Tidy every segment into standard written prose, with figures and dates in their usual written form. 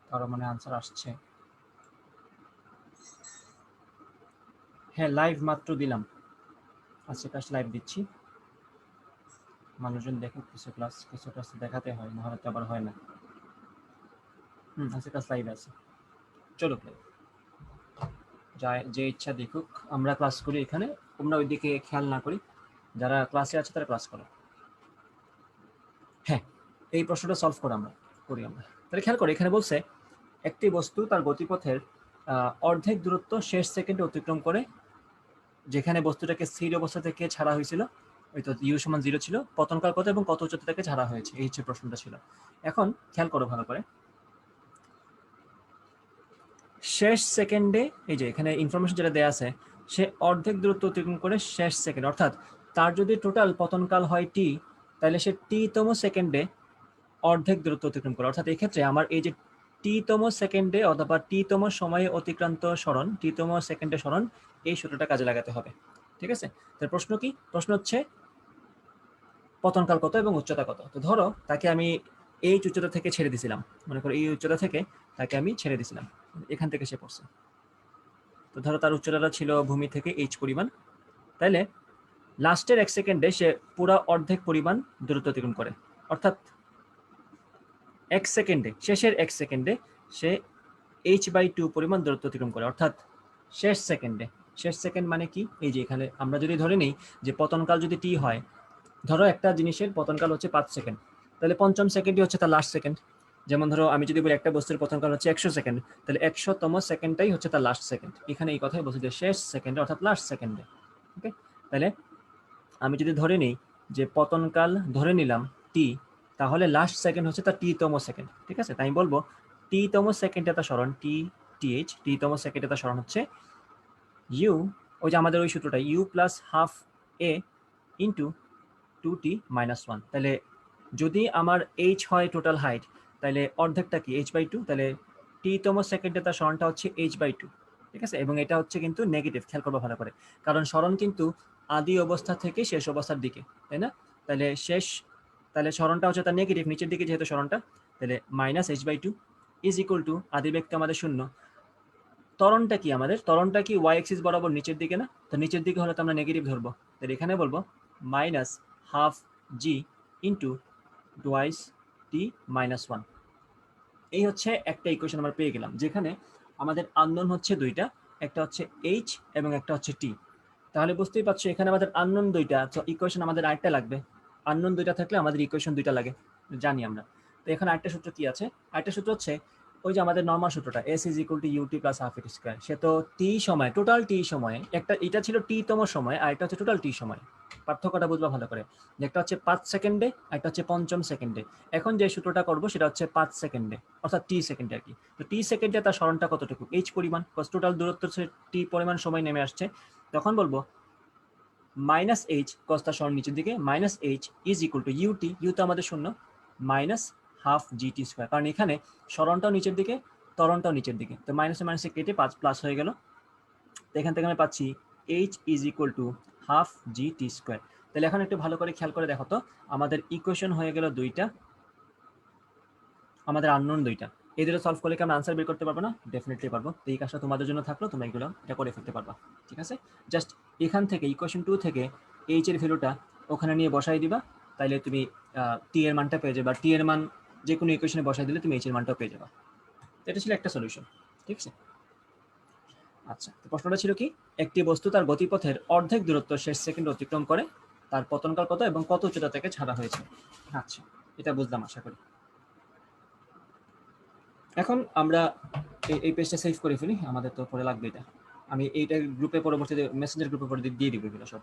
তার মানে আনসার আসছে। হ্যাঁ, লাইভ মাত্র দিলাম, আজকে ক্লাস লাইভ দিচ্ছি, মানুষজন দেখে। কিছু ক্লাস দেখাতে হয়, নাহলে তো আবার হয় না। আজকে ক্লাস লাইভ আছে, চলো যে ইচ্ছা দেখুক। আমরা ক্লাস করি এখানে, তোমরা ওইদিকে খেয়াল না করি, যারা ক্লাসে আছে তারা ক্লাস করো। হ্যাঁ, এই প্রশ্নটা সলভ করি আমরা। তাহলে খেয়াল করো, এখানে বলছে একটি বস্তু তার গতিপথের অর্ধেক দূরত্ব শেষ সেকেন্ডে অতিক্রম করে, যেখানে বস্তুটাকে স্থির অবস্থা থেকে ছাড়া হয়েছিল, ওই তো ইউ সমান 0 ছিল, পতনকাল কত এবং কত উচ্চতা থেকে ছাড়া হয়েছে, এই হচ্ছে প্রশ্নটা ছিল। এখন খেয়াল করো ভালো করে, শেষ সেকেন্ডে, এই যে এখানে ইনফরমেশন যেটা দেয়া আছে, সে অর্ধেক দূরত্ব অতিক্রম করে শেষ সেকেন্ড, অর্থাৎ তার যদি টোটাল পতনকাল হয় টি, তাহলে সে টি-তম সেকেন্ডে অর্ধেক দূরত্ব অতিক্রম করে। অর্থাৎ এই ক্ষেত্রে আমার এই যে টি-তম সেকেন্ডে অথবা টি-তম সময়ে অতিক্রান্ত সরণ, টি-তম সেকেন্ডে সরণ, এই সূত্রটা কাজে লাগাতে হবে। ঠিক আছে, তার প্রশ্ন কি? প্রশ্ন হচ্ছে পতনকাল কত এবং উচ্চতা কত। তো ধরো তাকে আমি এই উচ্চতা থেকে ছেড়ে দিছিলাম, মনে করো এই উচ্চতা থেকে তাকে আমি ছেড়ে দিছিলাম, এখান থেকে সে পড়ছে। তো ধরো তার উচ্চতাটা ছিল ভূমি থেকে এইচ পরিমাণ, তাইলে লাস্টের 1 সেকেন্ডে সে পুরো অর্ধেক পরিমাণ দূরত্ব অতিক্রম করে, অর্থাৎ 1 সেকেন্ডে, শেষের 1 সেকেন্ডে সে h/2 পরিমাণ দূরত্ব অতিক্রম করে, অর্থাৎ শেষ সেকেন্ডে। শেষ সেকেন্ড মানে কি? এই যে এখানে আমরা যদি ধরে নিই যে পতনকাল যদি টি হয়, ধরো একটা জিনিসের পতনকাল হচ্ছে 5 সেকেন্ড, তাহলে পঞ্চম সেকেন্ডই হচ্ছে তার লাস্ট সেকেন্ড। যেমন ধরো আমি যদি বলি একটা বস্তুর পতনকাল হচ্ছে 100 সেকেন্ড, তাহলে 100তম সেকেন্ডটাই হচ্ছে তার লাস্ট সেকেন্ড। এখানে এই কথাই বলছি যে শেষ সেকেন্ডে অর্থাৎ লাস্ট সেকেন্ডে। ওকে, তাহলে আমি যদি ধরে নিই যে পতনকাল ধরে নিলাম টি, তাহলে লাস্ট সেকেন্ড হচ্ছে তার টি-তম সেকেন্ড। ঠিক আছে, তাই আমি বলবো টি-তম সেকেন্ডে তার সরণ টি-এইচ, টি-তম সেকেন্ডে তার সরণ হচ্ছে ইউ, ওই যে আমাদের ওই সূত্রটা, u plus half a into 2t-1। তাহলে যদি আমার এইচ হয় টোটাল হাইট, তাহলে অর্ধেকটা কি h/2, তাহলে টি-তম সেকেন্ডে তার সরণটা হচ্ছে h/2। ঠিক আছে, এবং এটা হচ্ছে কিন্তু নেগেটিভ, খেয়াল করবো ভালো করে, কারণ সরণ কিন্তু আদি অবস্থা থেকে শেষ অবস্থার দিকে, তাই না? তাহলে সরণটা হচ্ছে তার নেগেটিভ, নিচের দিকে যেহেতু সরণটা, তাহলে -h/2 ইজ ইকুয়াল টু, আদি বেগটা আমাদের 0, ত্বরণটা কি আমাদের? ত্বরণটা কি ওয়াই এক্সিস বরাবর নিচের দিকে না? তো নিচের দিকে হলে তো আমরা নেগেটিভ ধরবো, তাহলে এখানে বলবো -12g ইন্টু টুয়াইস t-1। এই হচ্ছে একটা ইকুয়েশন আমরা পেয়ে গেলাম, যেখানে আমাদের আননোন হচ্ছে দুইটা, একটা হচ্ছে এইচ এবং একটা হচ্ছে টি। তাহলে বুঝতেই পারছো এখানে আমাদের আননোন দুইটা, তো ইকুয়েশন আমাদের আরেকটা লাগবে। আননোন দুইটা থাকলে আমাদের ইকুয়েশন দুইটা লাগে, জানি আমরা। তো এখানে আরেকটা সূত্র কি আছে? আরেকটা সূত্র হচ্ছে ওই যে আমাদের নরমাল সূত্রটা, s is equal to UT plus half a t square. সে তো টি সময়, টোটাল টি সময়ে, একটা এটা ছিল টি-তম সময় আর একটা হচ্ছে টোটাল টি সময়। পার্থক্যটা বুঝবা ভালো করে, যে একটা হচ্ছে 5 সেকেন্ডে, একটা হচ্ছে পঞ্চম সেকেন্ডে। এখন যে সূত্রটা করবো সেটা হচ্ছে 5 সেকেন্ডে, অর্থাৎ টি সেকেন্ডে আর কি। তো টি সেকেন্ডে তার সরণটা কতটুকু? এইচ পরিমাণ, টোটাল দূরত্ব টি পরিমাণ সময় নেমে আসছে। তখন বলবো -h, কস তার সরণ নিচের দিকে, -h is equal to u t, u তো আমাদের 0, -12gt²। কারণ এখানে সরণটাও নিচের দিকে, ত্বরণটাও নিচের দিকে, তো মাইনাসে মাইনাসে কেটে 5 প্লাস হয়ে গেল। তো এখান থেকে আমি পাচ্ছি h is equal two 12gt²। তাহলে এখন একটু ভালো করে খেয়াল করে দেখো তো, আমাদের ইকুয়েশন হয়ে গেল দুইটা, আমাদের আননোন দুইটা। এই দুটো সলভ করলে কি আমরা আনসার বের করতে পারবো না? ডেফিনেটলি পারবো। তো এই কাজটা তোমাদের জন্য থাকলো, তোমরা এগুলো এটা করে ফেলতে পারবা। ঠিক আছে, জাস্ট এখান থেকে ইকুয়েশন 2 থেকে এইচ এর ভ্যালুটা ওখানে নিয়ে বসাই দিবা, তাইলে তুমি টি এর মানটা পেয়ে যাবে। আর টি এর মান যে কোনো ইকুয়েশনে বসাই দিলে তুমি এইচ এর মানটাও পেয়ে যাবা। এটা ছিল একটা সলিউশন। ঠিক আছে, আচ্ছা, তো প্রশ্নটা ছিল কি? একটি বস্তু তার গতিপথের অর্ধেক দূরত্ব শেষ সেকেন্ড অতিক্রম করে, তার পতনকাল কত এবং কত উচ্চতা থেকে ছাড়া হয়েছে। আচ্ছা, এটা বুঝলাম আশা করি। এখন আমরা এই পেজটা সেভ করে ফেলি, আমাদের তো পরে লাগবে এটা। আমি এইটা গ্রুপে পরবর্তীতে মেসেঞ্জার গ্রুপে পরে দিয়ে দিব এগুলো সব।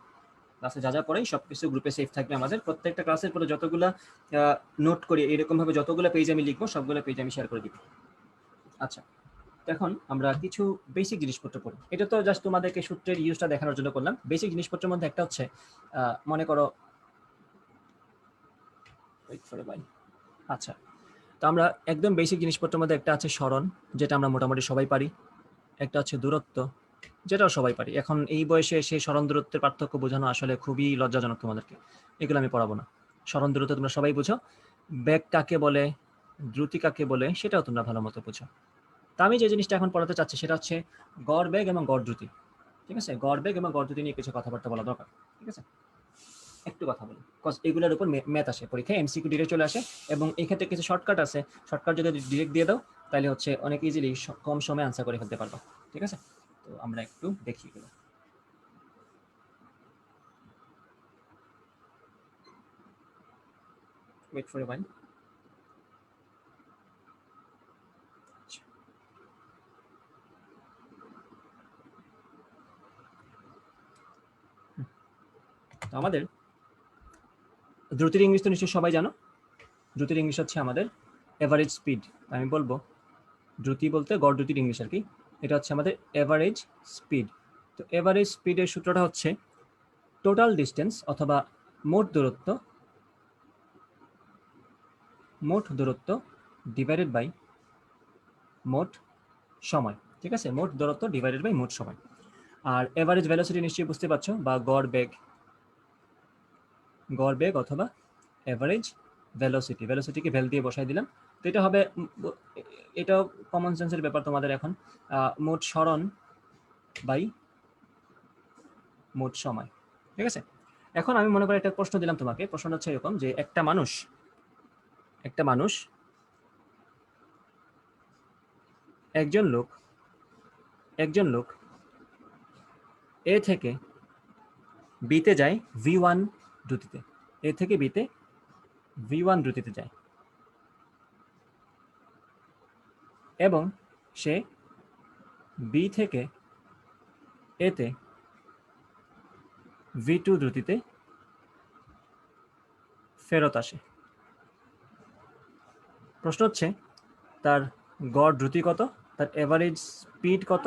ক্লাসে যা যা পড়াই সব কিছু গ্রুপে সেভ থাকবে আমাদের। প্রত্যেকটা ক্লাসের পরে যতগুলো নোট করি, এরকমভাবে যতগুলো পেজ আমি লিখবো সবগুলো পেজ আমি শেয়ার করে দিব। আচ্ছা, এখন আমরা কিছু বেসিক জিনিসপত্র পড়ি। এটা তো জাস্ট তোমাদেরকে সূত্রের ইউজটা দেখানোর জন্য করলাম। বেসিক জিনিসপত্রের মধ্যে একটা হচ্ছে মনে করো, আচ্ছা, তো আমরা একদম বেসিক জিনিসপত্রের মধ্যে একটা আছে সরণ, যেটা আমরা মোটামুটি সবাই পারি। একটা হচ্ছে দূরত্ব, যেটাও সবাই পারি। এখন এই বয়সে সেই সরণ দূরত্বের পার্থক্য বোঝানো আসলে খুবই লজ্জাজনক তোমাদেরকে, এগুলো আমি পড়াবো না। সরণ দূরত্ব তোমরা সবাই বুঝো। বেগ কাকে বলে, দ্রুতি কাকে বলে সেটাও তোমরা ভালো মতো বুঝো। তা আমি যে জিনিসটা এখন পড়াতে চাচ্ছি সেটা হচ্ছে গড় বেগ এবং গড় দ্রুতি। ঠিক আছে, গড় বেগ এবং গড় দ্রুতি নিয়ে কিছু কথাবার্তা বলা দরকার। ঠিক আছে, একটু কথা বলি, কজ এগুলোর উপর ম্যাথ আসে পরীক্ষায়, এমসিকিউ ডিরেক্ট চলে আসে, এবং এই ক্ষেত্রে কিছু শর্টকাট আছে। শর্টকাট যদি ডিরেক্ট দিয়ে দাও তাহলে হচ্ছে অনেক ইজিলি কম সময়ে আনসার করে ফেলতে পারবো। ঠিক আছে, তো আমরা একটু দেখি এগুলো। Wait for a while। তো আমাদের দ্রুতির ইংলিশ তো নিশ্চয়ই সবাই জানো। দ্রুতির ইংলিশ হচ্ছে আমাদের এভারেজ স্পিড। আমি বলবো দ্রুতি বলতে গড় দ্রুতির ইংলিশ আর কি, এটা হচ্ছে আমাদের এভারেজ স্পিড। তো এভারেজ স্পিডের সূত্রটা হচ্ছে টোটাল ডিস্টেন্স অথবা মোট দূরত্ব ডিভাইডেড বাই মোট সময়। ঠিক আছে, মোট দূরত্ব ডিভাইডেড বাই মোট সময়। আর এভারেজ ভেলোসিটি নিশ্চয়ই বুঝতে পারছো, বা গড় বেগ অথবা এভারেজ ভেলোসিটি। ভেলোসিটিকে ভ্যাল দিয়ে বসাই দিলাম। তো এটা হবে, এটাও কমন সেন্সের ব্যাপার তোমাদের এখন, মোট সরণ বাই মোট সময়। ঠিক আছে, এখন আমি মনে করি একটা প্রশ্ন দিলাম তোমাকে। প্রশ্নটা হচ্ছে এরকম যে একটা মানুষ একজন লোক এ থেকে বিতে যায় v1 দ্রুতিতে। এ থেকে বিতে v1 দ্রুতিতে যায়, এবং সে বি থেকে এতে v2 দ্রুতিতে ফেরত আসে। প্রশ্ন হচ্ছে তার গড় দ্রুতি কত, তার এভারেজ স্পিড কত,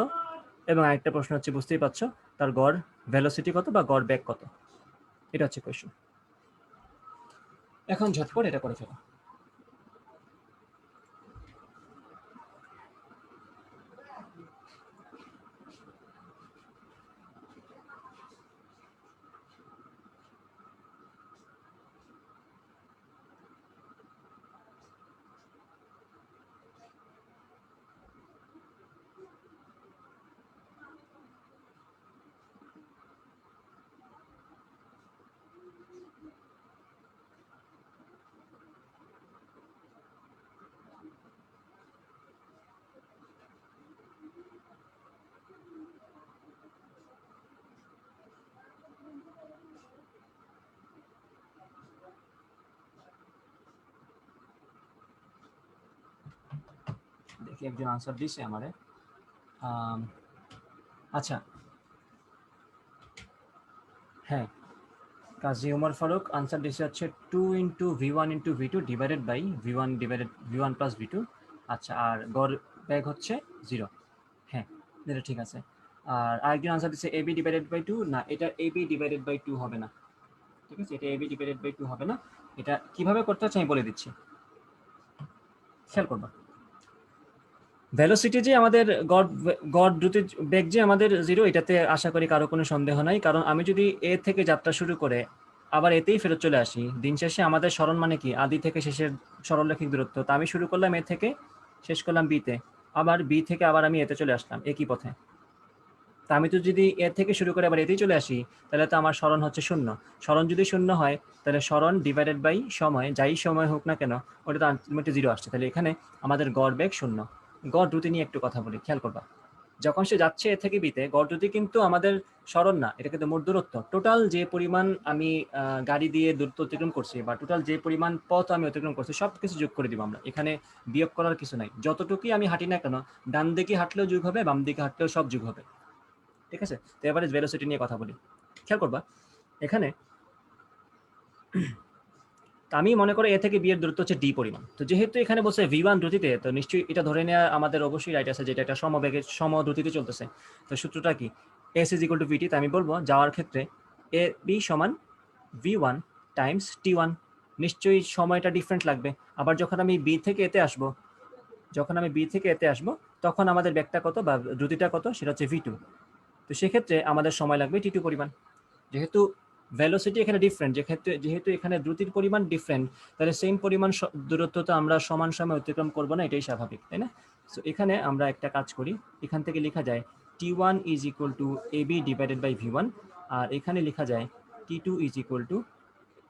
এবং আরেকটা প্রশ্ন হচ্ছে, বুঝতেই পারছো, তার গড় ভেলোসিটি কত বা গড় বেগ কত। এটা হচ্ছে কোয়েশ্চন। এখন ঝটপট এটা করে ফেলো। দেখি একজন আনসার দিছে আমারে। আচ্ছা, হ্যাঁ, কাজী ওমর ফারুক আনসার দিছে হচ্ছে 2 into v1 into v2 divided by v1 plus v2। আচ্ছা, আর গড় বেগ হচ্ছে 0। হ্যাঁ, এটা ঠিক আছে। আর আরেকজন আনসার দিচ্ছে ab ডিভাইডেড বাই 2। না, এটা ab ডিভাইডেড বাই 2 হবে না। ঠিক আছে, এটা ab ডিভাইডেড বাই 2 হবে না। এটা কিভাবে করতে হচ্ছে আমি বলে দিচ্ছি, খেয়াল করবা। ভেলোসিটি যে আমাদের গড় দ্রুতি বেগ যে আমাদের 0, এটাতে আশা করি কারো কোনো সন্দেহ নাই। কারণ আমি যদি এ থেকে যাত্রা শুরু করে আবার এতেই ফেরত চলে আসি, দিন শেষে আমাদের সরণ মানে কি, আদি থেকে শেষের সরলরেখিক দূরত্ব। তা আমি শুরু করলাম এ থেকে, শেষ করলাম বিতে, আবার বি থেকে আবার আমি এতে চলে আসলাম একই পথে। তা আমি তো যদি এ থেকে শুরু করে আবার এতেই চলে আসি, তাহলে তো আমার সরণ হচ্ছে 0। সরণ যদি 0 হয়, তাহলে সরণ ডিভাইডেড বাই সময়, যাই সময় হোক না কেন, ওটা তো আলটিমেটলি 0 আসছে। তাহলে এখানে আমাদের গড় বেগ 0। গড় দ্রুতি নিয়ে একটু কথা বলি, খেয়াল করবা। যখন সে যাচ্ছে এ থেকে বিতে, গড় দ্রুতি কিন্তু আমাদের সরণ না, এটা কিন্তু মোট দূরত্ব। টোটাল যে পরিমাণ আমি গাড়ি দিয়ে দূরত্ব অতিক্রম করছি, বা টোটাল যে পরিমাণ পথ আমি অতিক্রম করছি, সব কিছু যোগ করে দিব আমরা। এখানে বিয়োগ করার কিছু নাই। যতটুকুই আমি হাঁটি না কেন, ডান দিকে হাঁটলেও যোগ হবে, বাম দিকে হাঁটলেও সব যোগ হবে। ঠিক আছে, তো এভারেজ ভেলোসিটি নিয়ে কথা বলি, খেয়াল করবা। এখানে আমি মনে করি এ থেকে বি এর দূরত্ব হচ্ছে ডি পরিমাণ। তো যেহেতু এখানে বলছে v1 দ্রুতিতে, তো নিশ্চয়ই এটা ধরে নেওয়া আমাদের অবশ্যই রাইট আছে যেটা এটা সমবেগে সম দ্রুতিতে চলতেছে। তো সূত্রটা কি, s is equal two vt। তো আমি বলবো যাওয়ার ক্ষেত্রে এ বি সমান v1 টাইমস t1। নিশ্চয়ই সময়টা ডিফারেন্ট লাগবে। আবার যখন আমি বি থেকে এতে আসবো, তখন আমাদের বেগটা কত বা দ্রুতিটা কত, সেটা হচ্ছে v2। তো সেক্ষেত্রে আমাদের সময় লাগবে t2 পরিমাণ। যেহেতু ভেলোসিটি এখানে ডিফারেন্ট, যেহেতু এখানে দ্রুতির পরিমাণ ডিফারেন্ট, তাহলে সেম পরিমাণ দূরত্ব তো আমরা সমান সময় অতিক্রম করবো না, এটাই স্বাভাবিক, তাই না? সো এখানে আমরা একটা কাজ করি, এখান থেকে লেখা যায় t1 is equal to ab divided by v1, আর এখানে লেখা যায় t2 is equal to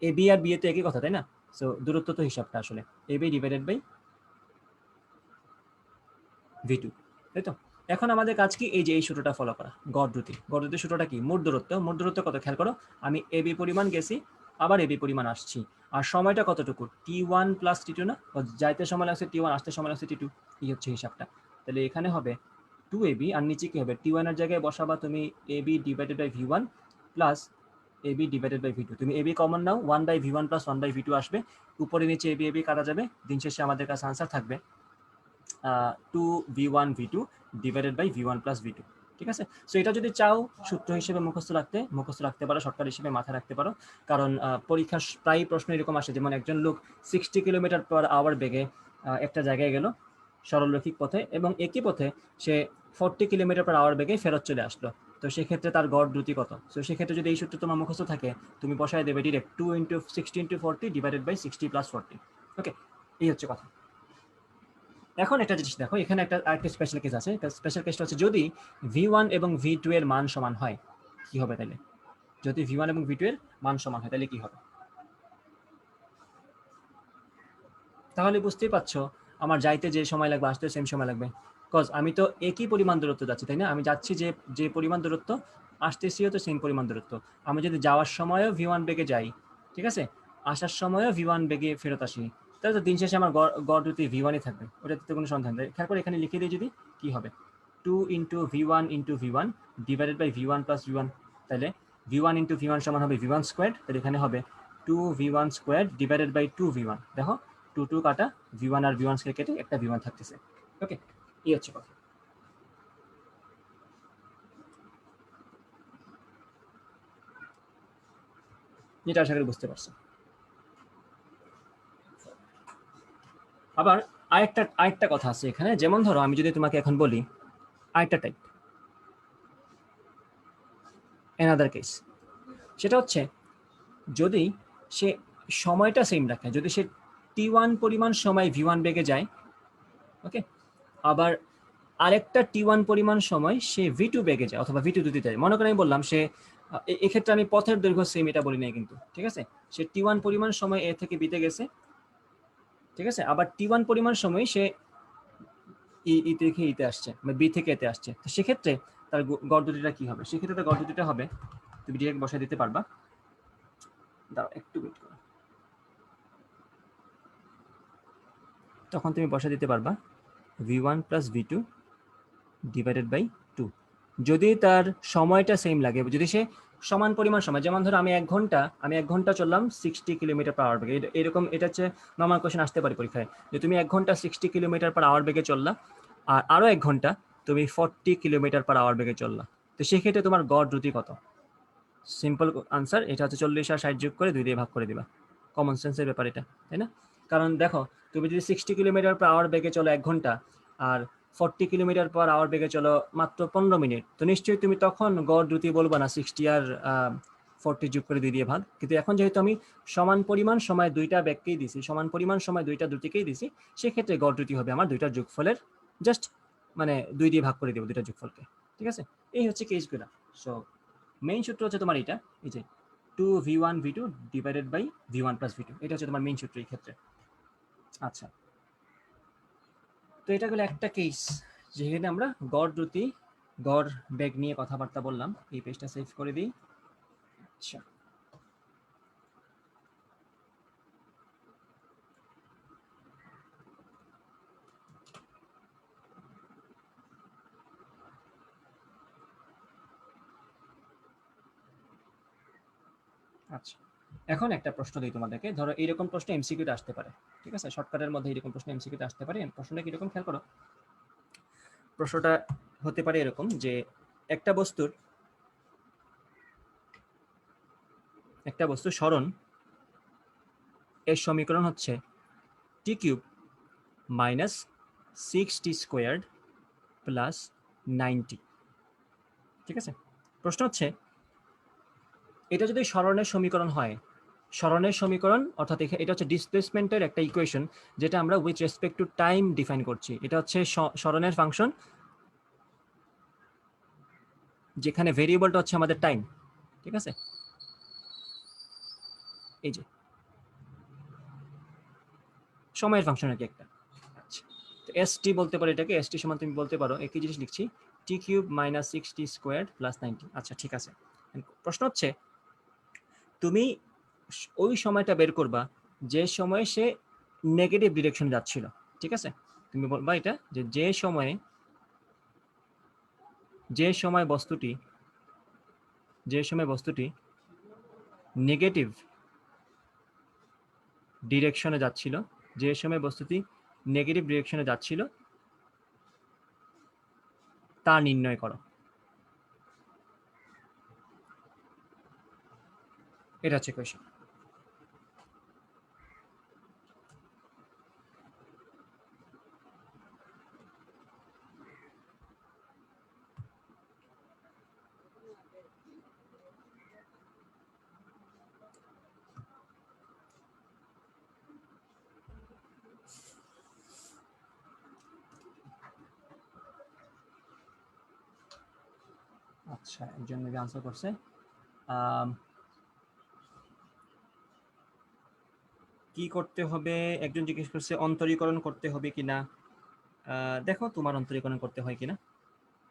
ab আর b তো একই কথা, তাই না? সো দূরত্ব তো হিসাবটা আসলে ab ডিভাইডেড বাই v2, তাই তো? এখন আমাদের কাজ কি, এই যে এই সূত্রটা ফলো করা, গড় দ্রুতির সূত্রটা কি, মোট দূরত্ব কত খেয়াল করো, আমি ab পরিমাণ গেছি, আবার ab পরিমাণ আসছি, আর সময়টা কতটুকু, t1 প্লাস t2 না, যাইতে সময় লাগছে t1, আসতে সময় লাগছে t2, এই হচ্ছে হিসাবটা। তাহলে এখানে হবে 2ab, আর নিচে কি হবে, t1 এর জায়গায় বসাবা তুমি ab divided by v1 plus ab divided by v2, তুমি ab কমন নাও, 1 by v1 plus 1 by v2 আসবে, উপরে নিচে ab কাটা যাবে, দিন শেষে আমাদের কাছে আনসার থাকবে 2v1 v2 divided by v1 plus v2, ঠিক আছে? সো এটা যদি চাও সূত্র হিসেবে মুখস্থ রাখতে পারো, শর্টকাট হিসেবে মাথায় রাখতে পারো, কারণ পরীক্ষার প্রায় প্রশ্ন এরকম আসে, যেমন একজন লোক 60 কিলোমিটার পার আওয়ার বেগে একটা জায়গায় গেল সরলরৈখিক পথে, এবং একই পথে সে 40 কিলোমিটার পার আওয়ার বেগে ফেরত চলে আসলো, তো সেক্ষেত্রে তার গড় দ্রুতি কত? সো সেক্ষেত্রে যদি এই সূত্র তোমার মুখস্থ থাকে, তুমি বসায় দেবে direct 2 into 60 into 40 divided by 60 plus 40, okay? এই হচ্ছে কথা। এখন একটা জিনিস দেখো, এখানে আরেকটা স্পেশাল কেস আছে, স্পেশাল কেসটা হচ্ছে যদি v1 এবং v2 এর মান সমান হয় কি হবে, তাহলে যদি v1 এবং v2 এর মান সমান হয় তাহলে কি হবে? তাহলে বুঝতেই পারছো আমার যাইতে যে সময় লাগবে আসতে সেম সময় লাগবে, কজ আমি তো একই পরিমাণ দূরত্ব যাচ্ছি, তাই না? আমি যাচ্ছি যে পরিমাণ দূরত্ব, আসতেছিও তো সেম পরিমাণ দূরত্ব। আমি যদি যাওয়ার সময়ও v1 বেগে যাই, ঠিক আছে, আসার সময়ও v1 বেগে ফেরত আসি, তাহলে তো দিন শেষে আমার গড় দ্রুতি v1ই থাকবে, ওটাতে তো কোনো সন্দেহ নেই। খেয়াল করে এখানে লিখে দিই যদি, কি হবে, 2 into v1 divided by v1 plus v1, তাহলে v1 ইন্টু v1 সমান হবে v1 স্কোয়ার, তাহলে এখানে হবে 2v1 square divided by 2v1, দেখো 2 কাটা, v1 আর v1 স্কয়ার কেটে একটা v1 থাকতেছে, ওকে? এই হচ্ছে কথা। যেটা আশা করি বুঝতে পারছো। আবার আরেকটা কথা আছে এখানে, যেমন ধরো আমি যদি তোমাকে এখন বলি আরেকটা টাইপ, অ্যানাদার কেস, সেটা হচ্ছে যদি সে সময়টা সেম রাখে, যদি সে t1 পরিমাণ সময় v1 বেগে যায়, ওকে, আবার আরেকটা t1 পরিমাণ সময় সে v2 বেগে যায় অথবা v2 দ্রুতিতে যায়। মনে করেন আমি বললাম সে, এক্ষেত্রে আমি পথের দৈর্ঘ্য সেম এটা বলি নাই কিন্তু, ঠিক আছে, সে t1 পরিমাণ সময় a থেকে b তে গেছে, ঠিক আছে, আবার t1 পরিমাণ সময় সে ই থেকে ইতে আসছে, মানে বি থেকে এতে আসছে, তো সেক্ষেত্রে তার গড় দ্রুতিটা কি হবে? সেক্ষেত্রে তার গড় দ্রুতিটা হবে, তুমি ডিরেক্ট বসায় দিতে পারবা, দাও একটু ওয়েট করো, তখন তুমি বসায় দিতে পারবা v1 plus v2 divided by 2, যদি তার সময়টা সেম লাগে, যদি সে সমান পরিমাণ সময়, যেমন ধরো আমি 1 ঘন্টা চললাম 60 কিলোমিটার পার আওয়ার বেগে, এরকম এটা হচ্ছে নর্মাল কোশ্চেন আসতে পারে পরীক্ষায়, যে তুমি 1 ঘন্টা 60 কিলোমিটার পার আওয়ার বেগে চললা, আর আরো 1 ঘন্টা তুমি 40 কিলোমিটার পার আওয়ার বেগে চললা, তো সেক্ষেত্রে তোমার গড় দ্রুতি কত? সিম্পল আনসার, এটা হচ্ছে 40 আর 60 যোগ করে 2 দিয়ে ভাগ করে দিবা, কমন সেন্সের ব্যাপার এটা, তাই না? কারণ দেখো, তুমি যদি 60 কিলোমিটার পার আওয়ার বেগে চলো 1 ঘন্টা, আর 40 কিলোমিটার পার আওয়ার বেগে চলো মাত্র 15 মিনিট, তো নিশ্চয়ই তুমি তখন গড় দ্রুতি বলবো না 60 আর 40 যোগ করে 2 দিয়ে ভাগ। কিন্তু এখন যেহেতু আমি সমান পরিমাণ সময় দুইটা ব্যাগকেই দিছি, সমান পরিমাণ সময় দুইটা দ্রুতিকেই দিছি, সেক্ষেত্রে গড় দ্রুতি হবে আমার দুইটার যোগফলের জাস্ট মানে 2 দিয়ে ভাগ করে দেবো দুইটা যোগফলকে, ঠিক আছে? এই হচ্ছে কেসগুলো। সো মেইন সূত্র হচ্ছে তোমার এটা, এই যে 2v1 v2 divided by v1 plus v2, এটা হচ্ছে তোমার মেইন সূত্র এই ক্ষেত্রে। আচ্ছা, তো এটা গেল একটা কেস, যেখানে আমরা গড় দ্রুতি, গড় বেগ নিয়ে কথাবার্তা বললাম। এই পেজটা সেভ করে দিই। আচ্ছা, আচ্ছা, এখন একটা প্রশ্ন দিই তোমাদেরকে, ধরো এইরকম প্রশ্ন এমসিকিউতে আসতে পারে, ঠিক আছে, শর্টকাটের মধ্যে এরকম প্রশ্ন এমসিকিউতে আসতে পারে। প্রশ্নটা কিরকম খেয়াল করো, প্রশ্নটা হতে পারে এরকম যে একটা বস্তু সরণ, এর সমীকরণ হচ্ছে t cube minus 6t squared plus 90, ঠিক আছে? প্রশ্ন হচ্ছে এটা যদি সরণের সমীকরণ হয়, সরণের সমীকরণ অর্থাৎ এটা হচ্ছে ডিসপ্লেসমেন্টের একটা ইকুয়েশন যেটা আমরা with respect to time define করছি। এটা হচ্ছে সরণের ফাংশন যেখানে ভেরিয়েবলটা হচ্ছে আমাদের টাইম। ঠিক আছে, এই যে সময়ের ফাংশন আর কি একটা। আচ্ছা, তো এস টি বলতে পারো এটাকে, এস টি সমান তুমি বলতে পারো একই জিনিস লিখছি, t cube minus 6t square plus 90। আচ্ছা ঠিক আছে, প্রশ্ন হচ্ছে তুমি ওই সময়টা বের করবা যে সময়ে সে নেগেটিভ ডিরেকশনে যাচ্ছিল। ঠিক আছে, তুমি বলবা এটা যে সময় বস্তুটি নেগেটিভ ডিরেকশনে যাচ্ছিল, যে সময় বস্তুটি নেগেটিভ ডিরেকশনে যাচ্ছিল তা নির্ণয় করো। এটা হচ্ছে কোয়েশ্চেন। আচ্ছা, একজন মেবি আনসার করছে। কি করতে হবে, একজন জিজ্ঞেস করছে অন্তরীকরণ করতে হবে কিনা। দেখো তোমার অন্তরীকরণ করতে হয় কিনা।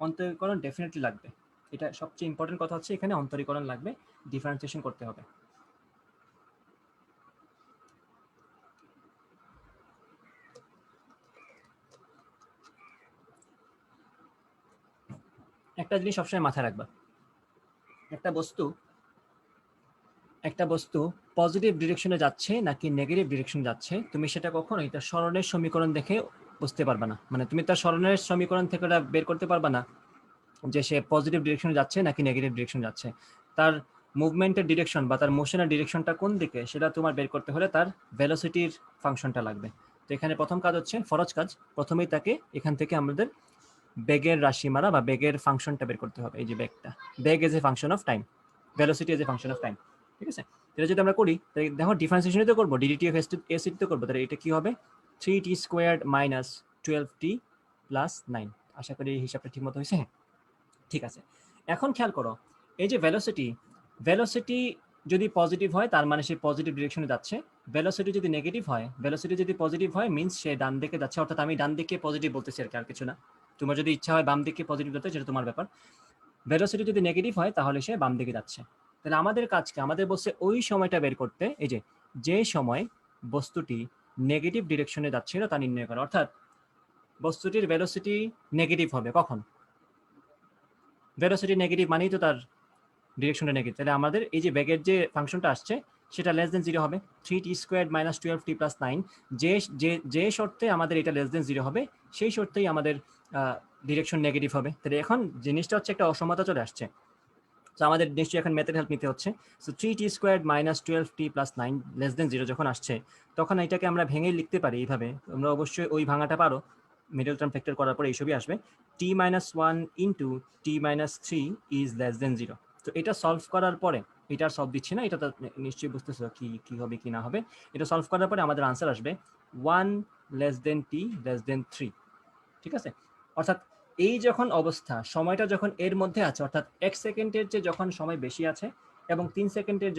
অন্তরীকরণ ডেফিনেটলি লাগবে, এটা সবচেয়ে ইম্পর্টেন্ট কথা হচ্ছে এখানে অন্তরীকরণ লাগবে, ডিফারেন্সিয়েশন করতে হবে। একটা জিনিস সবসময় মাথায় রাখবা, একটা বস্তু পজিটিভ ডিরেকশনে যাচ্ছে নাকি নেগেটিভ ডিরেকশনে যাচ্ছে, তুমি সেটা কখনো এটা সরণের সমীকরণ দেখে বুঝতে পারবে না। মানে তুমি তার সরণের সমীকরণ থেকে ওটা বের করতে পারবে না যে সে পজিটিভ ডিরেকশনে যাচ্ছে নাকি নেগেটিভ ডিরেকশনে যাচ্ছে। তার মুভমেন্টের ডিরেকশন বা তার মোশনের ডিরেকশনটা কোন দিকে সেটা তোমার বের করতে হলে তার ভেলোসিটির ফাংশনটা লাগবে। তো এখানে প্রথম কাজ হচ্ছে ফরজ কাজ, প্রথমেই তাকে এখান থেকে আমাদের বেগের রাশিমালা বা বেগের ফাংশনটা বের করতে হবে। এই যে বেগ as a function of time, velocity as a function of time. ঠিক আছে, এটা যদি আমরা করি তাহলে দেখো ডিফারেন্সিয়েশনই তো করবো, ডিডিটি অফ এস তো করবো, তাহলে এটা কি হবে 3t squared minus 12t plus 9। আশা করি এই হিসাবটা ঠিক মতো হয়েছে। ঠিক আছে, এখন খেয়াল করো এই যে ভেলোসিটি যদি পজিটিভ হয় তার মানে সে পজিটিভ ডিরেকশনে যাচ্ছে, ভেলোসিটি যদি পজিটিভ হয় মিন্স সে ডান দিকে যাচ্ছে, অর্থাৎ আমি ডান দিকে পজিটিভ বলতেছি আর কিছু না। তোমার যদি ইচ্ছা হয় বাম দিকে পজিটিভ হতে সেটা তোমার ব্যাপার। ভেলোসিটি যদি নেগেটিভ হয় তাহলে সে বাম দিকে যাচ্ছে। তাহলে আমাদের কাজকে আমাদের বলছে ওই সময়টা বের করতে, এই যে সময় বস্তুটি নেগেটিভ ডিরেকশনে যাচ্ছিল তা নির্ণয় করা। অর্থাৎ বস্তুটির ভেলোসিটি নেগেটিভ হবে কখন, ভেলোসিটি নেগেটিভ মানেই তো তার ডিরেকশনটা নেগেটিভ। তাহলে আমাদের এই যে বেগের যে ফাংশনটা আসছে সেটা লেস দেন 0 হবে, 3t squared minus 12t plus 9। যে শর্তে আমাদের এটা লেস দেন 0 হবে সেই শর্তেই আমাদের ডিরেকশন নেগেটিভ হবে। তাহলে এখন জিনিসটা হচ্ছে একটা অসমতা চলে আসছে, তো আমাদের নিশ্চয়ই এখন ম্যাথের হেল্প নিতে হচ্ছে। So 3t squared minus 12t plus 9 less than 0 যখন আসছে তখন এটাকে আমরা ভেঙে লিখতে পারি এইভাবে। তোমরা অবশ্যই ওই ভাঙাটা পারো, মিডল টার্ম ফ্যাক্টর করার পরে এইসবই আসবে। t minus 1 into t minus 3 is less than 0। তো এটা সলভ করার পরে, এটা সলভ দিচ্ছি না, এটা তো নিশ্চয়ই বুঝতেছো কি হবে কি না হবে। এটা সলভ করার পরে আমাদের আনসার আসবে 1 less than t less than 3। ঠিক আছে, অর্থাৎ এই যখন অবস্থা সময়টা যখন এর মধ্যে আছে, অর্থাৎ 1 সেকেন্ডের যে যখন সময় বেশি আছে এবং 3 সেকেন্ডের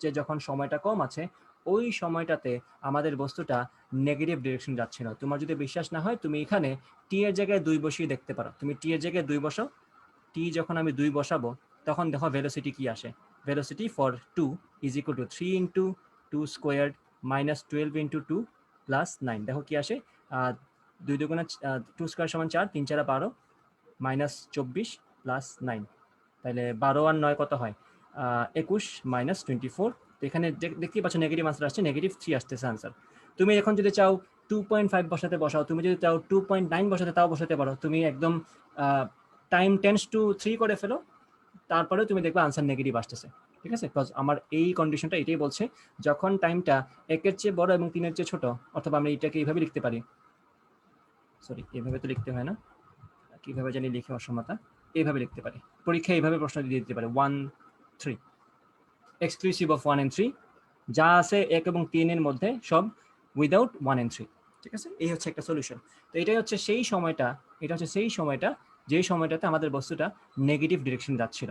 যে যখন সময়টা কম আছে, ওই সময়টাতে আমাদের বস্তুটা নেগেটিভ ডিরেকশন যাচ্ছিল। তোমার যদি বিশ্বাস না হয় তুমি এখানে টি এর জায়গায় 2 বসিয়ে দেখতে পারো। তুমি টি এর জায়গায় 2 বসাও, টি যখন আমি 2 বসাবো তখন দেখো ভেলোসিটি কি আসে। Velocity for 2 is equal two 3 into 2 squared minus 12 into 2 plus 9। দেখো কি আসে, 2 দুগুণে 2 স্কোয়ার সমান 4, 3 4 12 মাইনাস 24 প্লাস 9। তাহলে 12 আর 9 কত হয়, 21 মাইনাস 24। তো এখানে দেখতেই পাচ্ছ নেগেটিভ আনসার আসছে, নেগেটিভ 3 আসতেছে আনসার। তুমি এখন যদি চাও 2.5 বসাতে বসাও, তুমি যদি চাও 2.9 বসাতে তাও বসাতে পারো। তুমি একদম টাইম টেন্স টু 3 করে ফেলো, তারপরেও তুমি দেখবে আনসার নেগেটিভ আসতেছে। ঠিক আছে, বিকজ আমার এই কন্ডিশনটা এটাই বলছে যখন টাইমটা 1-এর চেয়ে বড় এবং 3-এর চেয়ে ছোট, অথবা আমরা এটাকে এইভাবে লিখতে পারি, সরি এভাবে তো লিখতে হয় না, কিভাবে জানি লিখে অসমতা, এইভাবে লিখতে পারি, পরীক্ষায় এইভাবে প্রশ্ন দিয়ে দিতে পারে 1 3। এক্সক্লুসিভ অফ 1 and 3, যা আছে 1 এবং 3 এর মধ্যে সব উইদাউট 1 and 3। ঠিক আছে, এই হচ্ছে একটা সলিউশন। তো এটাই হচ্ছে সেই সময়টা, এটা হচ্ছে সেই সময়টা যেই সময়টাতে আমাদের বস্তুটা নেগেটিভ ডিরেকশন যাচ্ছিল।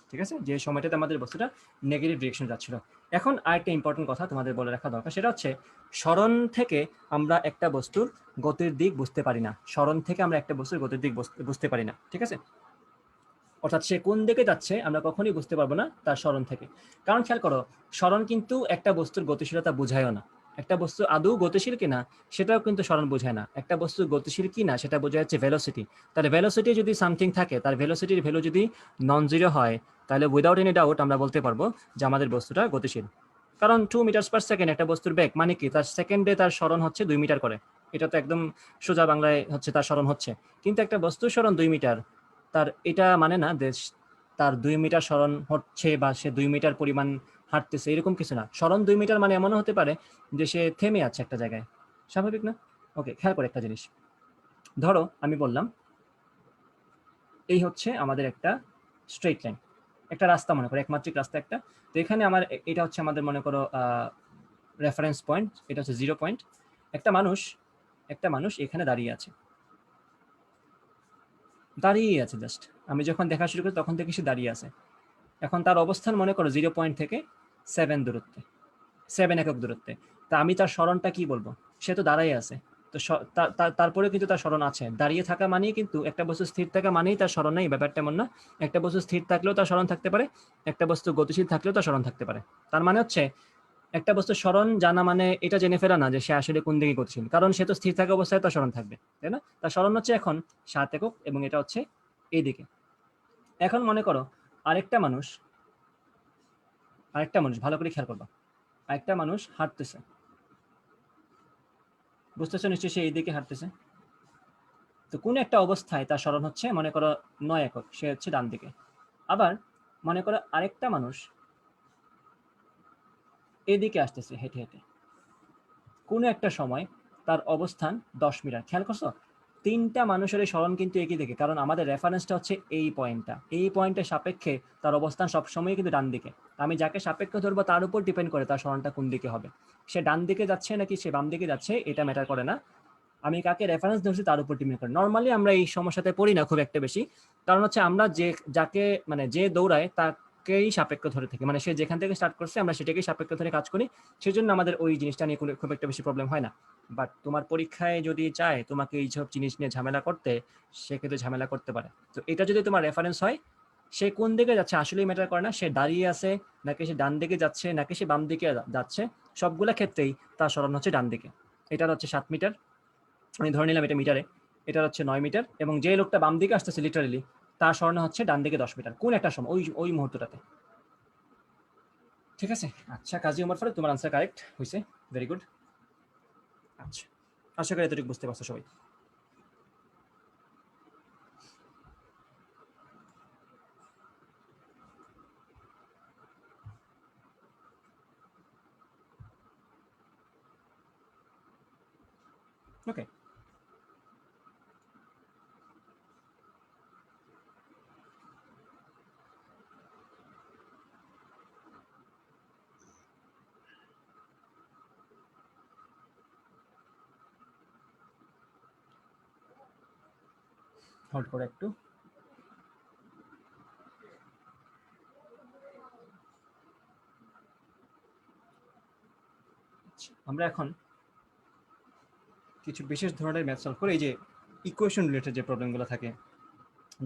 ঠিক আছে, যে সময়টাতে আমাদের বস্তুটা নেগেটিভ ডিরেকশন যাচ্ছিল। এখন আরেকটা ইম্পর্টেন্ট কথা তোমাদের বলে রাখা দরকার, সেটা হচ্ছে সরণ থেকে আমরা একটা বস্তুর গতির দিক বুঝতে পারি না। সরণ থেকে আমরা একটা বস্তুর গতির দিক বুঝতে পারি না। ঠিক আছে, অর্থাৎ সে কোন দিকে যাচ্ছে আমরা কখনোই বুঝতে পারবো না তার সরণ থেকে। কারণ খেয়াল করো, সরণ কিন্তু একটা বস্তুর গতিশীলতা বোঝায়ও না। একটা বস্তু আদৌ গতিশীল কিনা সেটাও কিন্তু সরণ বোঝায় না। একটা বস্তু গতিশীল কিনা সেটা বোঝায় হচ্ছে ভেলোসিটি। তাহলে ভেলোসিটি যদি সামথিং থাকে, তার ভেলোসিটির ভ্যালু যদি নন জিরো হয়, তাহলে উইদাউট এনি ডাউট আমরা বলতে পারবো যে আমাদের বস্তুটা গতিশীল। কারণ 2 মিটার পার সেকেন্ড একটা বস্তুর বেগ, মানে কি তার সেকেন্ডে তার সরণ হচ্ছে 2 মিটার করে। এটা তো একদম সোজা বাংলায় হচ্ছে তার সরণ হচ্ছে। কিন্তু একটা বস্তুর সরণ 2 মিটার, তার এটা মানে না যে তার 2 মিটার সরণ হচ্ছে বা সে 2 মিটার পরিমাণ হাঁটতেছে, এরকম কিছু না। সরণ 2 মিটার মানে এমনও হতে পারে যে সে থেমে আছে একটা জায়গায়। স্বাভাবিক না? ওকে, খেয়াল করে একটা জিনিস। ধরো আমি বললাম এই হচ্ছে আমাদের একটা স্ট্রেট লাইন, একটা রাস্তা মনে করো, একমাত্রিক রাস্তা একটা। তো এখানে আমার এটা হচ্ছে আমাদের মনে করো রেফারেন্স পয়েন্ট, এটা হচ্ছে 0 পয়েন্ট। একটা মানুষ এখানে দাঁড়িয়ে আছে, জাস্ট আমি যখন দেখা শুরু করি তখন থেকে সে দাঁড়িয়ে আছে। এখন তার অবস্থান মনে করো 0 পয়েন্ট থেকে 7 দূরত্বে, 7 একক দূরত্বে। তা আমি তার সরণটা কি বলবো? সে তো দাঁড়াই আছে। তো তারপরে কিন্তু তার সরণ আছে। দাঁড়িয়ে থাকা মানেই কিন্তু একটা বস্তু স্থির থাকা মানেই তার সরণ নেই, ব্যাপারটা এমন না। একটা বস্তু স্থির থাকলেও তার সরণ থাকতে পারে, একটা বস্তু গতিশীল থাকলেও তার সরণ থাকতে পারে। তার মানে হচ্ছে একটা বস্তুর সরণ জানা মানে এটা জেনে ফেলা না যে সে আসলে কোন দিকে গতিশীল, কারণ সে তো স্থির থাকা অবস্থায় তার সরণ থাকবে, তাই না? তার সরণ হচ্ছে এখন 7 একক এবং এটা হচ্ছে এইদিকে। এখন মনে করো আরেকটা মানুষ ভালো করে খেয়াল করবা, আরেকটা মানুষ হাঁটতেছে, বুঝতেছো নিশ্চয়ই, সে এইদিকে হাঁটতেছে। তো কোন একটা অবস্থায় তার সরণ হচ্ছে মনে করো 9 একক, সে হচ্ছে ডান দিকে। আবার মনে করো আরেকটা মানুষ এদিকে আসতেছে হেঁটে হেঁটে, কোনো একটা সময় তার অবস্থান 10 মিটার। খেয়াল করছো, তিনটা মানুষের সরণ কিন্তু একই দিকে, কারণ আমাদের রেফারেন্সটা হচ্ছে এই পয়েন্টটা। এই পয়েন্টের সাপেক্ষে তার অবস্থান সবসময় কিন্তু ডান দিকে। আমি যাকে সাপেক্ষ ধরবো তার উপর ডিপেন্ড করে তার সরণটা কোন দিকে হবে। সে ডান দিকে যাচ্ছে নাকি সে বাম দিকে যাচ্ছে এটা ম্যাটার করে না, আমি কাকে রেফারেন্স ধরছি তার উপর ডিপেন্ড করে। নর্মালি আমরা এই সমস্যাতে পড়ি না খুব একটা বেশি, কারণ হচ্ছে আমরা যাকে মানে যে দৌড়ায় তাকেই সাপেক্ষ ধরে থাকি, মানে সে যেখান থেকে স্টার্ট করছে আমরা সেটাকেই সাপেক্ষ ধরে কাজ করি। সেজন্য আমাদের ওই জিনিসটা নিয়ে খুব একটা বেশি প্রবলেম হয় না। বাট তোমার পরীক্ষায় যদি চায় তোমাকে এইসব জিনিস নিয়ে ঝামেলা করতে, সেক্ষেত্রে ঝামেলা করতে পারে। তো এটা যদি তোমার রেফারেন্স হয়, সে কোন দিকে যাচ্ছে আসলেই ম্যাটার করে না। সে দাঁড়িয়ে আছে নাকি সে ডান দিকে যাচ্ছে নাকি সে বাম দিকে যাচ্ছে, সবগুলা ক্ষেত্রেই তার সরণ হচ্ছে ডান দিকে। এটা হচ্ছে 7 মিটার, আমি ধরে নিলাম এটা মিটারে। এটা হচ্ছে 9 মিটার, এবং যে লোকটা বাম দিকে আসতেছে লিটারালি তার সরণ হচ্ছে ডান দিকে 10 মিটার কোন একটা সময় ওই মুহূর্তটাতে। ঠিক আছে, আচ্ছা কাজী ওমর ফারুক, তোমার আনসার কারেক্ট হয়েছে, ভেরি গুড। আচ্ছা, আশা করি এতটুকু বুঝতে পারছো সবাই। ওকে, হোল্ড করে একটু। আমরা এখন কিছু বিশেষ ধরনের ম্যাথ সলভ করে, এই যে ইকুয়েশন রিলেটেড যে প্রবলেমগুলো থাকে,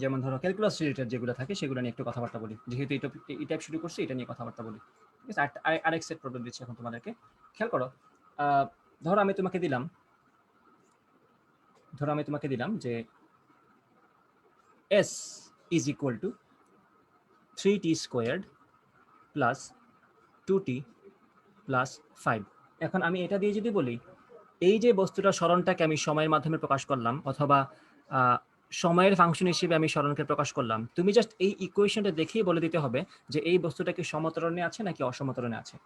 যেমন ধরো ক্যালকুলাস রিলেটেড যেগুলো থাকে সেগুলো নিয়ে একটু কথাবার্তা বলি। যেহেতু এই টাইপ শুরু করছি, এটা নিয়ে কথাবার্তা বলি। ঠিক আছে, আরেক সেট প্রবলেম দিচ্ছি এখন তোমাদেরকে। খেয়াল করো, ধরো আমি তোমাকে দিলাম যে s is equal to 3t squared plus 2t plus 5। এখন আমি এটা দিয়ে যদি বলি এই যে বস্তুটা সরণটাকে আমি সময়ের মাধ্যমে প্রকাশ করলাম, অথবা সময়ের ফাংশন হিসেবে আমি সরণকে প্রকাশ করলাম, তুমি জাস্ট এই ইকুয়েশনটা দেখেই বলে দিতে হবে যে এই বস্তুটা কি সমতরণে আছে নাকি অসমতরণে আছে।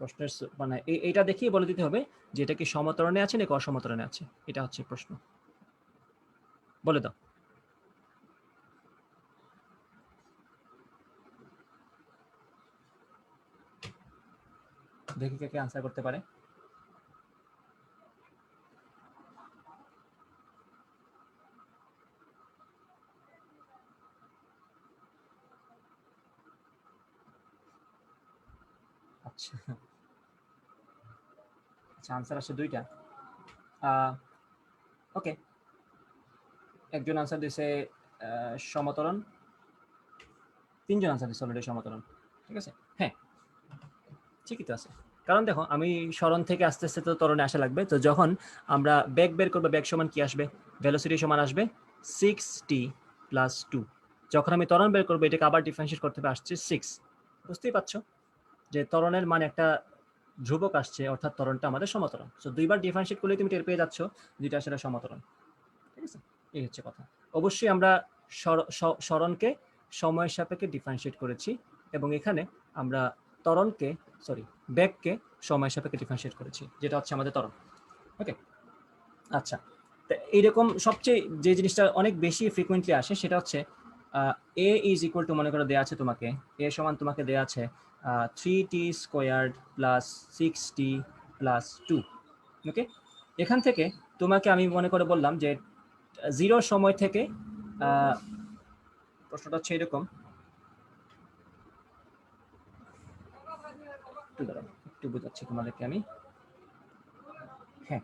প্রশ্নের মানে এইটা দেখেই বলে দিতে হবে যে এটা কি সমতরণে আছে নাকি অসমতরণে আছে, এটা হচ্ছে প্রশ্ন। বলে দাও। দেখি কে কে আনসার করতে পারে। আচ্ছা আচ্ছা, আনসার আসছে দুইটা। ওকে, একজন আনসার দিছে সমতরণ, তিনজন আনসার দিছে অলরেডি সমতরণ। ঠিক আছে, হ্যাঁ ঠিকই তো আছে। কারণ দেখো, আমি স্মরণ থেকে আস্তে আস্তে তো ত্বরণে আসা লাগবে। তো যখন আমরা বেগ বের করবো, বেগ সমান কি আসবে? ভেলোসিটি সমান আসবে 6t প্লাস 2। যখন আমি ত্বরণ বের করবো, এটাকে আবার ডিফারেন্সিয়েট করতে হবে, আসছে 6। বুঝতেই পারছো যে ত্বরণের মান একটা ধ্রুবক আসছে, অর্থাৎ ত্বরণটা আমাদের সমতরণ। সো দুইবার ডিফারেন্সিয়েট করলে তুমি টের পেয়ে যাচ্ছ যেটা আসলে সমতরণ। ঠিক আছে, এই হচ্ছে কথা। অবশ্যই আমরা স্মরণকে সময়ের সাপেক্ষে ডিফারেন্সিয়েট করেছি, এবং এখানে আমরা ত্বরণকে, সরি বেগকে সময়ের সাপেক্ষে ডিফারেন্সিয়েট করেছি, যেটা হচ্ছে আমাদের ত্বরণ। ওকে, আচ্ছা, তো এইরকম সবচেয়ে যে জিনিসটা অনেক বেশি ফ্রিকুয়েন্টলি আসে সেটা হচ্ছে এ ইজ ইকুয়াল টু, মনে করো দেওয়া আছে তোমাকে, এ সমান তোমাকে দেওয়া আছে 3t squared plus 6t plus 2। ওকে, এখান থেকে তোমাকে আমি মনে করে বললাম যে 0 সময় থেকে, প্রশ্নটা হচ্ছে এরকম, একটু দাঁড়াও, একটু বোঝাচ্ছি তোমাদেরকে আমি। হ্যাঁ,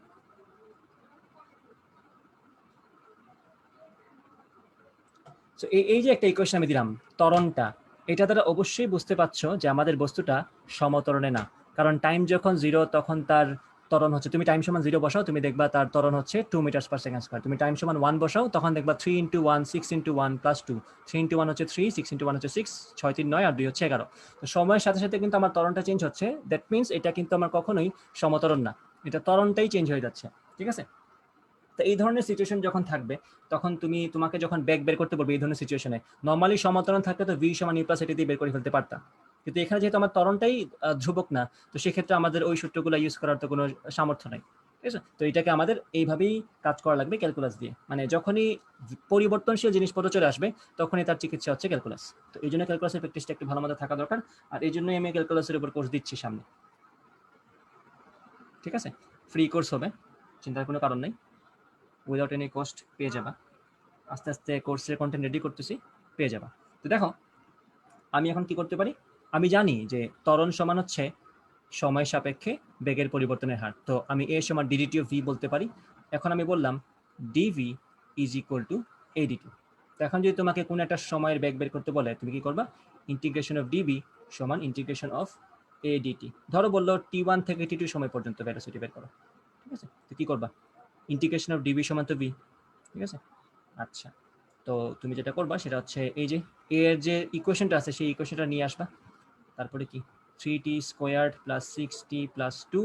তো এই যে একটা ইকুয়েশন আমি দিলাম ত্বরণটা, এটা দ্বারা অবশ্যই বুঝতে পারছো যে আমাদের বস্তুটা সমতরণে না। কারণ টাইম যখন 0 তখন তার ত্বরণ হচ্ছে, তুমি টাইম সমান 0 বসাও, তুমি দেখবা তার ত্বরণ হচ্ছে 2 মিটার পার সেকেন্ড স্কয়ার। তুমি টাইম সমান 1 বসাও, তখন দেখবা 3 ইন্টু 1 6 ইন্টু 1 প্লাস 2, 3 ইন্টু 1 হচ্ছে 3, 6 ইন্টু 1 হচ্ছে 6, 6 3 9 আর 2 হচ্ছে 11। তো সময়ের সাথে সাথে কিন্তু আমার ত্বরণটা চেঞ্জ হচ্ছে, দ্যাট মিনস এটা কিন্তু আমার কখনোই সমতরণ না, এটা ত্বরণটাই চেঞ্জ হয়ে যাচ্ছে। ঠিক আছে, তো এই ধরনের সিচুয়েশন যখন থাকবে, তখন তোমাকে যখন ব্যাক বের করতে বলবে এই ধরনের সিচুয়েশনে, নর্মালি সমতরণ থাকলে তো ভি সমান ইউ প্লাস এটি দিয়ে বের করে ফেলতে পারতাম, কিন্তু এখানে যেহেতু আমার ত্বরণটাই ধ্রুবক না, তো সেক্ষেত্রে আমাদের ওই সূত্রগুলো ইউজ করার তো কোনো সামর্থ্য নাই। ঠিক আছে, তো এটাকে আমাদের এইভাবেই কাজ করা লাগবে ক্যালকুলাস দিয়ে, মানে যখনই পরিবর্তনশীল জিনিসপত্র চলে আসবে তখনই তার চিকিৎসা হচ্ছে ক্যালকুলাস। তো এই জন্য ক্যালকুলাসের প্র্যাকটিসটা একটু ভালো মতো থাকা দরকার, আর এই জন্যই আমি ক্যালকুলাসের উপর কোর্স দিচ্ছি সামনে। ঠিক আছে, ফ্রি কোর্স হবে, চিন্তার কোনো কারণ নেই, উইদাউট এনি কস্ট পেয়ে যাবা। আস্তে আস্তে কোর্সের কন্টেন্ট রেডি করতেছি, পেয়ে যাবা। তো দেখো, আমি এখন কি করতে পারি, আমি জানি যে ত্বরণ সমান হচ্ছে সময় সাপেক্ষে বেগের পরিবর্তনের হার, তো আমি এ সমান ডিডিটি অফ ভি বলতে পারি। এখন আমি বললাম ডিভি ইজ ইকুয়াল টু এডিটি। তো এখন যদি তোমাকে কোনো একটা সময়ের বেগ বের করতে বলে, তুমি কি করবা? ইন্টিগ্রেশন অফ ডিবি সমান ইন্টিগ্রেশন অফ এডিটি। ধরো বললো t1 থেকে t2 সময় পর্যন্ত ভেলোসিটি বের করো। ঠিক আছে, তো কি করবা? ইন্টিগ্রেশন অফ ডিবি সমান তো ভি। ঠিক আছে, আচ্ছা, তো তুমি যেটা করবা সেটা হচ্ছে এই যে এর যে ইকুয়েশনটা আছে সেই ইকুয়েশনটা নিয়ে আসবা। তারপরে কি 3t squared plus 6t plus 2,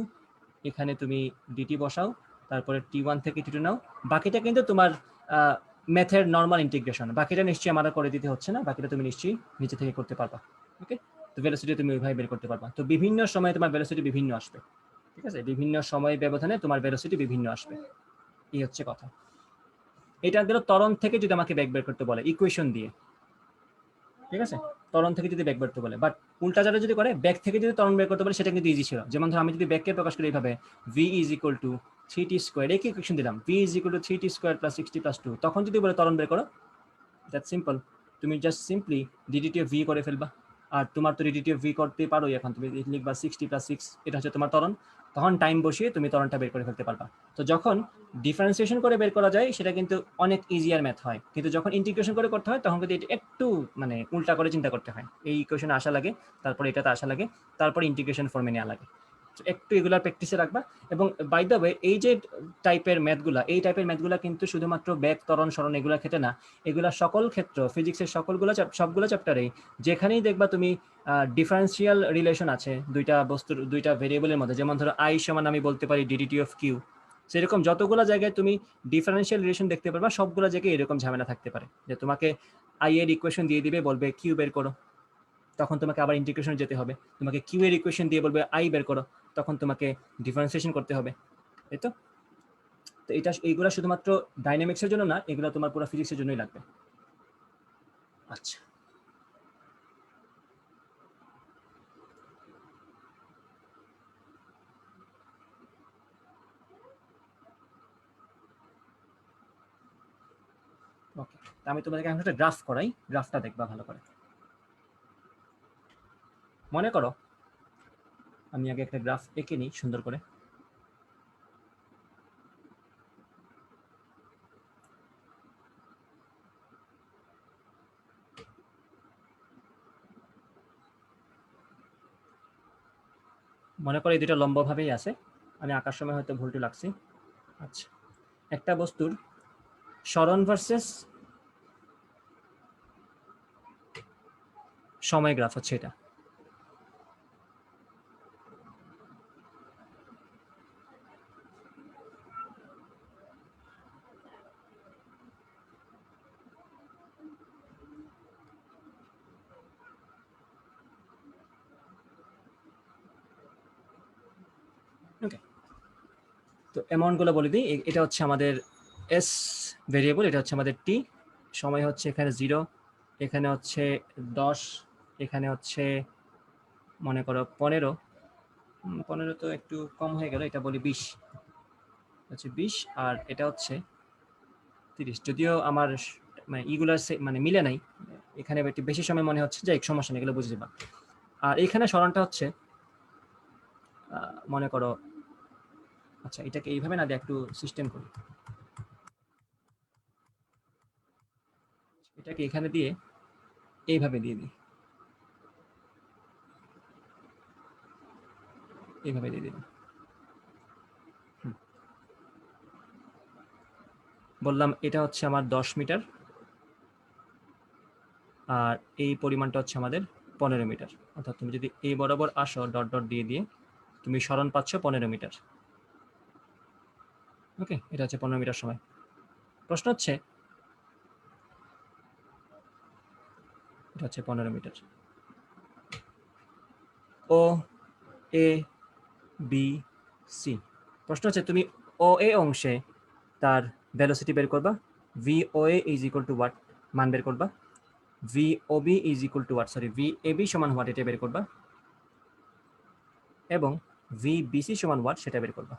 এখানে তুমি ডিটি বসাও, তারপরে t1 থেকে t2 নাও। বাকিটা কিন্তু তোমার ম্যাথের নর্মাল ইন্টিগ্রেশন, বাকিটা নিশ্চয়ই আমার করে দিতে হচ্ছে না, বাকিটা তুমি নিশ্চয়ই নিচে থেকে করতে পারবা। ওকে, তো ভেলোসিটি তুমি ওইভাবে বের করতে পারবা। তো বিভিন্ন সময়ে তোমার ভেলোসিটি বিভিন্ন আসবে। ঠিক আছে, বিভিন্ন সময় ব্যবধানে তোমার ভেলোসিটি বিভিন্ন আসবে, এই হচ্ছে কথা। এটা গেল ত্বরণ থেকে যদি আমাকে বেগ বের করতে বলে ইকুয়েশন দিয়ে। ঠিক আছে, ত্বরণ থেকে যদি বেগ বের করতে বলে, বাট উল্টা যারা যদি করে ব্যাক থেকে যদি ত্বরণ বের করতে বলে, সেটা কিন্তু ইজি ছিল। যেমন ধর আমি যদি ব্যাককে প্রকাশ করি এইভাবে, V is equal two 3t square, এই ইকুয়েশন দিলাম, V is equal two 3t square plus 6t plus 2, তখন যদি বলে ত্বরণ বের করো, দ্যাট সিম্পল, তুমি just simply DDT of V করে ফেলবা। আর তোমার তো ডিডিটি অফ ভি করতে পারো, এখন তুমি লিখবা 60 + 6, এটা হচ্ছে তোমার ত্বরণ, তখন টাইম বসিয়ে তুমি ত্বরণটা বের করে ফেলতে পারবা। তো যখন ডিফারেন্সিয়েশন করে বের করা যায় সেটা কিন্তু অনেক ইজিয়ার ম্যাথ হয়, কিন্তু যখন ইন্টিগ্রেশন করে করতে হয় তখন কিন্তু এটা একটু মানে উল্টা করে চিন্তা করতে হয়। এই ইকুয়েশনে আসা লাগে, তারপরে এটাতে আসা লাগে, তারপরে ইন্টিগ্রেশন ফর্মে নেওয়া লাগে। একটু এগুলার প্র্যাকটিসে রাখবা। এবং বাই দ্য ওয়ে, এই যে টাইপের ম্যাথগুলা কিন্তু শুধুমাত্র বেগ, ত্বরণ, সরণ এগুলোর ক্ষেত্রে না, এগুলা সকল ক্ষেত্র, ফিজিক্সের সবগুলো চ্যাপ্টারেই যেখানেই দেখবা তুমি ডিফারেন্সিয়াল রিলেশন আছে দুইটা বস্তুর, দুইটা ভেরিয়েবলের মধ্যে, যেমন ধরো আই সমান আমি বলতে পারি ডিডিটি অফ কিউ, সেরকম যতগুলো জায়গায় তুমি ডিফারেন্সিয়াল রিলেশন দেখতে পারবা, সবগুলো জায়গায় এরকম ঝামেলা থাকতে পারে যে তোমাকে আই এর ইকুয়েশন দিয়ে দিবে, বলবে কিউ বের করো, তখন তোমাকে আবার ইন্টিগ্রেশন যেতে হবে। তোমাকে কিউ এর ইকুয়েশন দিয়ে বলবে আই বের করো, তখন তোমাকে ডিফারেন্সিয়েশন করতে হবে, তাই তো? তো তো এইগুলা শুধুমাত্র ডাইনামিক্সের জন্য না, এগুলো তোমার পুরো ফিজিক্সের জন্যই লাগবে। আচ্ছা, ওকে, আমি তোমাদেরকে এখন একটা গ্রাফ করাই, গ্রাফটা দেখবা ভালো করে। মনে করো আমি আগে একটা গ্রাফ এঁকে নিই সুন্দর করে। মনে করো এই দুটো লম্বভাবেই আছে, আমি আঁকার সময় হয়তো ভুলটু লাগছি। আচ্ছা, একটা বস্তুর সরণ ভার্সেস সময় গ্রাফ হচ্ছে এটা। ওকে, তো অ্যামাউন্টগুলো বলে দিই। এটা হচ্ছে আমাদের এস ভেরিয়েবল, এটা হচ্ছে আমাদের টি, সময় হচ্ছে এখানে 0, এখানে হচ্ছে 10, এখানে হচ্ছে মনে করো 15, 15 তো একটু কম হয়ে গেল, এটা বলি 20, হচ্ছে 20, আর এটা হচ্ছে 30। যদিও আমার মানে ইগুলার মানে মিলে নাই, এখানে একটু বেশি সময় মনে হচ্ছে, যে এক সমস্যা নেই, এগুলো বুঝে যাবা। আর এখানে সরণটা হচ্ছে মনে করো, আচ্ছা এটাকে এইভাবে না দিয়ে একটু সিস্টেম করি, এটাকে এখানে দিয়ে এইভাবে দিয়ে দিই, এইভাবে দিয়ে দিই। বললাম এটা হচ্ছে আমার 10 মিটার, আর এই পরিমাণটা হচ্ছে আমাদের 15 মিটার। অর্থাৎ তুমি যদি এই বরাবর আসো ডট ডট দিয়ে দিয়ে, তুমি সরণ পাচ্ছ 15 মিটার। ওকে, এটা হচ্ছে 15 মিটার সময়। প্রশ্ন হচ্ছে, এটা হচ্ছে 15 metre, O A B C. প্রশ্ন হচ্ছে তুমি ও এ অংশে তার ভেলোসিটি বের করবা, V O A is equal to what মান বের করবা, V O B is equal to what, sorry V A B সমান হোয়াট এটা বের করবা, এবং ভি বিসি সমান হোয়াট সেটা বের করবা।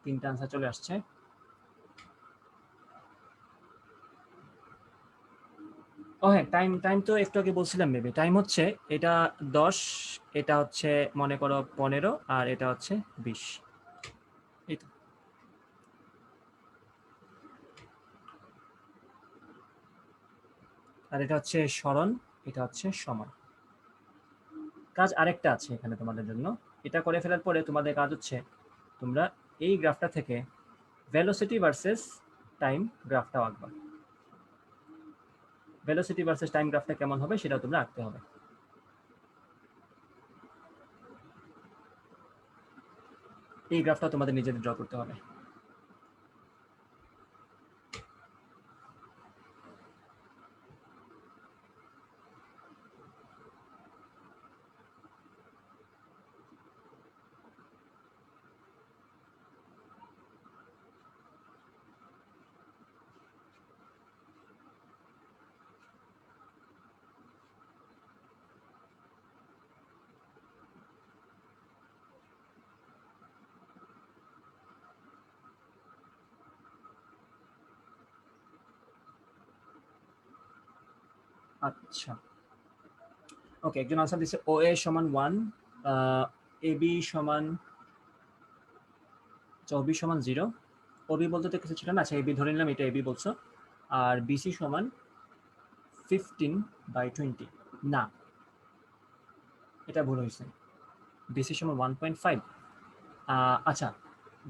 তিনটা আনসার চলে আসছে। ও হ্যাঁ, টাইম টাইম তো একটু আগে বলছিলাম, মেবি টাইম হচ্ছে এটা 10, এটা হচ্ছে মনে করো 15, আর এটা হচ্ছে 20। এই তো। আর এটা হচ্ছে সরণ, এটা হচ্ছে সময়। কাজ আরেকটা আছে এখানে তোমাদের জন্য, এটা করে ফেলার পরে তোমাদের কাজ হচ্ছে তোমরা এই গ্রাফটা থেকে ভেলোসিটি ভার্সেস টাইম গ্রাফটাও আঁকবা। ভেলোসিটি ভার্সেস টাইম গ্রাফটা কেমন হবে সেটাও তোমরা আঁকতে হবে। এই গ্রাফটা তোমাদের নিজেদের ড্র করতে হবে। আচ্ছা, ওকে, একজন আনসার দিচ্ছে ও এ সমান 1, এ বি সমান, ও বি সমান 0, ও বি বলতে তো কিছু ছিল না, আচ্ছা এ বি ধরে নিলাম, এটা এ বি বলছো। আর বিসি সমান 15/20, না এটা ভুল হয়েছে, বিসি সমান 1.5, আচ্ছা,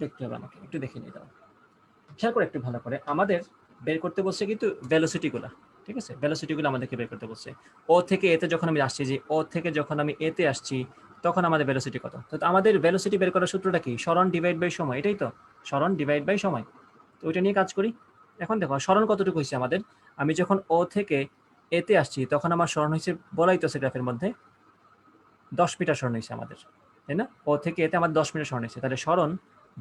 দেখতে হবে আমাকে, একটু দেখে নিয়ে দাও। খেয়াল করে একটু ভালো করে, আমাদের বের করতে বলছে কিন্তু ভেলোসিটিগুলো, ঠিক আছে, ভেলোসিটিগুলো আমাদেরকে বের করতে বলছে। ও থেকে এতে যখন আমি আসছি, যে ও থেকে যখন আমি এতে আসছি, তখন আমাদের ভেলোসিটি কত। তো আমাদের ভেলোসিটি বের করার সূত্রটা কি? সরণ ডিভাইড বাই সময়, এটাই তো, সরণ ডিভাইড বাই সময়। তো ওইটা নিয়ে কাজ করি। এখন দেখো সরণ কতটুকু হয়েছে আমাদের, আমি যখন ও থেকে এতে আসছি তখন আমার সরণ হয়েছে, বলাই তো গ্রাফের মধ্যে 10 মিটার সরণ হয়েছে আমাদের, তাই না? ও থেকে এতে আমার 10 মিটার সরণ হয়েছে, তাহলে সরণ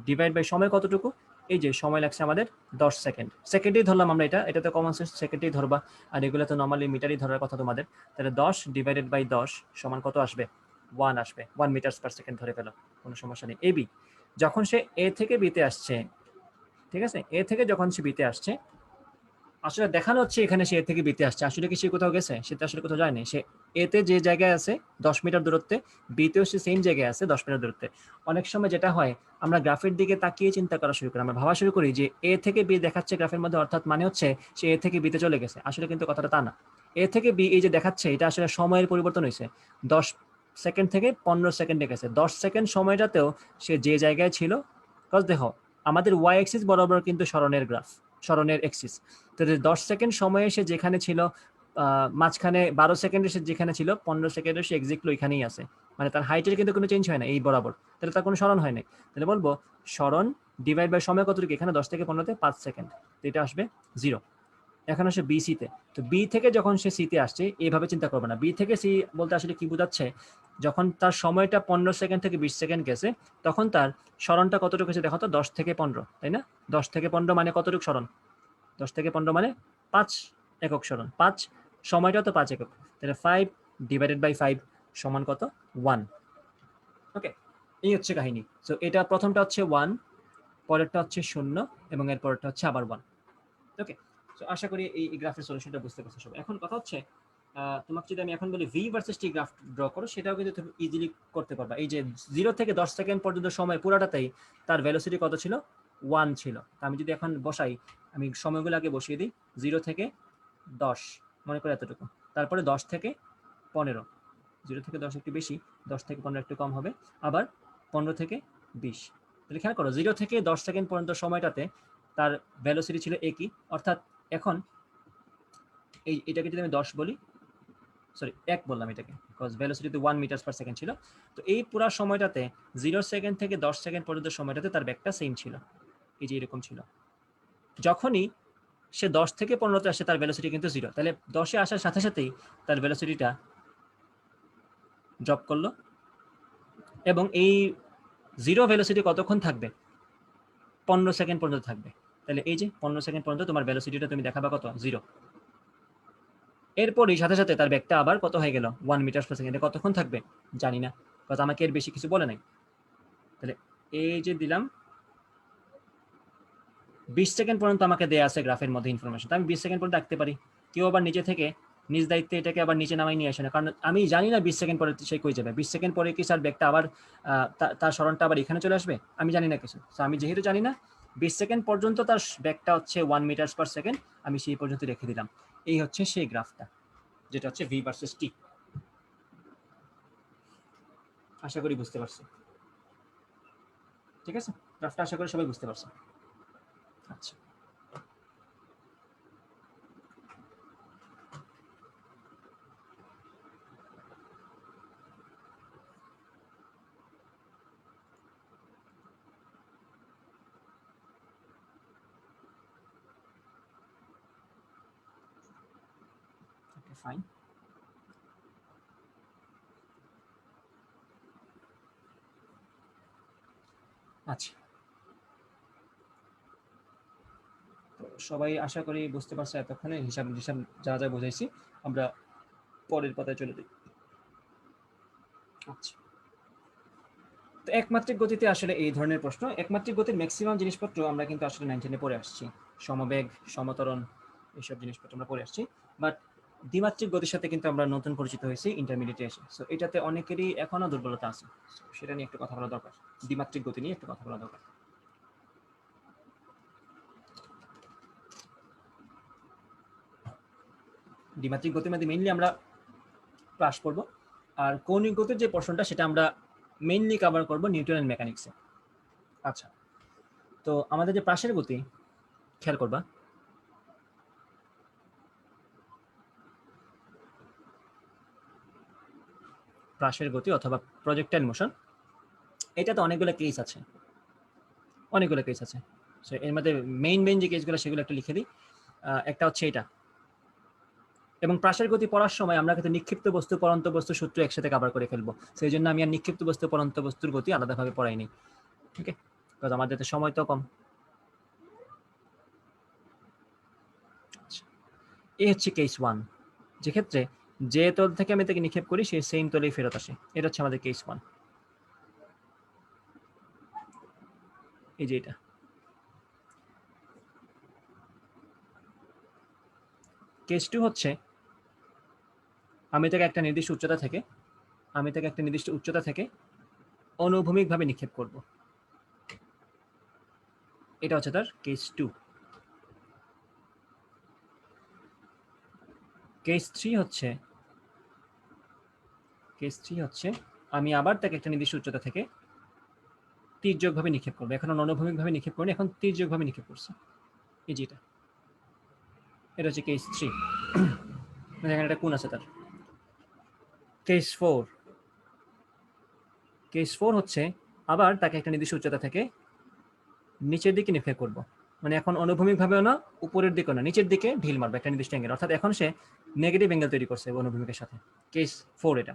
ডিভাইড বাই সময় কতটুকু? এই যে সময় লাগছে আমাদের 10 সেকেন্ড, সেকেন্ডেই ধরলাম আমরা, এটা তো কমন সেন্স, সেকেন্ডেই ধরবা, আর এগুলো তো নর্মালি মিটারই ধরার কথা তোমাদের। তাহলে 10 ডিভাইডেড বাই 10 সমান কত আসবে? 1 আসবে, 1 মিটার পার সেকেন্ড ধরে ফেলো, কোনো সমস্যা নেই। এবি যখন সে এ থেকে বিতে আসছে, ঠিক আছে, এ থেকে যখন সে বিতে আসছে, আসলে দেখানো হচ্ছে এখানে সে এ থেকে বিতে আসছে, আসলে কি সে কোথাও গেছে? সে তো আসলে কোথাও যায়নি, সে এতে যে জায়গায় আছে 10 মিটার দূরত্বে, বিতেও সে সেম জায়গায় আছে 10 মিটার দূরত্বে। অনেক সময় যেটা হয়, আমরা গ্রাফের দিকে তাকিয়ে চিন্তা করা শুরু করি, আমরা ভাবা শুরু করি যে এ থেকে বি দেখাচ্ছে গ্রাফের মধ্যে, অর্থাৎ মানে হচ্ছে সে এ থেকে বিতে চলে গেছে। আসলে কিন্তু কথাটা তা না। এ থেকে বি এই যে দেখাচ্ছে, এটা আসলে সময়ের পরিবর্তন হয়েছে, 10 সেকেন্ড থেকে 15 সেকেন্ডে গেছে। 10 সেকেন্ড সময়টাতেও সে যে জায়গায় ছিল, কজ দেখো আমাদের ওয়াই এক্সিস বরাবর কিন্তু সরণের গ্রাফ, সরণের এক্সিস। তো 10 সেকেন্ড সময়ে সে যেখানে ছিল, মাঝখানে 12 সেকেন্ডে সে যেখানে ছিল, 15 সেকেন্ডে সে এক্সাক্টলি ওইখানেই আছে, মানে তার হাইটের কিন্তু কোনো চেঞ্জ হয় না এই বরাবর, তাহলে তার কোনো সরণ হয় নাই। তাহলে বলবো সরণ ডিভাইড বাই সময় কতটুকু, এখানে 10 থেকে 15তে 5 সেকেন্ড, তো এটা আসবে 0। এখন আসে বি সিতে, তো বি থেকে যখন সে সিতে আসছে, এইভাবে চিন্তা করবে না। বি থেকে সি বলতে আসলে কি বোঝাচ্ছে, যখন তার সময়টা 15 সেকেন্ড থেকে 20 সেকেন্ড গেছে, তখন তার সরণটা কতটুকু হয়েছে দেখো তো, 10 থেকে 15, তাই না? 10 থেকে 15 মানে কতটুকু সরণ? 10 থেকে 15 মানে 5 একক সরণ, 5, সময়টা তো 5 একক, তাহলে 5 ডিভাইডেড বাই 5 সমান কত? 1। ওকে, এই হচ্ছে কাহিনী। সো এটা প্রথমটা হচ্ছে 1, পরেরটা হচ্ছে 0, এবং এর পরেরটা হচ্ছে আবার 1। ওকে, সো আশা করি এই গ্রাফের সলিউশনটা বুঝতে পারছো সবাই। এখন কথা হচ্ছে, তোমাকে যদি আমি এখন বলি ভি ভার্সেস টি গ্রাফ ড্র করো, সেটাও কিন্তু তুমি ইজিলি করতে পারবা। এই যে 0 থেকে 10 সেকেন্ড পর্যন্ত সময় পুরাটাতেই তার ভেলোসিটি কত ছিল? 1 ছিল। আমি যদি এখন বসাই, আমি সময়গুলো আগে বসিয়ে দিই, 0 থেকে 10, মনে করে এতটুকু, তারপরে 10 থেকে 15, 0 থেকে 10 একটু বেশি, 10 থেকে 15 একটু কম হবে, আবার 15 থেকে 20। তাহলে খেয়াল করো, 0 থেকে 10 সেকেন্ড পর্যন্ত সময়টাতে তার ভেলোসিটি ছিল একই, অর্থাৎ এখন এটাকে যদি আমি 10 বলি, সরি 1 বললাম এটাকে, because velocity 1 metre per second ছিল। তো এই পুরো সময়টাতে 0 সেকেন্ড থেকে 10 সেকেন্ড পর্যন্ত সময়টাতে তার ব্যাগটা সেম ছিল, এই যে এরকম ছিল। যখনই সে 10 থেকে 15তে আসে, তার ভেলোসিটি কিন্তু 0, তাহলে 10-এ আসার সাথে সাথেই তার ভেলোসিটিটা ড্রপ করলো, এবং এই 0 ভেলোসিটি কতক্ষণ থাকবে? 15 সেকেন্ড পর্যন্ত থাকবে। তাহলে এই যে 15 সেকেন্ড পর্যন্ত তোমার ভেলোসিটিটা তুমি দেখাবা কত? 0। এরপরই সাথে সাথে তার ব্যাগটা আবার কত হয়ে গেল? 1 মিটার পার সেকেন্ডে। কতক্ষণ থাকবে জানি না, কারণ আমাকে এর বেশি কিছু বলে নাই। তাহলে এই যে দিলাম 20 সেকেন্ড পর্যন্ত আমাকে দেয়া আছে গ্রাফের মধ্যে ইনফরমেশন, আমি 20 সেকেন্ড পর্যন্ত রাখতে পারি। কেউ আবার নিচে থেকে নিজ দায়িত্বে এটাকে আবার নিচে নামাই নিয়ে আসে না, কারণ আমি জানি না 20 সেকেন্ড পরে সে কই যাবে। 20 সেকেন্ড পরে কি স্যার ব্যাগটা আবার তার সরণটা আবার এখানে চলে আসবে? আমি জানি না কিছু। তো আমি যেহেতু জানি না, 20 সেকেন্ড পর্যন্ত তার ব্যাগটা হচ্ছে 1 মিটার পার সেকেন্ড, আমি সেই পর্যন্ত রেখে দিলাম। এই হচ্ছে সেই গ্রাফটা, যেটা হচ্ছে ভি ভার্সেস টি। আশা করি বুঝতে পারছো, ঠিক আছে? গ্রাফটা আশা করি সবাই বুঝতে পারছো। আচ্ছা, ওকে ফাইন। আচ্ছা, তো সবাই আশা করি বুঝতে পারছো এতক্ষণে, হিসাব হিসাব যা যা বুঝাইছি। আমরা পরের পাতায় চলে যাই। আচ্ছা, তো একমাত্রিক গতিতে আসলে এই ধরনের প্রশ্ন, একমাত্রিক গতির ম্যাক্সিমাম জিনিসপত্র আমরা কিন্তু আসলে 9-10 পড়ে আসছি, সমবেগ, সমতরণ, এইসব জিনিসপত্র আমরা পড়ে আসছি। বাট দ্বিমাত্রিক গতির সাথে কিন্তু আমরা নতুন পরিচিত হয়েছি ইন্টারমিডিয়েটে এসে। সো এটাতে অনেকেরই এখনো দুর্বলতা আছে, সেটা নিয়ে একটু কথা বলা দরকার, দ্বিমাত্রিক গতি নিয়ে একটু কথা বলা দরকার। দ্বিমাত্রিক গতির মধ্যে মেইনলি আমরা ক্লাস করব, আর কৌণিক গতির যে পোর্শনটা সেটা আমরা মেইনলি কভার করব নিউটনের মেকানিক্সে। আচ্ছা, তো আমাদের যে প্রাসের গতি খেয়াল করবা, প্রাসের গতি অথবা প্রজেক্টাইল মোশন, এটাতে অনেকগুলো কেস আছে, অনেকগুলো কেস আছে। সো এর মধ্যে মেইন যে কেসগুলো সেগুলো একটু লিখে দিই। একটা হচ্ছে এটা, এবং প্রাসের গতি পড়ার সময় আমরা কিন্তু নিক্ষিপ্ত বস্তু পরন্ত বস্তু সূত্র একসাথে কভার করে ফেলবো, সেই জন্য আমি আর নিক্ষিপ্ত বস্তু পরন্ত বস্তুর গতি আলাদাভাবে পড়াইনি। ওকে, বিকজ আমাদের তো সময় তো কম। এই হচ্ছে কেস 1, যেক্ষেত্রে যে তল থেকে আমি তাকে নিক্ষেপ করি সেই সেম তলেই ফেরত আসে। এটা হচ্ছে আমাদের কেস 1। এই যে এটা। কেস 2 হচ্ছে আমি তাকে একটা নির্দিষ্ট উচ্চতা থেকে অনুভূমিকভাবে নিক্ষেপ করব। এটা হচ্ছে তার কেস 2। কেস 3 হচ্ছে আমি আবার তাকে একটা নির্দিষ্ট উচ্চতা থেকে তীর্যকভাবে নিক্ষেপ করবো। এখন অনুভূমিকভাবে নিক্ষেপ করিনি, এখন তীর্যকভাবে নিক্ষেপ করছি। এই যে এটা হচ্ছে কেস 3, এখানে একটা কোণ আছে তার। কেস 4 হচ্ছে আবার তাকে একটা নির্দিষ্ট উচ্চতা থেকে নিচের দিকে নিক্ষেপ করব। মানে এখন অনুভূমিকভাবেও না, উপরের দিকেও না, নিচের দিকে ঢিল মারবে একটা নির্দিষ্ট অ্যাঙ্গেল, অর্থাৎ এখন সে নেগেটিভ অ্যাঙ্গেল তৈরি করছে অনুভূমিকের সাথে। কেস 4 এটা।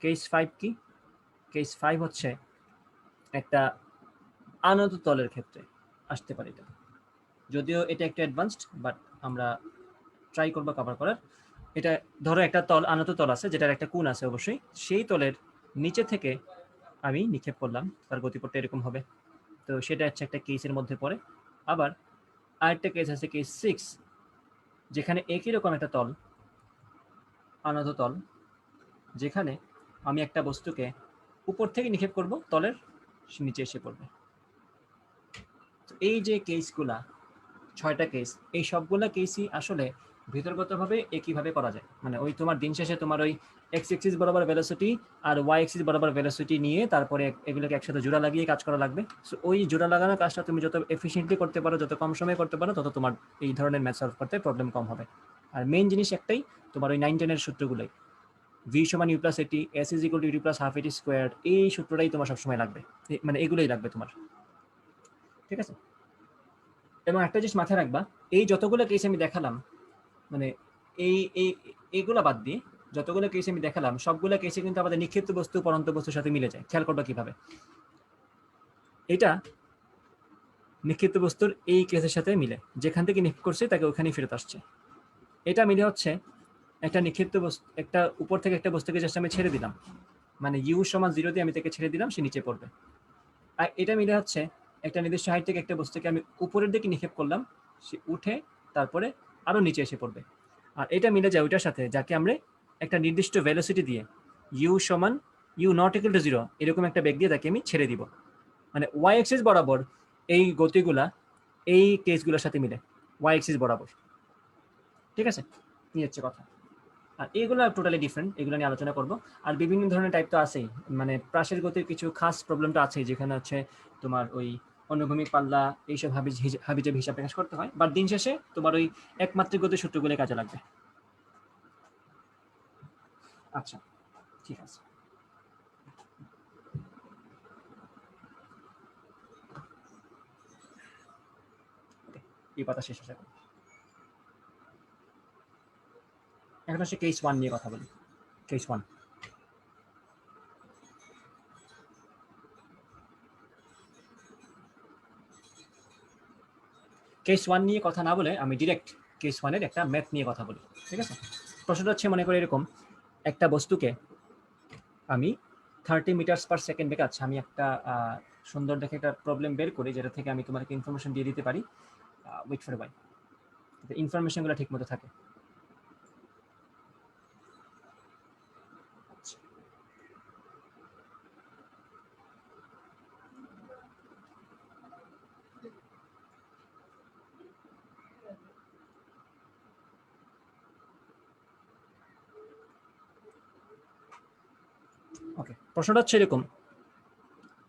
কেস 5 কি? কেস 5 হচ্ছে একটা আনত তলের ক্ষেত্রে আসতে পারে এটা, যদিও এটা একটা অ্যাডভান্সড, বাট আমরা ট্রাই করবো কভার করার। এটা ধরো একটা তল, আনত তল আছে যেটার একটা কোণ আছে অবশ্যই, সেই তলের নিচে থেকে আমি নিক্ষেপ করলাম, তার গতিপথটা এরকম হবে। তো সেটা হচ্ছে একটা কেসের মধ্যে পড়ে। আবার আরেকটা কেস আছে কেস 6, যেখানে একই রকম একটা তল, আনত তল, যেখানে আমি একটা বস্তুকে উপর থেকে নিক্ষেপ করব, তলের নিচে এসে পড়বে। তো এই যে কেসগুলা, 6টা কেস, এই সবগুলা কেসই আসলে ভিতরগতভাবে একইভাবে করা যায়। মানে ওই তোমার দিন শেষে তোমার ওই এক্স এক্সিস বরাবর ভেলোসিটি আর ওয়াই এক্সিস বরাবর ভেলোসিটি নিয়ে তারপরে এগুলোকে একসাথে জোড়া লাগিয়ে কাজ করা লাগবে। সো ওই জোড়া লাগানোর কাজটা তুমি যত এফিসিয়েন্টলি করতে পারো, যত কম সময়ে করতে পারো, তত তোমার এই ধরনের ম্যাথ সলভ করতে প্রবলেম কম হবে। আর মেইন জিনিস একটাই, তোমার ওই 9-10-এর সূত্রগুলোই, ভি সমান U plus A T, S is equal to U plus half এটি স্কোয়ার, এই সূত্রটাই তোমার সবসময় লাগবে। মানে এগুলোই লাগবে তোমার, ঠিক আছে? এবং একটা জিনিস মাথায় রাখবা, এই যতগুলো কেস আমি দেখালাম, মানে এই এই এইগুলা বাদ দিয়ে যতগুলো কেস আমি দেখালাম, সবগুলো কেসে কিন্তু আমাদের নিক্ষিপ্ত বস্তু পরন্ত বস্তুর সাথে মিলে যায়। খেয়াল করবা কিভাবে, এটা নিক্ষিপ্ত বস্তুর এই কেসের সাথে মিলে, যেখান থেকে নিক্ষেপ করছে তাকে ওখানেই ফেরত আসছে। এটা মিলে হচ্ছে একটা নিক্ষিপ্ত বস্তু, একটা উপর থেকে একটা বস্তুকে জাস্ট আমি ছেড়ে দিলাম, মানে ইউ সমান 0 দিয়ে আমি তাকে ছেড়ে দিলাম, সে নিচে পড়বে। আর এটা মিলে হচ্ছে একটা নির্দিষ্ট হাইট থেকে একটা বস্তুকে আমি উপরের দিকে নিক্ষেপ করলাম, সে উঠে তারপরে আরো নিচে এসে পড়বে। আর এটা মিলে যায় ওইটার সাথে যাকে আমরা একটা নির্দিষ্ট ভেলোসিটি দিয়ে ইউ সমান ইউ নট ইকুয়াল টু 0 এরকম একটা বেগ দিয়ে তাকে আমি ছেড়ে দিব। মানে ওয়াই এক্সিস বরাবর এই গতিগুলা এই কেসগুলোর সাথে মিলে ওয়াই এক্সিস বরাবর, ঠিক আছে? এই হচ্ছে কথা। আর এগুলো টোটালি ডিফারেন্ট, এগুলো নিয়ে আলোচনা করব। আর বিভিন্ন ধরনের টাইপ তো আছেই, মানে প্রাসের গতির কিছু খাস প্রবলেমটা আছেই, যেখানে হচ্ছে তোমার ওই অনুভূমিক পাল্লা এইসব হাবিজাবি হিসাব প্রকাশ করতে হয়, বাট দিন শেষে তোমার ওই একমাত্রিক গতির সূত্রগুলো কাজে লাগবে। আচ্ছা, ঠিক আছে। এই পাতা শেষ আশা করি। এখন হচ্ছে কেস 1 নিয়ে কথা বলি। কেস 1, কেস 1 নিয়ে কথা না বলে আমি ডিরেক্ট কেস 1-এর একটা ম্যাথ নিয়ে কথা বলি, ঠিক আছে? প্রশ্নটা হচ্ছে, মনে করি এরকম, একটা বস্তুকে আমি 30 মিটার পার সেকেন্ড বেগে, আচ্ছা আমি একটা সুন্দর দেখে একটা প্রবলেম বের করি যেটা থেকে আমি তোমাকে ইনফরমেশন দিয়ে দিতে পারি। ওয়েট ফর ওয়াই, ইনফরমেশনগুলো ঠিক মতো থাকে। ওকে, প্রশ্নটা হচ্ছে এরকম,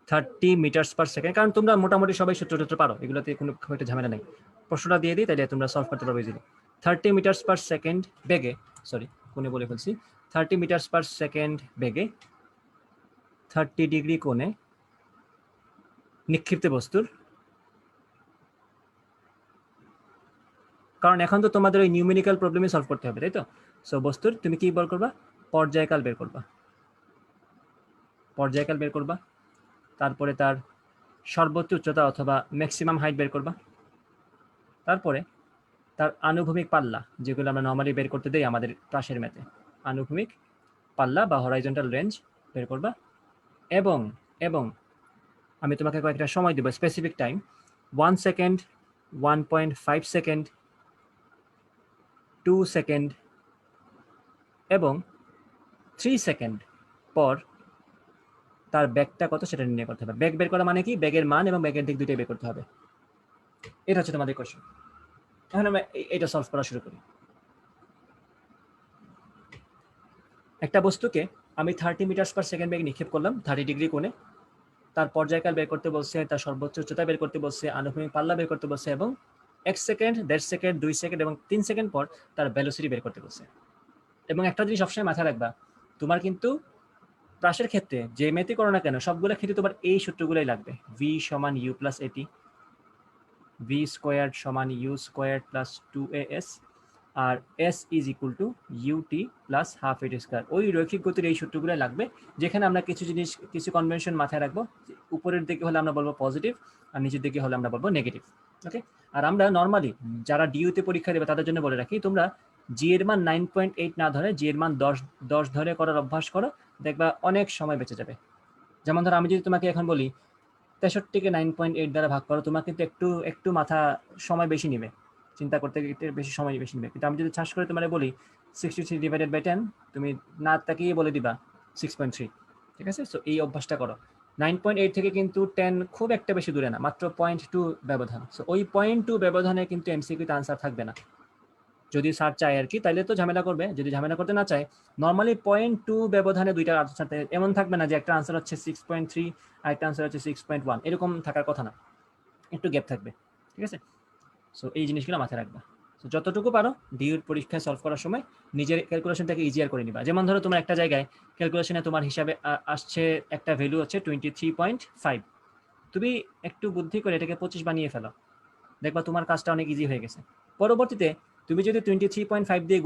30 মিটার পার সেকেন্ড, কারণ তোমরা মোটামুটি সবাই সূত্র পারো, এগুলোতে কোনো খুব একটা ঝামেলা নেই। প্রশ্নটা দিয়ে দিই, তাহলে তোমরা সলভ করতে পারবে ইজিলি। 30 মিটার পার সেকেন্ড বেগে, সরি কোণে বলে ফেলছি, 30 মিটার পার সেকেন্ড বেগে 30 ডিগ্রি কোণে নিক্ষিপ্ত বস্তুর, কারণ এখন তো তোমাদের ওই নিউমেরিক্যাল প্রবলেমই সলভ করতে হবে, তাই তো? সো বস্তুর তুমি কি বের করবা? পর্যায়কাল বের করবা, পর্যায়কাল বের করবা, তারপরে তার সর্বোচ্চ উচ্চতা অথবা ম্যাক্সিমাম হাইট বের করবা, তারপরে তার আনুভূমিক পাল্লা, যেগুলো আমরা নর্মালি বের করতে দেই আমাদের ক্লাসের ম্যাথে, আনুভূমিক পাল্লা বা হরাইজন্টাল রেঞ্জ বের করবা, এবং এবং আমি তোমাকে কয়েকটা সময় দেবো, specific time, 1 second, 1.5 second, 2 second এবং 3 সেকেন্ড পর তার ব্যাগটা কত সেটা নির্ণয় করতে হবে। ব্যাগ বের করা মানে কি? ব্যাগের মান এবং ব্যাগের দিক দুটোই বের করতে হবে। এটা হচ্ছে তোমাদের কোশ্চেন। এখন আমরা এটা সলভ করা শুরু করি। একটা বস্তুকে আমি 30 মিটার পার সেকেন্ড বেগে নিক্ষেপ করলাম 30 ডিগ্রি কোণে, তার পর্যায়কাল বের করতে বলছে, তার সর্বোচ্চ উচ্চতা বের করতে বলছে, আনুভূমিক পাল্লা বের করতে বলছে, এবং 1 সেকেন্ড, 1.5 সেকেন্ড, 2 সেকেন্ড এবং 3 সেকেন্ড পর তার ভেলোসিটি বের করতে বলছে। এবং একটা জিনিস সবসময় মাথায় রাখবা, তোমার কিন্তু প্রাসের ক্ষেত্রে যে ম্যাথই করো না কেন, সবগুলো ক্ষেত্রে তোমার এই সূত্রগুলোই লাগবে। ভি সমান U plus A T, V square সমান ইউ স্কোয়ার প্লাস 2as, আর S is equal to UT plus half এটি স্কোয়ার। ওই রৈখিক গতির এই সূত্রগুলো লাগবে, যেখানে আমরা কিছু জিনিস, কিছু কনভেনশন মাথায় রাখবো। উপরের দিকে হলে আমরা বলবো পজিটিভ, আর নিচের দিকে হলে আমরা বলবো নেগেটিভ। ওকে, আর আমরা নর্মালি যারা ডিইউতে পরীক্ষা দেবে তাদের জন্য বলে রাখি, তোমরা জি এর মান 9.8 না ধরে জি এর মান 10 ধরে করার অভ্যাস করো, দেখবা অনেক সময় বেঁচে যাবে। যেমন ধরো আমি যদি তোমাকে এখন বলি 63কে 9.8 দ্বারা ভাগ করো, তোমার কিন্তু একটু একটু মাথা সময় বেশি নেবে, চিন্তা করতে বেশি সময় বেশি নেবে। কিন্তু আমি যদি চাষ করে তোমার বলি 63 ডিভাইডেড বাই 10, তুমি না তাকিয়ে বলে দিবা 6.3। ঠিক আছে, সো এই অভ্যাসটা করো। 9.8 থেকে কিন্তু 10 খুব একটা বেশি দূরে না, মাত্র 0.2 ব্যবধান। সো ওই 0.2 ব্যবধানে কিন্তু এমসিকিউতে আনসার থাকবে না। যদি স্যার চায় আর কি, তাইলে তো ঝামেলা করবে। যদি ঝামেলা করতে না চায়, নর্মালি 0.2 ব্যবধানে দুইটা আনসার, এমন থাকবে না যে একটা আনসার হচ্ছে 6.3 আর একটা আনসার হচ্ছে 6.1, এরকম থাকার কথা না, একটু গ্যাপ থাকবে। ঠিক আছে, সো এই জিনিসগুলো মাথায় রাখবা। সো যতটুকু পারো ডিউর পরীক্ষায় সলভ করার সময় নিজের ক্যালকুলেশনটাকে ইজিয়ার করে নিবা। যেমন ধরো তোমার একটা জায়গায় ক্যালকুলেশনে তোমার হিসাবে আসছে একটা ভ্যালু হচ্ছে 23.5, তুমি একটু বুদ্ধি করে এটাকে 25 বানিয়ে ফেলো, দেখবা তোমার কাজটা অনেক ইজি হয়ে গেছে। পরবর্তীতে তুমি যদি 23.5 দিয়ে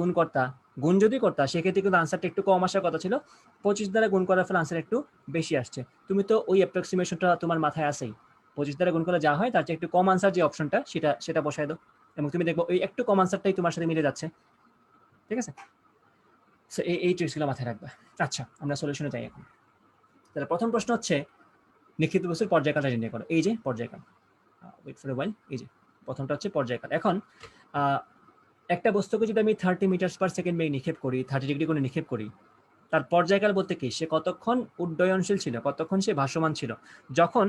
গুণ যদি করতা, সেক্ষেত্রে কিন্তু আনসারটা একটু কম আসার কথা ছিল, 25 দ্বারা গুণ করার ফলে আনসার একটু বেশি আসছে। তুমি তো ওই অ্যাপ্রক্সিমেশনটা তোমার মাথায় আসেই, 25 দ্বারা গুণ করলে যা হয় তার চেয়ে একটু কম আনসার যে অপশনটা, সেটা বসায় দাও, এবং তুমি দেখবো ওই একটু কম আনসারটাই তোমার সাথে মিলে যাচ্ছে। ঠিক আছে, সো এই ট্রিক্সগুলো মাথায় রাখবা। আচ্ছা, আমরা সলিউশনে যাই এখন। তাহলে প্রথম প্রশ্ন হচ্ছে নিক্ষিপ্ত বস্তুর পর্যায়কালটা নির্ণয় করো। এই যে পর্যায়কাল, ওয়েট ফর এ ওয়াইল, এই যে প্রথমটা হচ্ছে পর্যায়কাল। এখন একটা বস্তুকে যদি আমি 30 মিটার পার সেকেন্ড বেগে নিক্ষেপ করি, 30 ডিগ্রি করে নিক্ষেপ করি, তার পর্যায়কাল বলতে কি, সে কতক্ষণ উড্ডয়নশীল ছিল, কতক্ষণ সে ভাসমান ছিল। যখন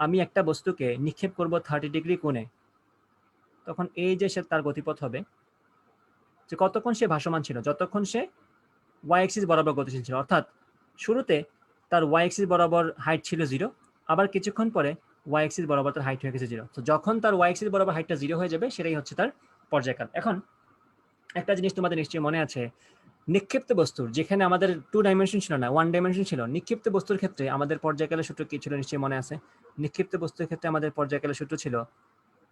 আমি একটা বস্তুকে নিক্ষেপ করব 30 ডিগ্রি কোণে, তখন এই যে সে তার গতিপথ হবে, যে কতক্ষণ সে ভাসমান ছিল, যতক্ষণ সে ওয়াই এক্সিস বরাবর গতিশীল ছিল। অর্থাৎ শুরুতে তার ওয়াই এক্সিস বরাবর হাইট ছিল 0, আবার কিছুক্ষণ পরে ওয়াই এক্সিস বরাবর তার হাইট হয়ে গেছে 0। তো যখন তার ওয়াই এক্সিস বরাবর হাইটটা 0 হয়ে যাবে, সেটাই হচ্ছে তার পর্যায়কাল। এখন একটা জিনিস তোমাদের নিশ্চয়ই মনে আছে, নিক্ষিপ্ত বস্তুর যেখানে আমাদের 2 ডাইমেনশন ছিল না, 1 ডাইমেনশন ছিল, নিক্ষিপ্ত বস্তুর ক্ষেত্রে আমাদের পর্যায়কালের সূত্র কি ছিল নিশ্চয়ই মনে আছে। নিক্ষিপ্ত বস্তুর ক্ষেত্রে আমাদের পর্যায়কালের সূত্র ছিল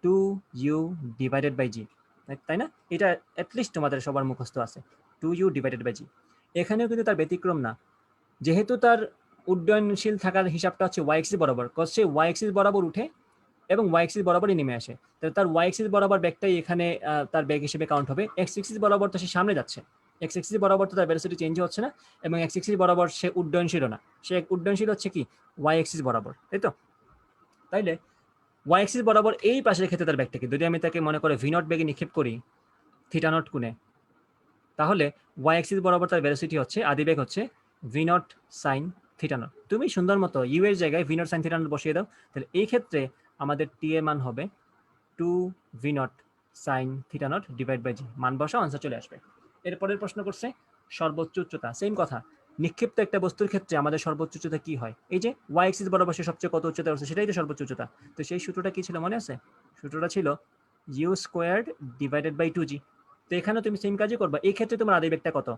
2u ডিভাইডেড বাই জি, তাই না? এটা অ্যাটলিস্ট তোমাদের সবার মুখস্থ আছে, 2u ডিভাইডেড বাই জি। এখানেও কিন্তু তার ব্যতিক্রম না, যেহেতু তার উড্ডয়নশীল থাকার হিসাবটা হচ্ছে ওয়াই এক্সিস বরাবর, কজ সে ওয়াই এক্সিস বরাবর উঠে এবং ওয়াই এক্সিস বরাবরই নেমে আসে, তাহলে তার ওয়াই এক্সিস বরাবর ব্যাগটাই এখানে তার ব্যাগ হিসেবে কাউন্ট হবে। এক্স এক্সিস বরাবর তো সে সামনে যাচ্ছে, এক্স এক্সিস বরাবর তো তার ভেলোসিটি চেঞ্জ হচ্ছে না, এবং এক্স এক্সিস বরাবর সে উড্ডয়নশীল না, সে উড্ডয়নশীল হচ্ছে কি ওয়াই এক্সিস বরাবর, তাই তো? তাইলে ওয়াই এক্সিস বরাবর এই পাশের ক্ষেত্রে তার ব্যাগটাকে যদি আমি তাকে মনে করে ভি নট ব্যাগে নিক্ষেপ করি থিটা নট কোণে, তাহলে ওয়াই এক্সিস বরাবর তার ভেলোসিটি হচ্ছে, আদি বেগ হচ্ছে V naught sine theta not. তুমি সুন্দর মতো ইউ এর জায়গায় V naught sine theta not বসিয়ে দাও, তাহলে এই ক্ষেত্রে আমাদের টি এর মান হবে 2 V naught sine theta naught divide by g. মান বসাও, আনসার চলে আসবে। এরপরের প্রশ্ন করছে সর্বোচ্চ উচ্চতা, সেম কথা। নিক্ষিপ্ত একটা বস্তুর ক্ষেত্রে আমাদের সর্বোচ্চ উচ্চতা কি হয়? এই যে ওয়াই এক্সিস বরাবর সে সবচেয়ে কত উচ্চতা আছে সেটাই তো সর্বোচ্চ উচ্চতা। তো সেই সূত্রটা কি ছিল মনে আছে? সূত্রটা ছিল you squared divided by 2g। তো এখানে তুমি সেম কাজই করবা। এই ক্ষেত্রে তোমার আদিবেগটা কত?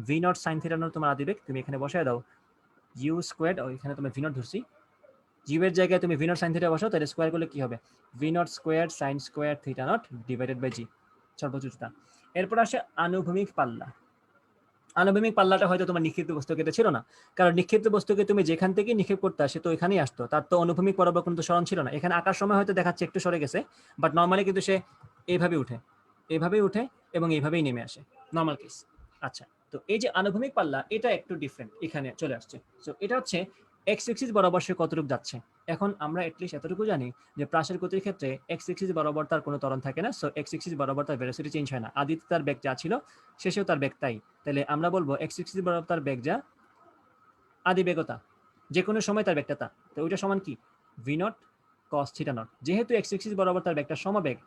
V naught sine theta not তোমার আদিবেগ, তুমি এখানে বসায় দাও ইউ স্কোয়ার্ড, এখানে তুমি ভি নট ধরছি, জিউ এর জায়গায় তুমি ভি নট সাইন থিটা বসাও, তাহলে স্কোয়ার করলে কি হবে? V naught square sine square theta naught divided by G, সর্বোচ্চ উচ্চতা। এরপর আসে আনুভূমিক পাল্লা। আনুভূমিক পাল্লাটা হয়তো তোমার নিক্ষিপ্ত বস্তুর ক্ষেত্রে ছিল না, কারণ নিক্ষিপ্ত বস্তুকে তুমি যেখান থেকে নিক্ষেপ করতে সে তো এখানেই আসতো, তার তো অনুভূমিক বরাবর কিন্তু সরণ ছিল না। এখানে আঁকার সময় হয়তো দেখাচ্ছে একটু সরে গেছে, বাট নর্মালি কিন্তু সে এইভাবে উঠে, এইভাবেই উঠে এবং এইভাবেই নেমে আসে, নর্মাল কেস। আচ্ছা, তো এই যে আনুভূমিক পাল্লা এটা একটু ডিফারেন্ট, এখানে চলে আসছে। সো এটা হচ্ছে এক্স এক্সিস বরাবর সে কতটুকু যাচ্ছে। এখন আমরা এটলিস্ট এতটুকু জানি যে প্রাসের গতির ক্ষেত্রে এক্স এক্সিস বরাবর তার কোনো ত্বরণ থাকে না, সো এক্স এক্সিস বরাবর তার ভেলোসিটি চেঞ্জ হয় না। আদিতে তার বেগ যা ছিল শেষেও তার বেগ তাই। তাহলে আমরা বলবো এক্স এক্সিস বরাবর তার বেগ যা, আদি বেগতা, যে কোনো সময় তার বেগটা তা। তো ওইটা সমান কি? V naught cos theta not. যেহেতু এক্স এক্সিস বরাবর তার বেগটা সমবেগ,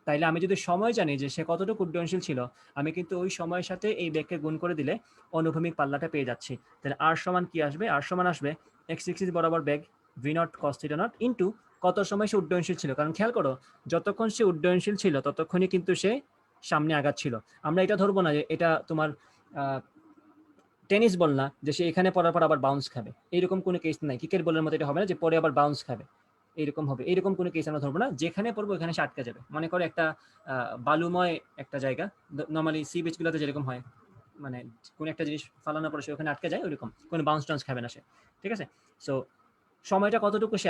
তাইলে আমি যদি সময় জানি যে সে কতটুকু উড্ডয়নশীল ছিল, আমি কিন্তু ওই সময়ের সাথে এই বেগকে গুণ করে দিলে অনুভূমিক পাল্লাটা পেয়ে যাচ্ছি। তাহলে আর সমান কি আসবে? আর সমান আসবে এক্স এক্সিস বরাবর বেগ V naught cos theta naught into কত সময় সে উড্ডয়নশীল ছিল। কারণ খেয়াল করো, যতক্ষণ সে উড্ডয়নশীল ছিল ততক্ষণই কিন্তু সে সামনে আগাচ্ছিল। আমরা এটা ধরবো না যে এটা তোমার টেনিস বল না যে সে এখানে পড়ার পর আবার বাউন্স খাবে, এইরকম কোনো কেস নাই। ক্রিকেট বলের মতো এটা হবে না যে পরে আবার বাউন্স খাবে, এইরকম হবে, এইরকম কোনো কেস আমরা ধরবো না। যেখানে পড়বো ওখানে সে আটকে যাবে। মনে করো একটা বালুময় একটা জায়গা, নর্মালি সি বিচ গুলোতে যেরকম হয়, মানে কোন একটা জিনিস ফালানোর পরে সে ওখানে আটকে যায়, ওইরকম কোনো বাউন্স টাউন্স খাবে না সে। ঠিক আছে? সো সময়টা কতটুকু সে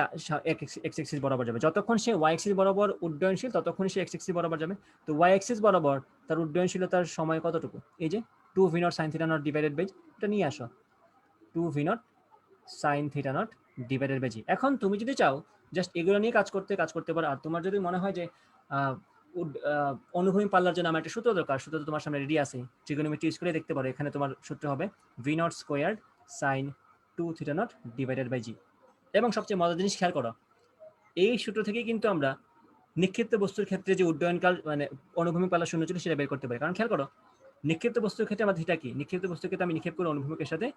এক্স এক্সিস বরাবর যাবে? যতক্ষণ সে ওয়াই এক্সিস বরাবর উড্ডয়নশীল ততক্ষণ সে এক্স এক্সিস বরাবর যাবে। তো ওয়াই এক্সিস বরাবর তার উড্ডয়নশীলতার সময় কতটুকু? এই যে 2 V naught sine theta naught divided by, এটা নিয়ে আসো, 2 V naught sine theta naught divided by G. এখন তুমি যদি চাও জাস্ট এগুলো নিয়ে কাজ করতে পারো। আর তোমার যদি মনে হয় যে অনুভূমিক পাল্লার জন্য আমার একটা সূত্র দরকার, সূত্র তো তোমার সামনে রেডি আছে, ট্রিগোনোমেট্রি ইউজ করে দেখতে পারো। এখানে তোমার সূত্র হবে V naught square sine 2 theta naught divided by G. এবং সবচেয়ে মজার জিনিস খেয়াল করো, এই সূত্র থেকেই কিন্তু আমরা নিক্ষিপ্ত বস্তুর ক্ষেত্রে যে উড্ডয়নকাল মানে অনুভূমিক পাল্লা শূন্য ছিল সেটা বের করতে পারি। কারণ খেয়াল করো, নিক্ষিপ্ত বস্তুর ক্ষেত্রে আমার থিটা কি? নিক্ষিপ্ত বস্তুর ক্ষেত্রে আমি নিক্ষেপ করি অনুভূমিকের সাথে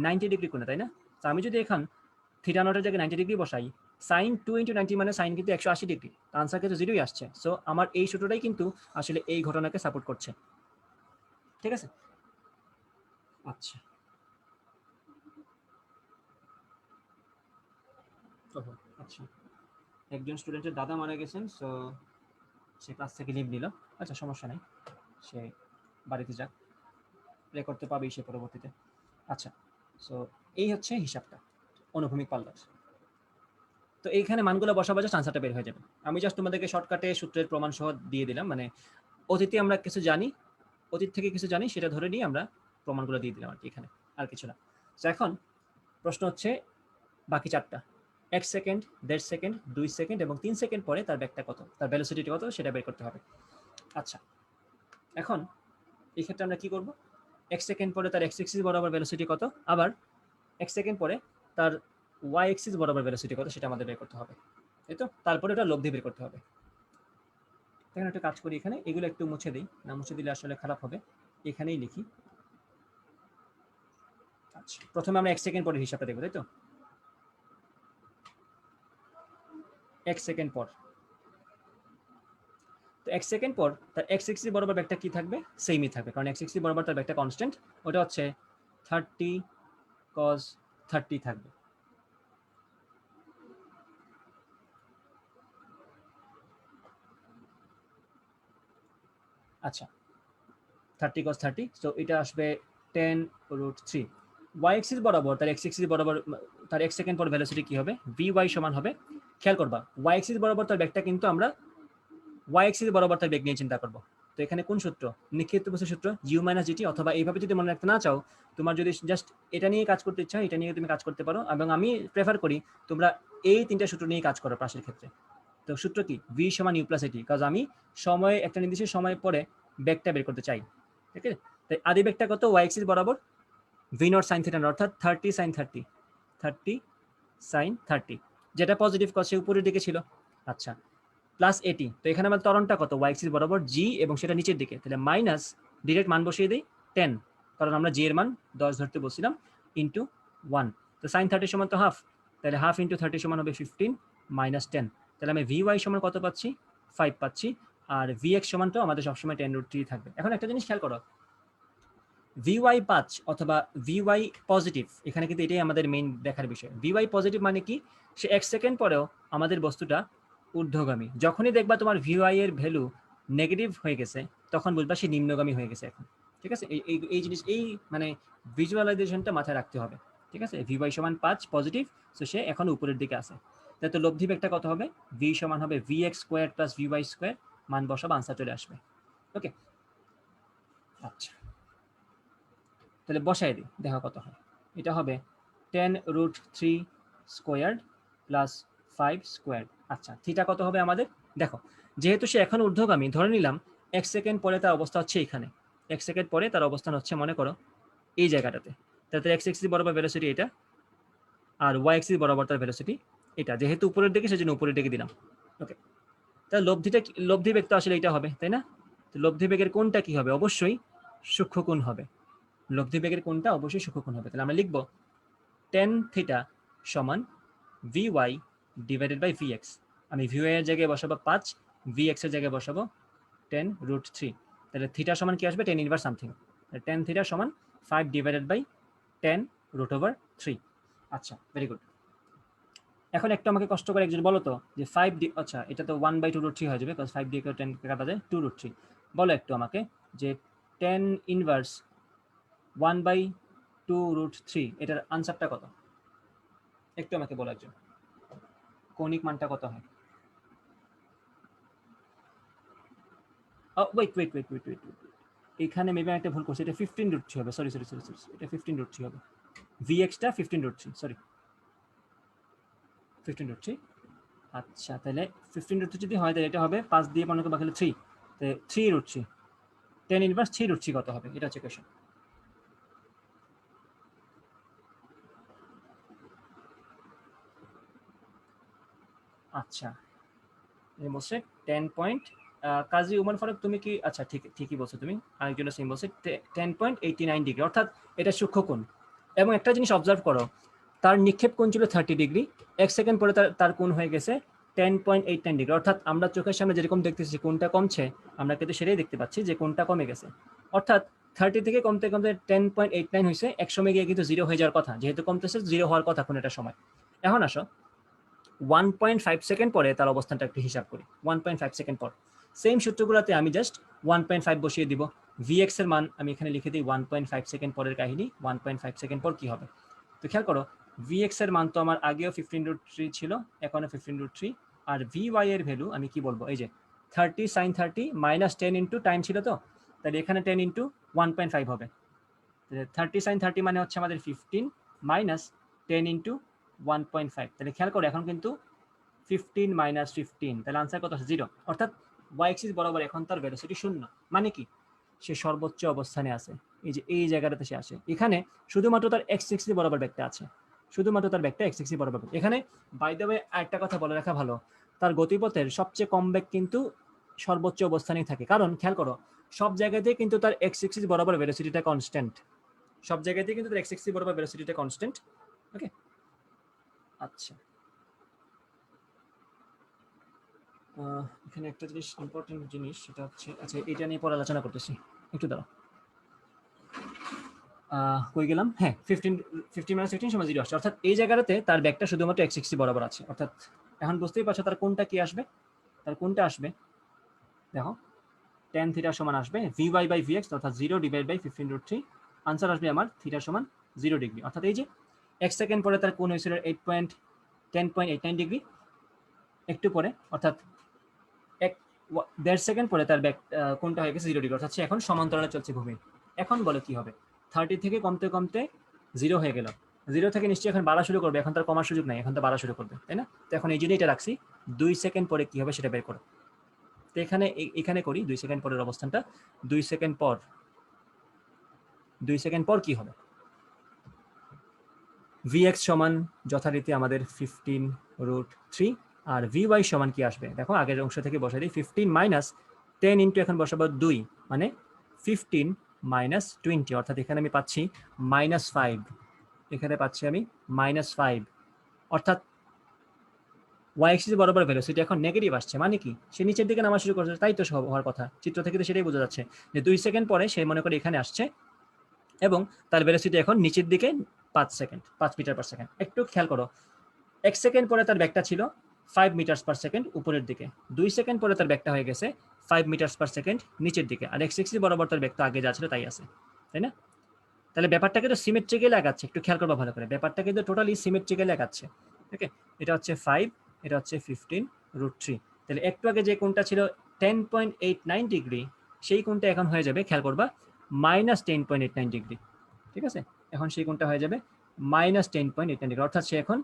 90 ডিগ্রি কোণে, তাই না? তো আমি যদি এখন থিটা নটের জায়গায় 90 ডিগ্রি বসাই, সাইন 2 ইন্টু 90 মানে সাইন কিন্তু 180 ডিগ্রি, আনসার কিন্তু জিরোই আসছে। সো আমার এই সূত্রটাই কিন্তু আসলে এই ঘটনাকে সাপোর্ট করছে। ঠিক আছে? আচ্ছা, আচ্ছা, একজন স্টুডেন্টের দাদা মারা গেছেন, সো সে ক্লাস থেকে লিভ নিল। আচ্ছা, সমস্যা নাই, সে বাড়িতে যাক, রেকর্ড তো পাবেই সে পরবর্তীতে। আচ্ছা, সো এই হচ্ছে হিসাবটা অনুভূমিক পাল্লার। তো এইখানে মানগুলো বসাবো, জাস্ট আনসারটা বের হয়ে যাবে। আমি জাস্ট তোমাদেরকে শর্টকাটে সূত্রের প্রমাণ সহ দিয়ে দিলাম, মানে অতীতে আমরা কিছু জানি, অতীত থেকে কিছু জানি সেটা ধরে নিয়ে আমরা প্রমাণগুলো দিয়ে দিলাম আর কি, এখানে আর কিছু না। তো এখন প্রশ্ন হচ্ছে বাকি চারটা, 1 সেকেন্ড, 1.5 সেকেন্ড, 2 সেকেন্ড এবং 3 সেকেন্ড পরে তার ব্যাগটা কত, তার ভেলোসিটি কত সেটা বের করতে হবে। আচ্ছা, এখন এই ক্ষেত্রে আমরা কি করব? 1 সেকেন্ড পরে তার এক্স এক্সিস বরাবর ভেলোসিটি কত, আবার 1 সেকেন্ড পরে তার ওয়াই এক্সিস বরাবর ভেলোসিটি কত সেটা আমাদের বের করতে হবে, তাই তো? তারপরে ওটা লব্ধি বের করতে হবে। এখন একটা কাজ করি, এখানে এগুলো একটু মুছে দিই, না মুছে দিলে আসলে খারাপ হবে, এখানেই লিখি। আচ্ছা, প্রথমে আমরা 1 সেকেন্ড পরে হিসাবটা দেখবো, তাই তো? 1 সেকেন্ড পর, তো 1 সেকেন্ড পর তার এক্স এক্সিস বরাবর ব্যাগটা কি থাকবে? সেমই থাকবে, কারণ এক্স এক্সিস বরাবর তার ব্যাগটা কনস্ট্যান্ট, ওটা হচ্ছে 30 cos 30 থাকবে। আচ্ছা, 30 cos 30, সো এটা আসবে 10√3। ওয়াই এক্সিস বরাবর তার এক্স এক্সিস বরাবর তার 1 সেকেন্ড পর ভেলোসিটি কি হবে? ভি ওয়াই সমান হবে, খেয়াল করবা ওয়াই এক্সিস বরাবর তার ব্যাগটা কিন্তু আমরা ওয়াই এক্সিস বরাবর তার বেগ নিয়ে চিন্তা করব। তো এখানে কোন সূত্র? নিক্ষিপ্ত বস্তুর সূত্র ইউ মাইনাস জিটি, অথবা এইভাবে যদি মনে রাখতে না চাও, তোমার যদি জাস্ট এটা নিয়ে কাজ করতে ইচ্ছা এটা নিয়ে তুমি কাজ করতে পারো, এবং আমি প্রেফার করি তোমরা এই তিনটা সূত্র নিয়ে কাজ করো প্রাসের ক্ষেত্রে। তো সূত্র কি? ভি সমান ইউ প্লাস এটি, কাজ আমি সময় একটা নির্দিষ্ট সময় পরে বেগটা বের করতে চাই। ঠিক আছে? তাই আদি বেগটা কত? ওয়াই এক্সিস বরাবর ভি নট সাইন থিটা, অর্থাৎ 30 সাইন 30, 30 সাইন 30, যেটা পজিটিভ কজ সে উপরের দিকে ছিল। আচ্ছা, প্লাস এটি, তো এখানে আমার ত্বরণটা কত? ওয়াই এক্সিস বরাবর জি এবং সেটা নিচের দিকে, তাহলে মাইনাস, ডিরেক্ট মান বসিয়ে দিই 10, কারণ আমরা জি এর মান 10 ধরতে বলছিলাম, ইন্টু 1, তো সাইন 30 সমান তো হাফ, তাহলে হাফ ইন্টু 30 সমান হবে 15 মাইনাস 10, তাহলে আমি vy সমান কত পাচ্ছি 5 পাচ্ছি, আর vx সমান তো আমাদের সবসময় 10√3 থাকবে। এখন একটা জিনিস খেয়াল করো, vy 5 অথবা vy পজিটিভ, এখানে কিন্তু এটাই আমাদের মেইন দেখার বিষয়। vy পজিটিভ মানে কি, সে 1 সেকেন্ড পরেও আমাদের বস্তুটা ঊর্ধ্বগামী। যখনই দেখবা তোমার vy এর ভ্যালু নেগেটিভ হয়ে গেছে তখন বুঝবা সে নিম্নগামী হয়ে গেছে এখন, ঠিক আছে? এই জিনিস, এই মানে ভিজুয়ালাইজেশনটা মাথায় রাখতে হবে, ঠিক আছে? vy সমান 5 পজিটিভ, তো সে এখন উপরের দিকে আছে, তাই তো লব্ধি বেগটা কত হবে, v সমান হবে vx square plus vy square, মান বসাবো আনসার চলে আসবে। ওকে, আচ্ছা তাহলে বসাই দিই, দেখা কত হয়। এটা হবে 10√3 স্কোয়ার্ড প্লাস 5 স্কোয়ার্ড। আচ্ছা থিটা কত হবে আমাদের, দেখো যেহেতু সে এখন ঊর্ধ্বগামী, ধরে নিলাম 1 সেকেন্ড পরে তার অবস্থা হচ্ছে এখানে, 1 সেকেন্ড পরে তার অবস্থান হচ্ছে মনে করো এই জায়গাটাতে, তাতে x অ্যাক্সিস বরাবর ভেলোসিটি এটা, আর y অ্যাক্সিস বরাবর তার ভেলোসিটি এটা, যেহেতু উপরের দিকে সেজন্য উপরের দিকে দিলাম। ওকে, তাহলে লব্ধি বেগ তো আসলে এটা হবে, তাই না? তো লব্ধি বেগের কোণটা কি হবে, অবশ্যই সূক্ষ্মকোণ হবে। লব্ধি বেগের কোণটা অবশ্যই সূক্ষ্মকোণ হবে, তাহলে আমরা লিখব tan থিটা সমান vy ডিভাইডেড বাই vx। আমি vy এর জায়গায় বসাবো 5, vx এর জায়গায় বসাবো 10√3, তাহলে থিটা সমান কি আসবে, tan inverse something, tan theta সমান 5 ডিভাইডেড বাই 10√3। আচ্ছা ভেরি গুড। এখন একটু আমাকে কষ্ট করে একজন বলো তো যে 5 আচ্ছা এটা তো 1/2√3 হয়ে যাবে, বিকজ 5 দিয়ে 10 কাটা যায় 2√3। বলো একটু আমাকে যে tan ইনভার্স 1/2√3 এটার আনসারটা কত, একটু আমাকে বলো একজন, কৌণিক মানটা কত হয়? ওয়েট, এখানে মেবি একটা ভুল করছি, এটা 15√3 হবে, সরি, এটা 15√3 হবে, vx-টা 15√3, সরি 15√3। আচ্ছা তাহলে 15√3 যদি হয় তাহলে এটা হবে 5 দিয়ে মনে করো বাকি 3, তাহলে 3√3, tan ইনভার্স 3√3 কত হবে, এটা হচ্ছে কোশ্চেন। আচ্ছা বলছে 10 পয়েন্ট, কাজী উমর ফারুক তুমি কি, আচ্ছা ঠিকই বলছো তুমি, আরেকজন সেম বলছে 10.89 ডিগ্রি, অর্থাৎ এটা সূক্ষ্মকোণ। এবং একটা জিনিস অবজার্ভ করো, তার নিক্ষেপ কোণ ছিল 30 ডিগ্রি, 1 সেকেন্ড পরে তার কোণ হয়ে গেছে 10.89 ডিগ্রি, অর্থাৎ আমরা চোখের সামনে যেরকম দেখতেছি কোণটা কমছে, আমরা কিন্তু সেটাই দেখতে পাচ্ছি যে কোণটা কমে গেছে, অর্থাৎ 30 থেকে কমতে 10.89 হয়েছে, এক সময় গিয়ে কিন্তু 0 হয়ে যাওয়ার কথা, যেহেতু কমতেছে 0 হওয়ার কথা কোন একটা সময়। এখন আসো 1.5 সেকেন্ড পরে তার অবস্থানটা একটু হিসাব করি, 1.5 সেকেন্ড পর সেম সূত্রগুলোতে আমি জাস্ট 1.5 বসিয়ে দিব, vx এর মান আমি এখানে লিখে দিই 1.5 সেকেন্ড পরের কাহিনী, 1.5 সেকেন্ড পর কি হবে। তো খেয়াল করো vx এর মান তো আমার আগেও 15√3 ছিল, এখনো 15√3, আর vy এর ভ্যালু আমি কি বলবো, এই যে 30 sin 30 মাইনাস 10 ইন্টু টাইম ছিল, তো তাহলে এখানে 10 ইন্টু 1.5 হবে, 30 sin 30 মানে হচ্ছে আমাদের 15 মাইনাস 10 ইন্টু 1.5, তাহলে খেয়াল করো এখন কিন্তু 15 মাইনাস 15, তাহলে আনসার কত আছে 0, অর্থাৎ y অ্যাক্সিস বরাবর এখন তার ভেলোসিটি 0, মানে কি সে সর্বোচ্চ অবস্থানে আছে, এই যে এই জায়গাটাতে সে আসে, এখানে শুধুমাত্র তার x অ্যাক্সিস বরাবর ব্যাগটা আছে, শুধুমাত্র তার ব্যাগটা x অ্যাক্সিস বরাবর। এখানে বাই দ্য ওয়ে আরেকটা কথা বলে রাখা ভালো, তার গতিপথের সবচেয়ে কম ব্যাগ কিন্তু সর্বোচ্চ অবস্থানেই থাকে, কারণ খেয়াল করো সব জায়গাতেই কিন্তু তার x অ্যাক্সিস বরাবর ভেলোসিটিটা কনস্ট্যান্ট, সব জায়গাতেই কিন্তু তার x অ্যাক্সিস বরাবর ভেলোসিটিটা কনস্ট্যান্ট। ওকে, আচ্ছা এখানে একটা জিনিস ইম্পর্টেন্ট জিনিস, সেটা হচ্ছে, আচ্ছা এটা নিয়ে পরে আলোচনা করতেছি, একটু দাঁড়াও। কই গেলাম, হ্যাঁ 15 মাইনাস 15 সমান 0 আসছে, অর্থাৎ এই জায়গাটাতে তার ব্যাগটা শুধুমাত্র x অ্যাক্সিস বরাবর আছে, অর্থাৎ এখন বুঝতেই পারছো তার কোনটা কি আসবে, তার কোনটা আসবে দেখো tan থিটা সমান আসবে vy বাই vx, অর্থাৎ 0 ডিভাইড বাই 15√3, আনসার আসবে আমার থিটা সমান 0 ডিগ্রি, অর্থাৎ এই যে 1 সেকেন্ড পরে তার কোণ হয়েছিল 10.89 ডিগ্রি, একটু পরে অর্থাৎ 1.5 সেকেন্ড পরে তার ব্যাক কোণটা হয়ে গেছে 0 ডিগ্রি, অর্থাৎ সে এখন সমান্তরালে চলছে ভূমি। এখন বলো কি হবে, 30 থেকে কমতে কমতে 0 হয়ে গেল, 0 থেকে নিশ্চয়ই এখন বাড়া শুরু করবে, এখন তার কমার সুযোগ নাই, এখন তো বাড়া শুরু করবে, তাই না? তো এখন এই জন্যই এটা রাখছি, 2 সেকেন্ড পরে কি হবে সেটা বের করো। তো এখানে করি 2 সেকেন্ড পরের অবস্থানটা, 2 সেকেন্ড পর কি হবে, vx সমান যথারীতি আমাদের 15√3, আর vy সমান কি আসবে দেখো, আগের অংশ থেকে বসাই দিই, 15 মাইনাস 10 ইন্টু এখন বসাবো 2, মানে 15 মাইনাস 20, অর্থাৎ এখানে আমি পাচ্ছি -5, এখানে পাচ্ছি আমি -5, অর্থাৎ ওয়াই এক্সিস বরাবর ভেলোসিটি এখন নেগেটিভ আসছে, মানে কি সে নিচের দিকে নামা শুরু করছে, তাই তো হওয়ার কথা, চিত্র থেকে তো সেটাই বোঝা যাচ্ছে যে 2 সেকেন্ড পরে সে মনে করে এখানে আসছে এবং তার ভেলোসিটি এখন নিচের দিকে 5 মিটার পার সেকেন্ড। একটু খেয়াল করো, 1 সেকেন্ড পরে তার ব্যাগটা ছিল 5 মিটার পার সেকেন্ড উপরের দিকে, 2 সেকেন্ড পরে তার ব্যাগটা হয়ে গেছে 5 মিটার পার সেকেন্ড নিচের দিকে, আর এক্স এক্সিস বরাবর তার ব্যাগটা আগে যা ছিল তাই আছে, তাই না? তাহলে ব্যাপারটাকে তো সিমেট্রিক্যালি আগাচ্ছে, একটু খেয়াল করবা ভালো করে, ব্যাপারটা কিন্তু টোটালি সিমেট্রিক্যালি আগাচ্ছে। ওকে, এটা হচ্ছে 5, এটা হচ্ছে 15√3। তাহলে একটু আগে যে কোণটা ছিল 10.89 ডিগ্রি, সেই কোণটা এখন হয়ে যাবে, খেয়াল করবা, -10.89 ডিগ্রি। ঠিক আছে, এখন সেই কোণটা হয়ে যাবে -10.89 ডিগ্রি, অর্থাৎ সে এখন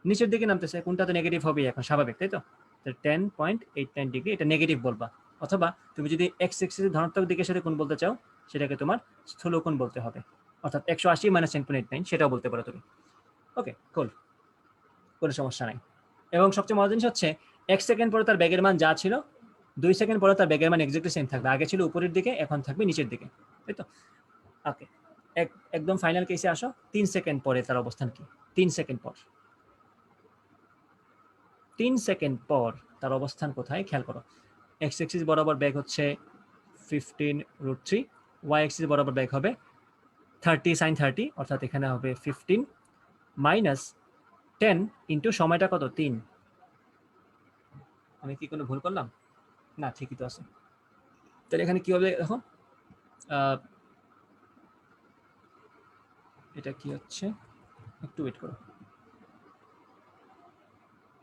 নিচের দিকে নামতেছে, কোণটা তো নেগেটিভ হবেই এখন, স্বাভাবিক, তাই তো? 10.89 ডিগ্রি এটা নেগেটিভ বলবা, অথবা তুমি যদি এক্স এক্সিসের ধনাত্মক দিকের সাথে কোণ বলতে চাও সেটাকে তোমার স্থূলকোণ বলতে হবে, অর্থাৎ 180 - 10.89 সেটাও বলতে পারো তুমি। ওকে, কুল, কোনো সমস্যা নাই। এবং সবচেয়ে মজার জিনিস হচ্ছে 1 সেকেন্ড পরে তার ব্যাগের মান যা ছিল, 2 সেকেন্ড পরে তার ব্যাগের মান এক্স্যাক্টলি সেম থাকবে, আগে ছিল উপরের দিকে, এখন থাকবে নিচের দিকে, তাই তো? ওকে, একদম ফাইনাল কেসে আসো, 3 সেকেন্ড পরে তার অবস্থান কি? 3 সেকেন্ড পর, 3 সেকেন্ড পর তার অবস্থান কোথায় খেয়াল করো। এক্স এক্সিস বরাবর ব্যাগ হচ্ছে 15√3, ওয়াই এক্সিস বরাবর ব্যাগ হবে 30 sin 30, অর্থাৎ এখানে হবে 15 - 10 ইন্টু সময়টা কত, 3। আমি কি কোনো ভুল করলাম? না, ঠিকই তো আছে। তাহলে এখানে কি হবে দেখো, এটা কি হচ্ছে, একটু ওয়েট করো।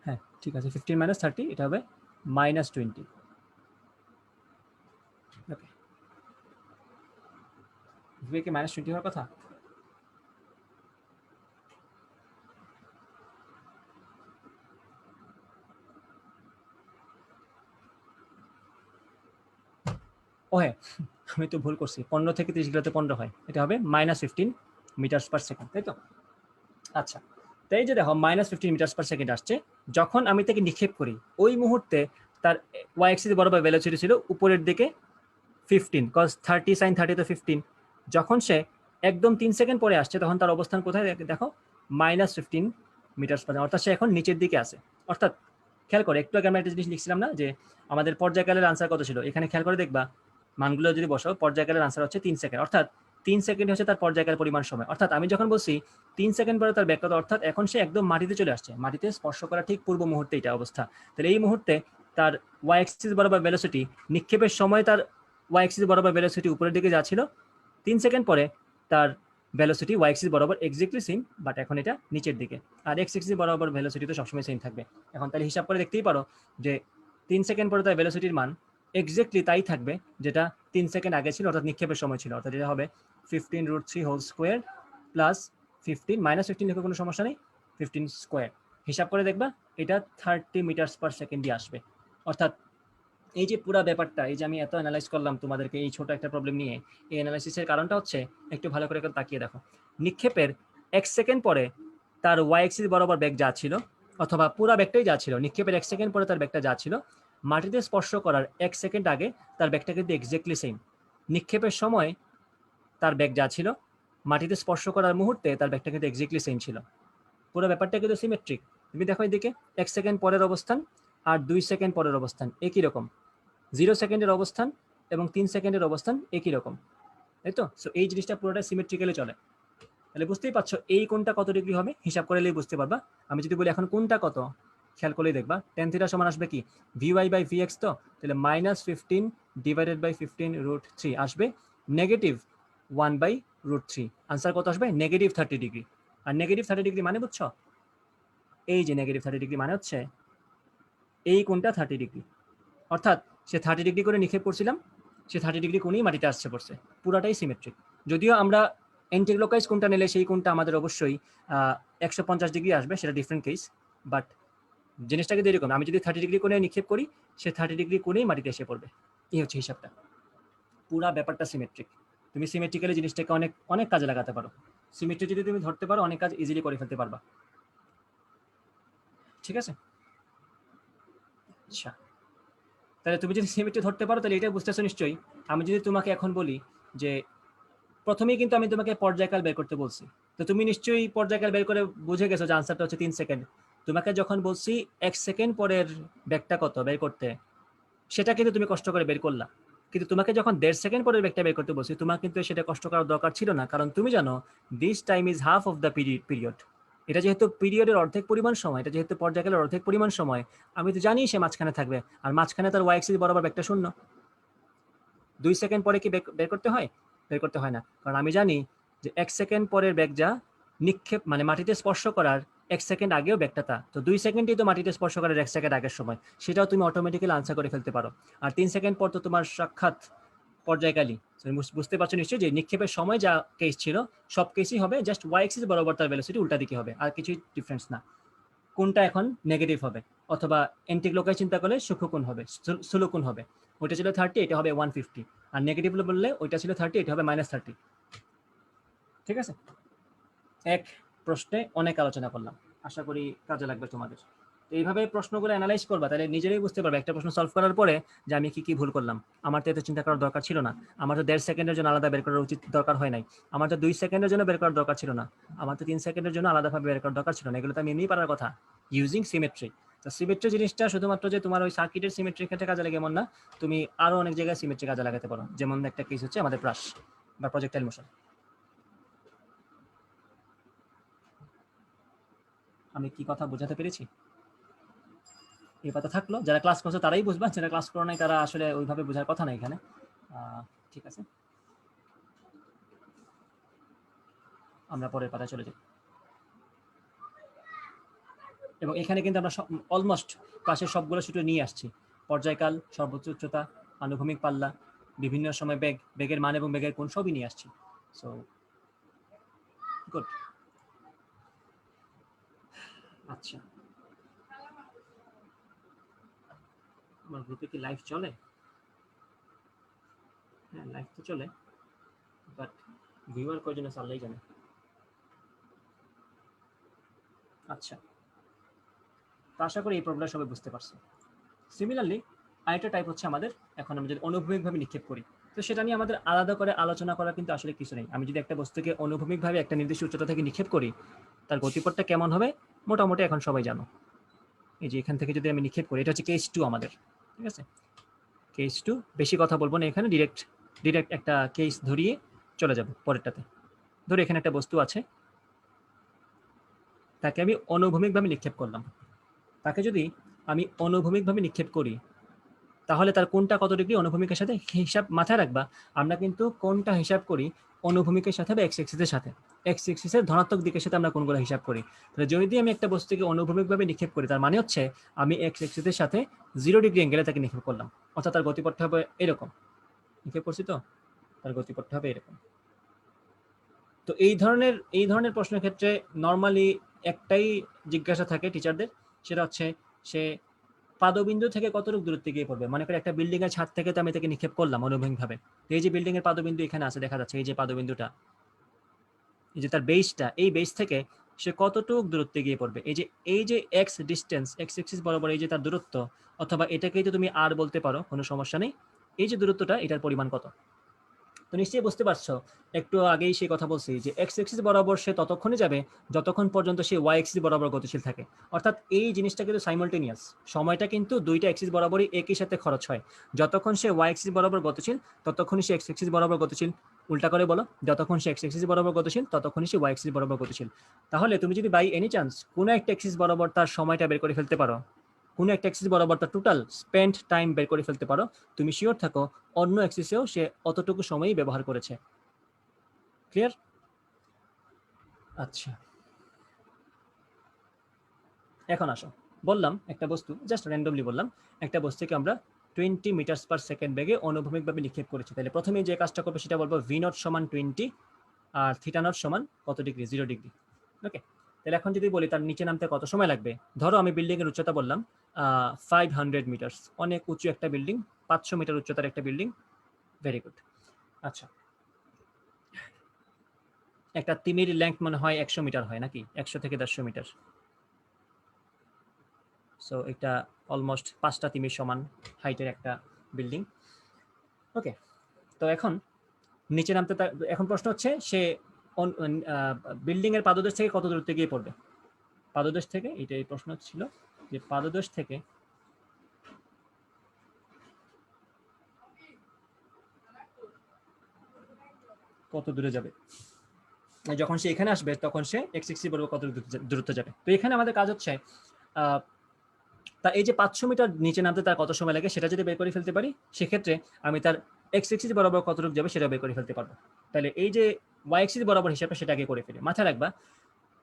হ্যাঁ ঠিক আছে, 15 - 30 এটা হবে -20। ওকে, কি -20 হওয়ার কথা? ও হ্যাঁ, আমি তো ভুল করছি, 15 থেকে 30 গেলে তো 15 হয়, এটা হবে -15 মিটার্স পার সেকেন্ড, তাই তো? আচ্ছা, তাই যে দেখো -15 মিটার্স পার সেকেন্ড আসছে, যখন আমি তাকে নিক্ষেপ করি ওই মুহূর্তে তার ওয়াই এক্সিস বরাবর ভেলোসিটি ছিল উপরের দিকে 15, কজ 30 sin 30 তো 15। যখন সে একদম 3 সেকেন্ড পরে আসছে তখন তার অবস্থান কোথায় দেখো, -15 মিটার্স পার, অর্থাৎ সে এখন নিচের দিকে আছে। অর্থাৎ খেয়াল করে, একটু আগে আমরা একটা জিনিস লিখছিলাম না যে আমাদের পর্যায়কালের আনসার কত ছিল, এখানে খেয়াল করে দেখবা মানগুলো যদি বসো, পর্যায়কালের আনসার হচ্ছে 3 সেকেন্ড, অর্থাৎ 3 সেকেন্ড হচ্ছে তার পর্যায়কাল পরিমাণ সময়। অর্থাৎ আমি যখন বলছি 3 সেকেন্ড পরে তার ব্যাকটা, অর্থাৎ এখন সে একদম মাটিতে চলে আসছে, মাটিতে স্পর্শ করা ঠিক পূর্ব মুহূর্তে এটা অবস্থা। তাহলে এই মুহূর্তে তার ওয়াই এক্সিস বরাবর ভেলোসিটি, নিক্ষেপের সময় তার ওয়াই এক্সিস বরাবর ভেলোসিটি উপরের দিকে যাচ্ছিল, 3 সেকেন্ড পরে তার ভেলোসিটি ওয়াই এক্সিস বরাবর এক্স্যাক্টলি সেম, বাট এখন এটা নিচের দিকে, আর এক্স এক্সিস বরাবর ভেলোসিটি তো সবসময় সেম থাকবে। এখন তাহলে হিসাব করে দেখতেই পারো যে 3 সেকেন্ড পরে তার ভেলোসিটির মান এক্স্যাক্টলি তাই থাকবে যেটা 3 সেকেন্ড আগে ছিল, অর্থাৎ নিক্ষেপের সময় ছিল, অর্থাৎ এটা হবে 15√3 হোল স্কোয়ার প্লাস 15 -15 লিখে কোনো সমস্যা নেই, 15 স্কোয়ার। হিসাব করে দেখবা এটা 30 মিটার্স পার সেকেন্ডই আসবে। অর্থাৎ এই যে পুরো ব্যাপারটা, এই যে আমি এত অ্যানালাইজ করলাম তোমাদেরকে এই ছোট একটা প্রবলেম নিয়ে, এই অ্যানালাইসিসের কারণটা হচ্ছে, একটু ভালো করে তাকিয়ে দেখো, নিক্ষেপের 1 সেকেন্ড পরে তার ওয়াই এক্সিস বরাবর ব্যাগ যা ছিল, অথবা পুরো ব্যাগটাই যা ছিল, নিক্ষেপের 1 সেকেন্ড পরে তার ব্যাগটা যা ছিল, মাটিতে স্পর্শ করার 1 সেকেন্ড আগে তার ব্যাগটা কিন্তু এক্স্যাক্টলি সেম। নিক্ষেপের সময় তার ব্যাগ যা ছিল, মাটিতে স্পর্শ করার মুহূর্তে তার ব্যাগটা কিন্তু এক্স্যাক্টলি সেম ছিল। পুরো ব্যাপারটা কিন্তু সিমেট্রিক। তুমি দেখো এদিকে 1 সেকেন্ড পরের অবস্থান আর 2 সেকেন্ড পরের অবস্থান একই রকম, 0 সেকেন্ডের অবস্থান এবং 3 সেকেন্ডের অবস্থান একই রকম, তাই তো? সো এই জিনিসটা পুরোটা সিমেট্রিক্যালি চলে। তাহলে বুঝতেই পারছো এই কোণটা কত ডিগ্রি হবে, হিসাব করে নিলেই বুঝতে পারবা। আমি যদি বলি এখন কোণটা কত, খেয়াল করলেই দেখবা tan থিটা সমান আসবে কি, vy/vx, তো তাহলে -15 ডিভাইডেড বাই 15√3 আসবে -1/√3। আনসার কত আসবে, -30 ডিগ্রি। আর -30 ডিগ্রি মানে বুঝছো, এই যে -30 ডিগ্রি মানে হচ্ছে এই কোণটা 30 ডিগ্রি, অর্থাৎ সে 30 ডিগ্রি করে নিক্ষেপ করছিলাম, সে 30 ডিগ্রি কোণেই মাটিতে আসছে পড়ছে, পুরাটাই সিমেট্রিক। যদিও আমরা অ্যান্টিক্লকওয়াইজ কোণটা নিলে সেই কোণটা আমাদের অবশ্যই 150 ডিগ্রি আসবে, সেটা ডিফারেন্ট কেস, বাট জিনিসটা কিন্তু এরকম, আমি যদি 30 ডিগ্রি কোণে নিক্ষেপ করি, সে 30 ডিগ্রি কোণেই মাটিতে এসে পড়বে। এই হচ্ছে হিসাবটা, পুরা ব্যাপারটা সিমেট্রিক। তুমি সিমেট্রিক্যালি জিনিসটাকে অনেক অনেক কাজে লাগাতে পারো, সিমেট্রি যদি তুমি ধরতে পারো অনেক কাজ ইজিলি করে ফেলতে পারবা। ঠিক আছে, আচ্ছা, তাহলে তুমি যদি সিমেট্রি ধরতে পারো তাহলে এটা বুঝতেছো নিশ্চয়ই। আমি যদি তোমাকে এখন বলি যে প্রথমেই কিন্তু আমি তোমাকে পর্যায়কাল বের করতে বলছি, তো তুমি নিশ্চয়ই পর্যায়কাল বের করে বুঝে গেছো যে আনসারটা হচ্ছে 3 সেকেন্ড। তোমাকে যখন বলছি 1 সেকেন্ড পরের ব্যাগটা কত বের করতে, সেটা কিন্তু তুমি কষ্ট করে বের করলা। কিন্তু তোমাকে যখন 1.5 সেকেন্ড পরের ব্যাগটা বের করতে বলছি, তোমার কিন্তু সেটা কষ্ট করার দরকার ছিল না, কারণ তুমি জানো this time is half of the period. এটা যেহেতু পিরিয়ডের অর্ধেক পরিমাণ সময়, এটা যেহেতু পর্যায়কালের অর্ধেক পরিমাণ সময়, আমি তো জানি সে মাঝখানে থাকবে, আর মাঝখানে তার ওয়াই এক্সিস বরাবর ব্যাগটা শূন্য। 2 সেকেন্ড পরে কি বের করতে হয়? বের করতে হয় না, কারণ আমি জানি যে 1 সেকেন্ড পরের ব্যাগ যা নিক্ষেপ মানে মাটিতে স্পর্শ করার 1 সেকেন্ড আগেও ব্যাগটা তা, তো 2 সেকেন্ডই তো মাটিতে স্পর্শ করার 1 সেকেন্ড আগের সময়, সেটাও তুমি অটোমেটিক্যালি আনসার করে ফেলতে পারো। আর 3 সেকেন্ড পর তো তোমার সাক্ষাৎ পর্যায়কালী, বুঝতে পারছো নিশ্চয়ই যে নিক্ষেপের সময় যা কেস ছিল সব কেসই হবে জাস্ট ওয়াই এক্সিস বরাবর তার ভেলোসিটি উল্টা দিকে হবে, আর কিছুই ডিফারেন্স না। কোনটা এখন নেগেটিভ হবে, অথবা এন্টিক্লকাই চিন্তা করলে সূক্ষ্মকোণ হবে, স্থূলকোণ হবে। ওইটা ছিল 30, এটা হবে 150, আর নেগেটিভ বললে ওইটা ছিল 30, এটা হবে -30। ঠিক আছে, এক প্রশ্নে অনেক আলোচনা করলাম, আশা করি কাজে লাগবে তোমাদের। এইভাবে প্রশ্নগুলো অ্যানালাইজ করবা, তাহলে নিজেরাই বুঝতে পারবে একটা প্রশ্ন সলভ করার পরে যে আমি কি কি ভুল করলাম। আমার তো এত চিন্তা করার দরকার ছিল না, আমার তো 1.5 সেকেন্ডের জন্য আলাদা বের করার উচিত দরকার হয় নাই, আমার তো 2 সেকেন্ডের জন্য বের করার দরকার ছিল না, আমার তো 3 সেকেন্ডের জন্য আলাদাভাবে বের করার দরকার ছিল না। এগুলো তো আমি এমনিই পারার কথা ইউজিং সিমেট্রি। তো সিমেট্রি জিনিসটা শুধুমাত্র যে তোমার ওই সার্কিটের সিমেট্রির ক্ষেত্রে কাজে লাগে এমন না, তুমি আরো অনেক জায়গায় সিমেট্রি কাজে লাগাতে পারো। যেমন একটা কেস হচ্ছে আমাদের ব্রাশ বা প্রজেক্টাইল মোশন। আমি কি কথা বোঝাতে পেরেছি? এই কথা থাকলো, যারা ক্লাস করছো তারাই বুঝবা, যারা ক্লাস করো নাই তারা আসলে ওইভাবে বোঝার কথা না এখানে। ঠিক আছে, আমরা পরের পাতায় চলে যাই। এবং এখানে কিন্তু আমরা অলমোস্ট ক্লাসের সবগুলো সূত্র নিয়ে আসছি। পর্যায়কাল, সর্বোচ্চ উচ্চতা, আনুভূমিক পাল্লা, বিভিন্ন সময় বেগ, বেগের মান এবং বেগের কোণ সবই নিয়ে আসছি। So good. আচ্ছা, আমার গ্রুপে কি লাইভ চলে? হ্যাঁ, লাইভ তো চলে, বাট ভিউয়ার কয়জন আছে আল্লাহই জানে। আচ্ছা, তো আশা করি এই প্রবলেমটা সবাই বুঝতে পারছে। সিমিলারলি আরেকটা টাইপ হচ্ছে আমাদের, এখন আমরা যদি অনুভূমিকভাবে নিক্ষেপ করি, তো সেটা নিয়ে আমাদের আলাদা করে আলোচনা করা কিন্তু আসলে কিছু নেই। আমি যদি একটা বস্তুকে অনুভূমিকভাবে একটা নির্দিষ্ট উচ্চতা থেকে নিক্ষেপ করি, তার গতিপথটা কেমন হবে মোটামুটি এখন সবাই জানো। এই যে এখান থেকে যদি আমি নিক্ষেপ করি, এটা হচ্ছে কেস 2 আমাদের। ঠিক আছে, কেস 2, বেশি কথা বলবো না এখানে, ডিরেক্ট একটা কেস ধরিয়ে চলে যাব পরেরটাতে। ধরে এখানে একটা বস্তু আছে, তাকে আমি অনুভূমিকভাবে নিক্ষেপ করলাম। তাকে যদি আমি অনুভূমিকভাবে নিক্ষেপ করি, তাহলে তার কোনটা কত ডিগ্রি অনুভূমিকের সাথে হিসাব মাথায় রাখবা। আমরা কিন্তু কোনটা হিসাব করি অনুভূমিকের সাথে বা এক্স এক্সিসের সাথে, এক্স এক্সিসের ধনাত্মক দিকের সাথে আমরা কোনগুলো হিসাব করি। তাহলে যদি আমি একটা বস্তুকে অনুভূমিকভাবে নিক্ষেপ করি, তার মানে হচ্ছে আমি এক্স এক্সিসের সাথে 0 ডিগ্রি অ্যাঙ্গেলে তাকে নিক্ষেপ করলাম, অর্থাৎ তার গতিপথটা হবে এরকম। নিক্ষেপ করছি তো, তার গতিপথটা হবে এরকম। তো এই ধরনের প্রশ্নের ক্ষেত্রে নর্মালি একটাই জিজ্ঞাসা থাকে টিচারদের, সেটা হচ্ছে সে পাদবিন্দু থেকে কতটুকু দূরত্বে গিয়ে পড়বে। মনে করি একটা বিল্ডিং এর ছাদ থেকে তো আমি তাকে নিক্ষেপ করলাম অনুভূমিকভাবে, এই যে বিল্ডিং এর পাদবিন্দু এখানে আছে দেখা যাচ্ছে, এই যে পাদবিন্দুটা, এই যে তার বেসটা, এই বেস থেকে সে কতটুকু দূরত্বে গিয়ে পড়বে। এই যে এক্স ডিস্টেন্স, এক্স এক্সিস বরাবর এই যে তার দূরত্ব, অথবা এটাকেই তো তুমি আর বলতে পারো, কোনো সমস্যা নেই। এই যে দূরত্বটা, এটার পরিমাণ কত। তো নিশ্চয়ই বুঝতে পারছো, একটু আগেই সেই কথা বলছি যে এক্স এক্সিস বরাবর সে ততক্ষণই যাবে যতক্ষণ পর্যন্ত সে ওয়াই এক্সিস বরাবর গতিশীল থাকে। অর্থাৎ এই জিনিসটা কিন্তু সাইমালটেনিয়াস, সময়টা কিন্তু দুইটা এক্সিস বরাবরই একই সাথে খরচ হয়। যতক্ষণ সে ওয়াই এক্সিস বরাবর গতিশীল ততক্ষণই সে এক্স এক্সিস বরাবর গতিশীল। উল্টা করে বলো, যতক্ষণ সে এক্স এক্সিস বরাবর গতিশীল ততক্ষণই সে ওয়াই এক্সিস বরাবর গতিশীল। তাহলে তুমি যদি বাই এনি চান্স কোনো একটা এক্সিস বরাবর তার সময়টা বের করে ফেলতে পারো, কোনো একটা অ্যাক্সিস বরাবর তার টোটাল স্পেন্ড টাইম বের করে ফেলতে পারো, তুমি শিওর থাকো অন্য অ্যাক্সিসেও সে অতটুকু সময়ই ব্যবহার করেছে। ক্লিয়ার? আচ্ছা, এখন আসো, বললাম একটা বস্তু জাস্ট র্যান্ডমলি বললাম, একটা বস্তুকে আমরা 20 মিটার পার সেকেন্ড বেগে অনুভূমিকভাবে নিক্ষেপ করেছি। তাহলে প্রথমে যে কাজটা করবো সেটা বলবো ভি নট সমান 20 আর থিটা নট সমান কত ডিগ্রি, 0 ডিগ্রি। ওকে, তাহলে এখন যদি বলি তার নিচে নামতে কত সময় লাগবে, ধরো আমি বিল্ডিং এর উচ্চতা বললাম 500 মিটার, অনেক উঁচু একটা বিল্ডিং, 500 মিটার উচ্চতার একটা বিল্ডিং। Very good. আচ্ছা, একটা তিমির লেংথ মনে হয় 100 মিটার হয় নাকি, 100 থেকে 150 মিটার। সো এটা অলমোস্ট 5টা তিমির সমান হাইটের একটা বিল্ডিং। ওকে, তো এখন নিচে নামতে এখন প্রশ্ন হচ্ছে সে বিল্ডিং এর পাদদেশ থেকে কত দূরত্বে গিয়ে পড়বে? পাদদেশ থেকে, এটা এই প্রশ্ন ছিল যে পাদদেশ থেকে কত দূরে যাবে। যখন সে এখানে আসবে তখন সে এক্স এক্সিস বরাবর কত দূরত্ব যাবে। তো এখানে আমাদের কাজ হচ্ছে তা এই যে 500 মিটার নিচে নামতে তার কত সময় লাগে সেটা যদি বের করে ফেলতে পারি, সেক্ষেত্রে আমি তার এক্স এক্সিস বরাবর কতটুকু যাবে সেটা বের করে ফেলতে পারবো। তাহলে এই যে ওয়াই এক্সিস বরাবর হিসাবটা সেটা আগে করে ফেলি। মাথায় রাখবা,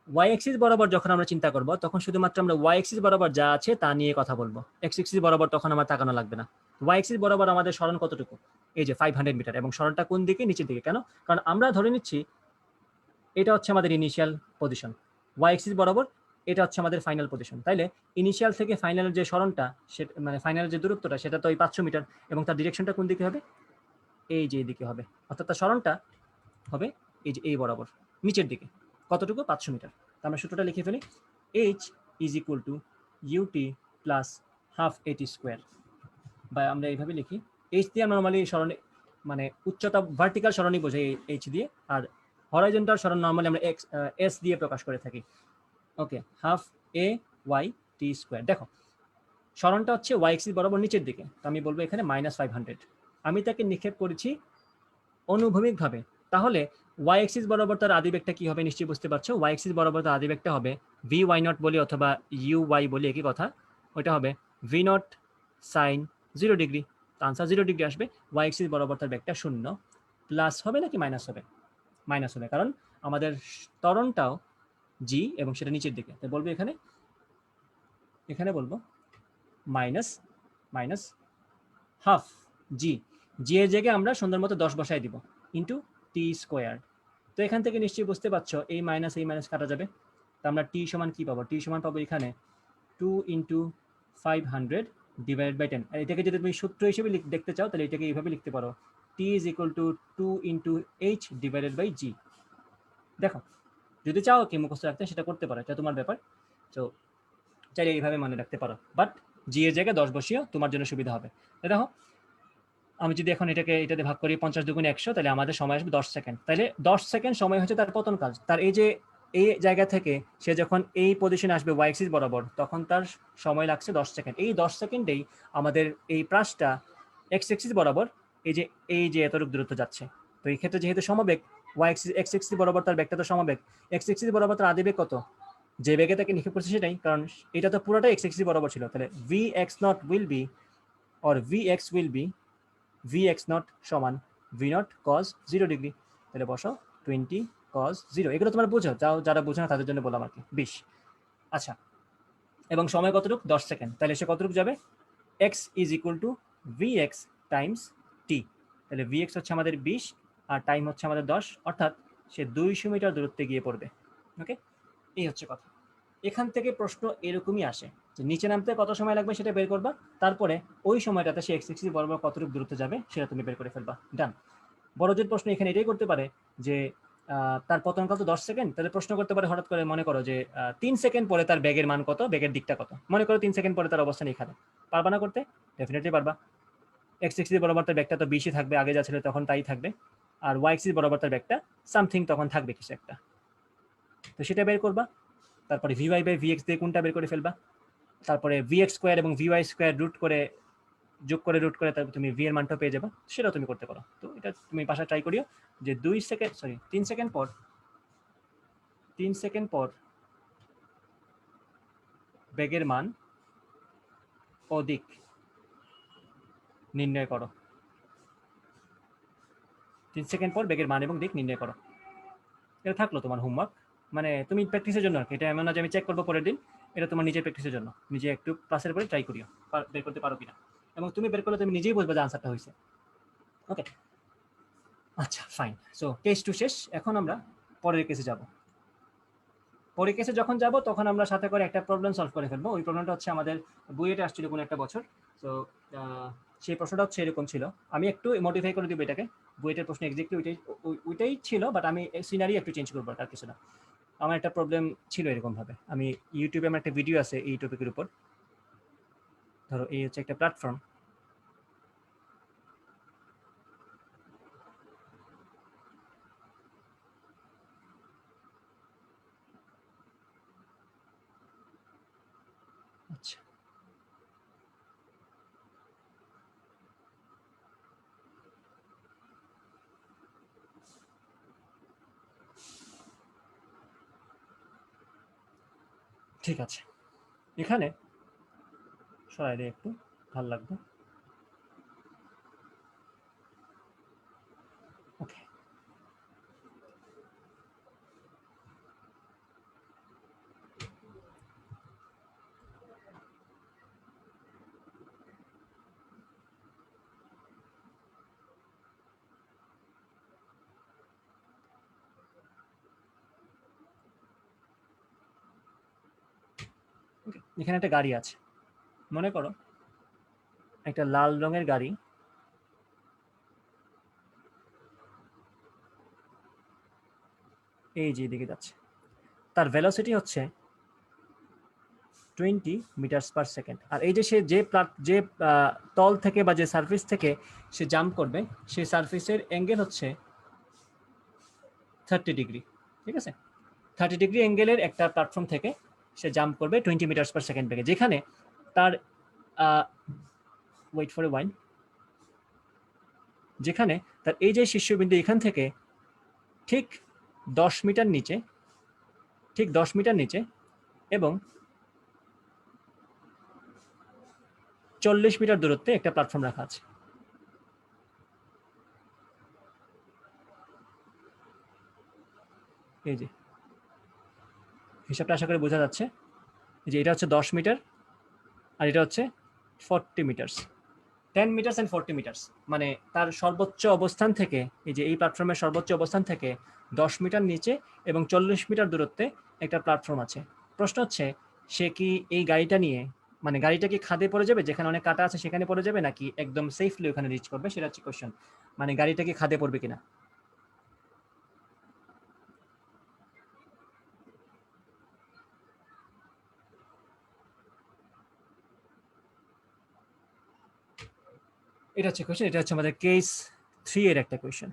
ওয়াই এক্সিস বরাবর যখন আমরা চিন্তা করব তখন শুধুমাত্র আমরা ওয়াই এক্সিস বরাবর যা আছে তা নিয়ে কথা বলবো। এক্স এক্সিস বরাবর তখন আমার তাকানো লাগবে না। ওয়াই এক্সিস বরাবর আমাদের সরণ কতটুকু, এই যে 500 মিটার, এবং সরণটা কোন দিকে, নিচের দিকে। কেন? কারণ আমরা ধরে নিচ্ছি এটা হচ্ছে আমাদের ইনিশিয়াল পজিশন, ওয়াই এক্সিস বরাবর এটা হচ্ছে আমাদের ফাইনাল পজিশন। তাইলে ইনিশিয়াল থেকে ফাইনালের যে সরণটা, সেটা মানে ফাইনালের যে দূরত্বটা সেটা তো ওই 500 মিটার, এবং তার ডিরেকশনটা কোন দিকে হবে, এই যে এইদিকে হবে। অর্থাৎ তার সরণটা হবে এই যে এই বরাবর নিচের দিকে। কতটুকু? 500 মিটার। তো আমরা সূত্রটা লিখে ফেলি, H is equal to UT plus half এটি স্কোয়ার। বা আমরা এইভাবে লিখি, এইচ দিয়ে আমরা নর্মালি সরণে মানে উচ্চতা ভার্টিক্যাল সরণই বোঝাই এইচ দিয়ে, আর হরাইজন্টাল সরণ নর্মালি আমরা এস দিয়ে প্রকাশ করে থাকি। ওকে, half A Y T square. দেখো সরণটা হচ্ছে ওয়াই এক্সিস বরাবর নিচের দিকে, তো আমি বলবো এখানে -500। আমি তাকে নিক্ষেপ করেছি অনুভূমিকভাবে। তাহলে ওয়াই এক্সিস বরাবর তার আদিবেগটা কি হবে নিশ্চয়ই বুঝতে পারছো। ওয়াই এক্সিস বরাবর তার আদিবেগটা হবে ভি ওয়াই নট বলি অথবা ইউ ওয়াই বলি, একই কথা। ওইটা হবে ভি নট সাইন 0 ডিগ্রি। তো আনসার 0 ডিগ্রি আসবে। ওয়াই এক্সিস বরাবর তার বেগটা 0। প্লাস হবে নাকি মাইনাস হবে? মাইনাস হবে, কারণ আমাদের ত্বরণটাও জি এবং সেটা নিচের দিকে। তাই বলবো এখানে, এখানে বলবো মাইনাস মাইনাস হাফ জি, জি এর জায়গায় আমরা সুন্দর মতো 10 বসাই দিব, ইন্টু টি স্কোয়ার। তো এখান থেকে নিশ্চয়ই বুঝতে পারছো এই মাইনাস কাটা যাবে। তো আমরা টি সমান কি পাবো? টি সমান পাবো এখানে 2 ইন্টু 500 ডিভাইডেড বাই 10। আর এটাকে যদি তুমি সূত্র হিসেবে দেখতে চাও তাহলে এটাকে এইভাবে লিখতে পারো, T is equal to 2 into H divided by G. দেখো, যদি চাও কি মুখস্থ রাখতে সেটা করতে পারো, এটা তোমার ব্যাপার। তো চাইলে এইভাবে মনে রাখতে পারো, বাট জি এর জায়গায় 10 বসিও, তোমার জন্য সুবিধা হবে। দেখো আমি যদি এখন এটাতে ভাগ করি 50 দুগুণে 100, তাহলে আমাদের সময় আসবে 10 সেকেন্ড। তাহলে 10 সেকেন্ড সময় হচ্ছে তার পতন কাল। তার এই যে এই জায়গা থেকে সে যখন এই পজিশনে আসবে ওয়াই এক্সিস বরাবর, তখন তার সময় লাগছে 10 সেকেন্ড। এই 10 সেকেন্ডেই আমাদের এই প্রাসটা এক্স এক্সিস বরাবর এই যে এতটুকু দূরত্ব যাচ্ছে। তো এই ক্ষেত্রে যেহেতু সমবেগ, ওয়াই এক্সিস এক্স এক্সিস বরাবর তার বেগটা তো সমবেগ, এক্স এক্সিস বরাবর তার আদিবেগ কত, যে বেগে তাকে নিক্ষেপ করছে সেটাই, কারণ এটা তো পুরোটাই এক্স এক্সিস বরাবর ছিল। তাহলে V x not will be, or V x will be Vx not সমান ভি নট কজ 0 ডিগ্রি। তাহলে বসো 20 কজ 0। এগুলো তোমরা বুঝো, যারা বুঝো না তাদের জন্য বললাম আর কি, 20। আচ্ছা, এবং সময় কতটুকু? 10 সেকেন্ড। তাহলে সে কতটুকু যাবে? x is equal to Vx times T. তাহলে Vx হচ্ছে আমাদের 20 আর টাইম হচ্ছে আমাদের 10, অর্থাৎ সে 200 মিটার দূরত্বে গিয়ে পড়বে। ওকে, এই হচ্ছে কথা। এখান থেকে প্রশ্ন এরকমই আসে যে নিচে নামতে কত সময় লাগবে সেটা বের করবা, তারপরে ওই সময়টাতে সে এক্স এক্সিস বরাবর কতটুকু দূরত্ব যাবে সেটা তুমি বের করে ফেলবা। ডান। বড়দের প্রশ্ন এখানে এটাই করতে পারে যে তার পতনকাল তো 10 সেকেন্ড, তাহলে প্রশ্ন করতে পারে হঠাৎ করে, মনে করো যে 3 সেকেন্ড পরে তার বেগের মান কত, বেগের দিকটা কত। মনে করো 3 সেকেন্ড পরে তার অবস্থান এখানে, পারবা না করতে? ডেফিনেটলি পারবা। এক্স এক্সিস বরাবর তার বেগটা তো বেশি থাকবে, আগে যা ছিল তখন তাই থাকবে, আর ওয়াই এক্সিস বরাবর তার বেগটা সামথিং তখন থাকবে কিছু একটা। তো সেটা বের করবা, তারপরে V Y by V X দিয়ে কোনটা বের করে ফেলবা, তারপরে ভি এক্স স্কোয়ার এবং ভি ওয়াই স্কোয়ার যোগ করে রুট করে তারপর তুমি ভি এর মানটা পেয়ে যাবে, সেটাও তুমি করতে পারো। তো এটা তুমি বাসায় ট্রাই করিও যে 3 সেকেন্ড পর বেগের মান ও দিক নির্ণয় করো। 3 সেকেন্ড পর বেগের মান এবং দিক নির্ণয় করো। এটা থাকলো তোমার হোমওয়ার্ক, মানে তুমি প্র্যাকটিসের জন্য আর কি। এটা এমন না যে আমি চেক করবো পরের দিন, এটা তোমার নিজের প্র্যাকটিসের জন্য, নিজে একটু ক্লাসের পরে ট্রাই করিও বের করতে পারো কিনা। এবং তুমি বের করলে তুমি নিজেই বুঝবে যে আনসারটা হয়েছে। ওকে, আচ্ছা ফাইন। সো কেস 2 শেষ। এখন আমরা পরের কেসে যাব। পরের কেসে যখন যাব তখন আমরা সাথে করে একটা প্রবলেম সলভ করে ফেলবো। ওই প্রবলেমটা হচ্ছে আমাদের বুয়েটে আসছিল কোনো একটা বছর। তো সেই প্রশ্নটা হচ্ছে এরকম ছিল, আমি একটু মডিফাই করে দিব এটাকে। বুয়েটের প্রশ্ন এক্সাক্টলি ওইটাই ছিল, বাট আমি সিনারি একটু চেঞ্জ করবো, তার কিছু না। আমার একটা প্রবলেম ছিল এরকম ভাবে, আমি ইউটিউবে আমার একটা ভিডিও আছে এই টপিকের উপর। ধরো এই হচ্ছে একটা প্ল্যাটফর্ম, আচ্ছা, ঠিক আছে, এখানে সরাই দিয়ে একটু ভালো লাগবে। ওকে, এখানে একটা গাড়ি আছে, মনে করো একটা লাল রঙের গাড়ি এই যে দিকে যাচ্ছে, তার ভেলোসিটি হচ্ছে 20 মিটার পার সেকেন্ড। আর এই যে সে যে তল থেকে বা যে সার্ফেস থেকে সে জাম্প করবে, সেই সার্ফেসের অ্যাঙ্গেল হচ্ছে 30 ডিগ্রি। ঠিক আছে, 30 ডিগ্রি অ্যাঙ্গেলের একটা প্ল্যাটফর্ম থেকে সে জাম্প করবে 20 মিটার পার সেকেন্ড বেগে, যেখানে তার ওয়েট ফর এ ওয়াইন, যেখানে তার এই যে শীর্ষবিন্দু এখান থেকে ঠিক 10 মিটার নিচে, ঠিক 10 মিটার নিচে এবং 40 মিটার দূরত্বে একটা প্ল্যাটফর্ম রাখা আছে। এই যে হিসাবটা আশা করি বোঝা যাচ্ছে, যে এটা হচ্ছে 10 মিটার আর এটা হচ্ছে 40 মিটার্স, 10 মিটার্স অ্যান্ড 40 মিটার্স, মানে তার সর্বোচ্চ অবস্থান থেকে, এই যে এই প্ল্যাটফর্মের সর্বোচ্চ অবস্থান থেকে 10 মিটার নিচে এবং 40 মিটার দূরত্বে একটা প্ল্যাটফর্ম আছে। প্রশ্ন হচ্ছে সে কি এই গাড়িটা নিয়ে, মানে গাড়িটা কি খাদে পড়ে যাবে, যেখানে অনেক কাটা আছে সেখানে পড়ে যাবে, নাকি একদম সেফলি ওখানে রিচ করবে, সেটা হচ্ছে কোয়েশ্চেন। মানে গাড়িটা কি খাদে পড়বে কিনা। এটা হচ্ছে কোয়েশ্চেন, এটা হচ্ছে আমাদের কেস 3 এর একটা কোয়েশ্চেন।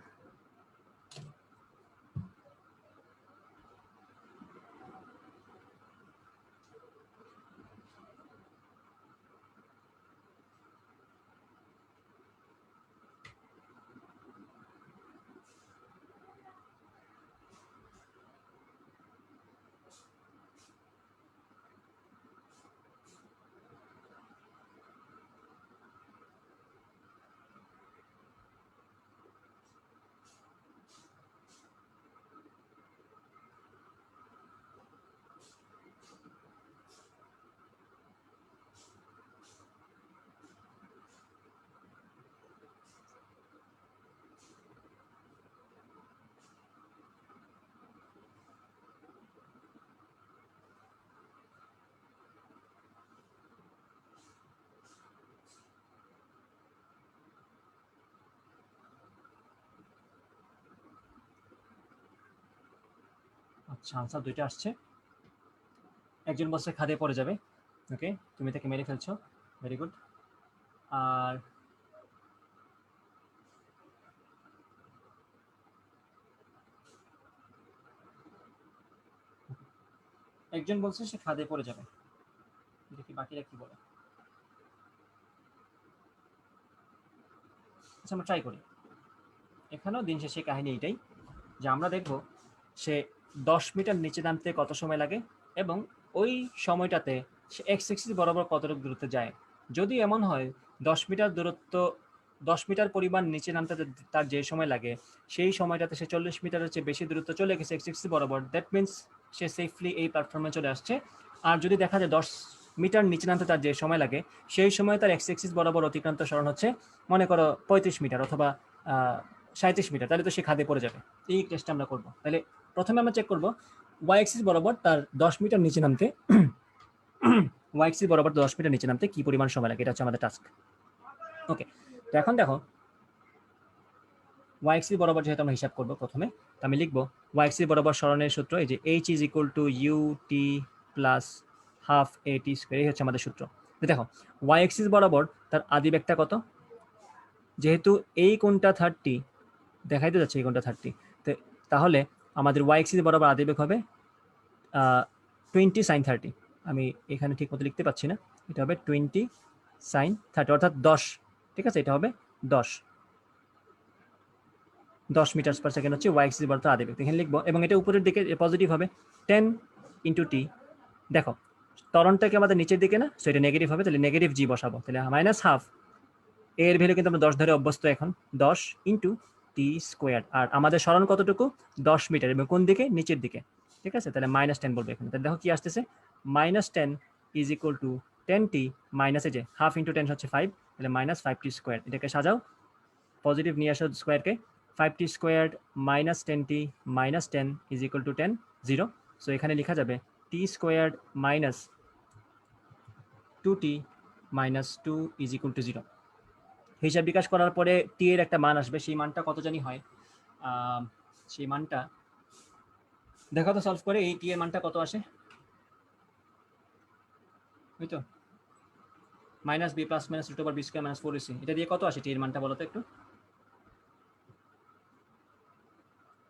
আচ্ছা, আনসার দুইটা আসছে। একজন বলছে খাদে পড়ে যাবে, ওকে, তুমি তাকে মেরে ফেলছো, ভেরি গুড। আর একজন বলছে সে খাদে পড়ে যাবে, দেখি বাকিরা কি বলে। আচ্ছা, আমরা ট্রাই করি। এখানেও দিন শেষে কাহিনী এটাই, যে আমরা দেখব সে 10 মিটার নিচে নামতে কত সময় লাগে এবং ওই সময়টাতে সে এক্স এক্সিস বরাবর কতটুকু দূরত্বে যায়। যদি এমন হয় 10 মিটার দূরত্ব, 10 মিটার পরিমাণ নিচে নামতে তার যে সময় লাগে, সেই সময়টাতে সে 40 মিটারের চেয়ে বেশি দূরত্ব চলে গেছে এক্স এক্সিস বরাবর, দ্যাট মিনস সে সেফলি এই প্ল্যাটফর্মে চলে আসছে। আর যদি দেখা যায় 10 মিটার নিচে নামতে তার যে সময় লাগে, সেই সময় তার এক্স এক্সিস বরাবর অতিক্রান্ত সরণ হচ্ছে মনে করো 35 মিটার অথবা 37 মিটার, তাহলে তো সে খাদে পড়ে যাবে। এই টেস্টটা আমরা করবো। তাহলে প্রথমে আমরা চেক করবো ওয়াই এক্সিস বরাবর তার 10 মিটার নিচে নামতে ওয়াই এক্সিস বরাবর 10 মিটার নিচে নামতে কি পরিমাণ সময় লাগে, এটা হচ্ছে আমাদের টাস্ক। ওকে, তো এখন দেখো ওয়াই এক্সিস বরাবর যেহেতু আমরা হিসাব করবো প্রথমে, তো আমি লিখবো ওয়াই এক্সিস বরাবর সরণের সূত্র, এই যে H is equal to U T plus half A T square, এই হচ্ছে আমাদের সূত্র। দেখো ওয়াই এক্সিস বরাবর তার আদি বেগটা কত, যেহেতু এই কোণটা 30 দেখাইতে যাচ্ছে, এই কোণটা 30, তাহলে আমাদের ওয়াই এক্সিস বরাবর আদি বেগ হবে 20 sin 30। আমি এখানে ঠিক মতো লিখতে পাচ্ছি না, এটা হবে 20 sin 30 অর্থাৎ 10, ঠিক আছে, এটা হবে 10 মিটার পার সেকেন্ড হচ্ছে ওয়াই এক্সিস বরাবর আদিবেগ। এখানে লিখবো এবং এটা উপরের দিকে পজিটিভ হবে 10 ইন্টু টি। দেখো ত্বরণটাকে আমাদের নিচের দিকে না, সো এটা নেগেটিভ হবে, তাহলে নেগেটিভ জি বসাবো, তাহলে মাইনাস হাফ, এর ভ্যালু কিন্তু আমরা 10 ধরে অভ্যস্ত এখন, 10 ইন্টু টি স্কোয়ার, আর আমাদের সরণ কতটুকু 10 মিটার এবং কোন দিকে নিচের দিকে, ঠিক আছে, তাহলে -10 বলবো এখানে। তাহলে দেখো কি আসতেছে, -10 is equal two 10t minus এই যে হাফ ইন্টু 10 হচ্ছে 5, তাহলে -5t স্কোয়ার। এটাকে সাজাও, পজিটিভ নিয়ে আসো স্কোয়ারকে, 5t square minus 10t minus 10 is equal to 10 0। So এখানে লেখা যাবে T square minus 2t minus 2 is equal to 0। হিসাব বিকাশ করার পরে টি এর একটা মান আসবে, সেই মানটা কত জানি হয়, সেই মানটা দেখো তো সলভ করে, এই টি এর মানটা কত আসে, ওই তো minus B plus minus root over B square minus 4ac, এটা দিয়ে কত আসে টি এর মানটা বলো তো একটু।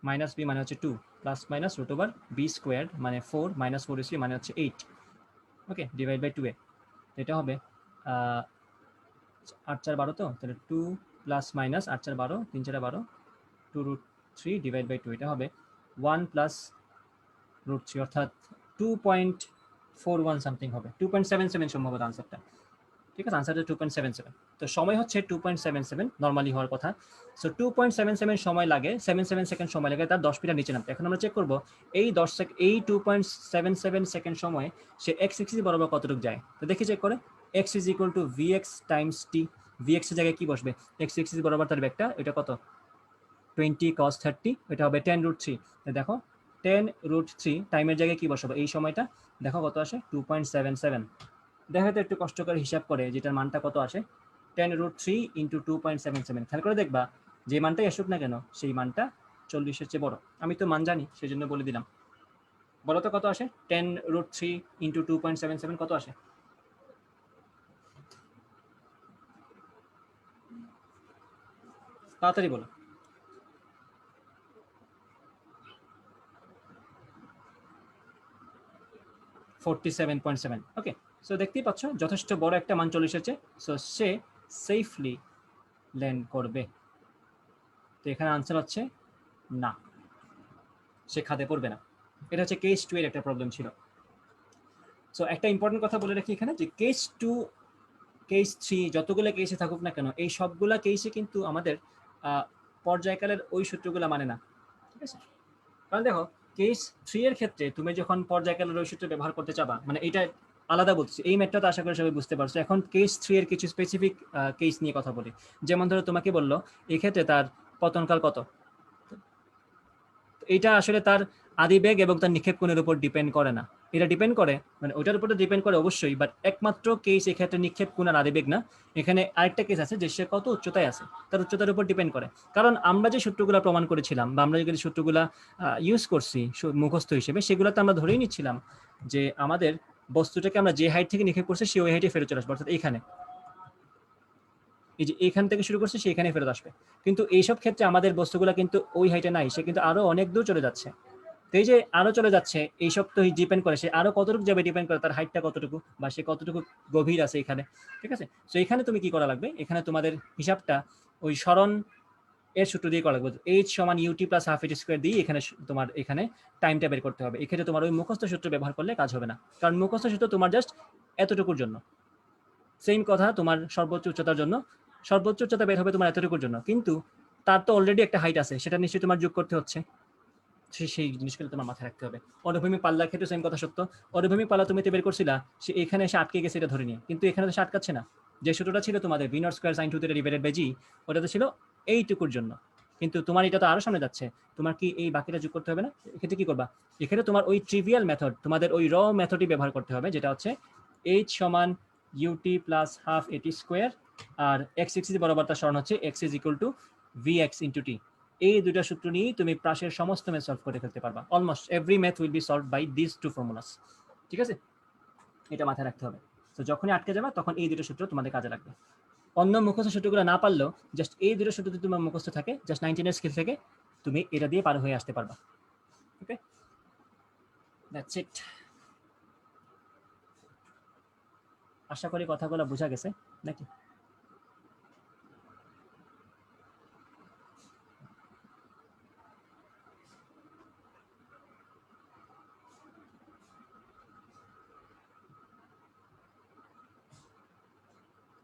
মাইনাস বি মানে হচ্ছে 2 plus minus root over B square মানে 4 মাইনাস 4ac মানে হচ্ছে 8, ওকে, ডিভাইড বাই 2 এ, এটা হবে 8 4 12, তো তাহলে 2 plus minus 8 4 12 3 4 12 2 root 3 divide by 2, এটা হবে 1 প্লাস রুট 3 অর্থাৎ 2.41 সামথিং হবে, 2.77 সম্ভবত আনসারটা, ঠিক আছে, আনসারটা 2.77। তো সময় হচ্ছে 2.77 নর্মালি হওয়ার কথা। সো 2.77 সময় লাগে, 77 সেকেন্ড সময় লাগে তার 10 মিটার নিচে নামতে। এখন আমরা চেক করব এই 2.77 সেকেন্ড সময় সে এক্স এক্সিস বরাবর কতটুকু যায়। তো দেখি চেক করে, x is equal two VX Times T. VX এর জায়গায় কি বসবে, এক্স এক্সিস বরাবর তার ব্যাগটা, এটা কত 20 cos 30, এটা হবে 10 রুট 3। দেখো 10 রুট 3 টাইমের জায়গায় কি বসাবো এই সময়টা, দেখো কত আসে 2.77। দেখো তো একটু কষ্ট করে হিসাব করে যেটার মানটা কত আসে, 10 রুট 3 ইন্টু 2.77, খেয়াল করে দেখবা যে মানটাই আসুক না কেন সেই মানটা 40-এর চেয়ে বড়। আমি তো মান জানি সেই জন্য বলে দিলাম, বলো তো কত আসে 10 রুট 3 ইন্টু 2.77 কত আসে, তাড়াতাড়ি বলো। 47.7, ওকে। সো দেখতেই পাচ্ছ যথেষ্ট বড় একটা মান চলে এসেছে, সো সে সেফলি ল্যান্ড করবে। তো এখানে আনসার হচ্ছে না, সে খাদে পড়বে না। এটা হচ্ছে কেস 2 এর একটা প্রবলেম ছিল। সো একটা ইম্পর্টেন্ট কথা বলে রাখি এখানে, যে কেস 2 কেস 3 যতগুলো কেসে থাকুক না কেন, এই সবগুলা কেসে কিন্তু আমাদের পর্যায়কালের ওই সূত্রগুলো মানে না, ঠিক আছে। কারণ দেখো কেস 3 এর ক্ষেত্রে তুমি যখন পর্যায়কালের ওই সূত্র ব্যবহার করতে চাবা, মানে এটা আলাদা বলছি, এই ম্যাথটা তো আশা করি সবাই বুঝতে পারছো। এখন কেস 3 এর কিছু স্পেসিফিক কেস নিয়ে কথা বলি। যেমন ধরো তোমাকে বললো এই ক্ষেত্রে তার পতনকাল কত, এটা আসলে তার আদিবেগ এবং তার নিক্ষেপ কোণের উপর ডিপেন্ড করে না, এটা ডিপেন্ড করে মানে ওটার উপর ডিপেন্ড করে অবশ্যই, বাট একমাত্র কেস এক্ষেত্রে নিক্ষেপ কোণ আর আদিবেগ না। এখানে আরেকটা কেস আছে যে সে কত উচ্চতায় আছে, তার উচ্চতার উপর ডিপেন্ড করে। কারণ আমরা যে সূত্রগুলো প্রমাণ করেছিলাম বা আমরা যে সূত্রগুলো ইউজ করছি মুখস্থ হিসেবে, সেগুলোতে আমরা ধরেই নিচ্ছিলাম যে আমাদের বস্তুটাকে আমরা যে হাইট থেকে নিক্ষেপ করছি সে ওই হাইটে ফেরত চলে আসবে, অর্থাৎ এখানে এই যে এখান থেকে শুরু করছে সেখানে ফেরত আসবে। কিন্তু এইসব ক্ষেত্রে আমাদের বস্তুগুলো কিন্তু ওই হাইটে নাই, সে কিন্তু আরো অনেক দূর চলে যাচ্ছে। তো এই যে আরো চলে যাচ্ছে, এইসব তো ডিপেন্ড করে সে আরো কতটুকু যাবে, ডিপেন্ড করে তার হাইটটা কতটুকু বা সে কতটুকু গভীর আছে এখানে, ঠিক আছে। তো এখানে তুমি কি করা লাগবে, এখানে তোমাদের হিসাবটা ওই সরণ এর সূত্র দিয়ে করা লাগবে, এইচ সমান ইউটি প্লাস হাফ এটি স্কোয়ার দিয়ে এখানে তোমার এখানে টাইমটা বের করতে হবে। এক্ষেত্রে তোমার ওই মুখস্থ সূত্র ব্যবহার করলে কাজ হবে না, কারণ মুখস্থ সূত্র তোমার জাস্ট এতটুকুর জন্য। সেম কথা তোমার সর্বোচ্চ উচ্চতার জন্য, সর্বোচ্চ উচ্চতা বের হবে তোমার এতটুকুর জন্য, কিন্তু তার তো অলরেডি একটা হাইট আছে, সেটা নিশ্চয়ই তোমার যোগ করতে হচ্ছে, সেই জিনিসগুলো তোমার মাথায় রাখতে হবে। অনুভূমিক পাল্লার ক্ষেত্রে সেম কথা সত্য, অনুভূমিক পাল্লা তুমি তো বের করছিলা, সে এখানে এসে আটকে গেছে এটা ধরে নিয়ে, কিন্তু এখানে তো সে আটকাচ্ছে না। যে সূত্রটা ছিল তোমাদের V naught square sine 2 divided by G, ওটা তো ছিল এইটুকুর জন্য, কিন্তু তোমার এটা তো আরো সামনে যাচ্ছে, তোমার কি এই বাকিটা যোগ করতে হবে না? এক্ষেত্রে কি করবা, এক্ষেত্রে তোমার ওই ট্রিভিয়াল মেথড, তোমাদের ওই র মেথডই ব্যবহার করতে হবে, যেটা হচ্ছে এইচ সমান ইউটি প্লাস হাফ এটি স্কোয়ার, আর এক্স এক্সিস বরাবর তার সরণ হচ্ছে X is equal to V X into T. এই দুটো সূত্র নিয়েই তুমি প্রাসের সমস্ত ম্যাথ সলভ করে ফেলতে পারবা। Almost every math will be solve by this two formulas, ঠিক আছে, এটা মাথায় রাখতে হবে। তো যখনই আটকে যাবে তখন এই দুটো সূত্র তোমাদের কাজে লাগবে। অন্য মুখস্থ সূত্রগুলো না পারলেও জাস্ট এই দুটো সূত্র যদি তোমার মুখস্থ থাকে, জাস্ট 19 স্কিল থেকে তুমি এটা দিয়ে পার হয়ে আসতে পারবা। ওকে, দ্যাটস ইট। আশা করি কথাগুলো বোঝা গেছে নাকি?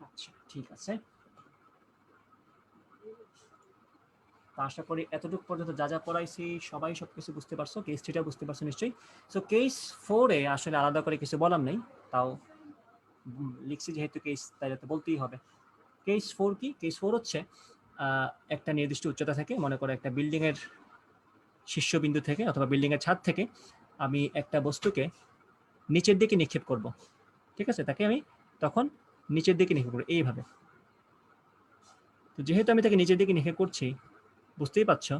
আচ্ছা, ঠিক আছে। আশা করি এতটুকু পর্যন্ত যা যা পড়াইছি সবাই সবকিছু বুঝতে পারছো, কেস থ্রিটা বুঝতে পারছো নিশ্চয়ই। সো কেস ফোরে আসলে আলাদা করে কিছু বলার নেই, তাও লিখছি যেহেতু কেস, তাই তো বলতেই হবে। কেস ফোর কি? কেস ফোর হচ্ছে একটা নির্দিষ্ট উচ্চতা থেকে, মনে করো একটা বিল্ডিং এর শীর্ষবিন্দু থেকে অথবা বিল্ডিং এর ছাদ থেকে আমি একটা বস্তুকে নিচের দিকে নিক্ষেপ করব, ঠিক আছে? তাকে আমি তখন নিচের দিকে নিক্ষেপ করবো এইভাবে। তো যেহেতু আমি তাকে নিচের দিকে নিক্ষেপ করছি, বুঝতেই পারছো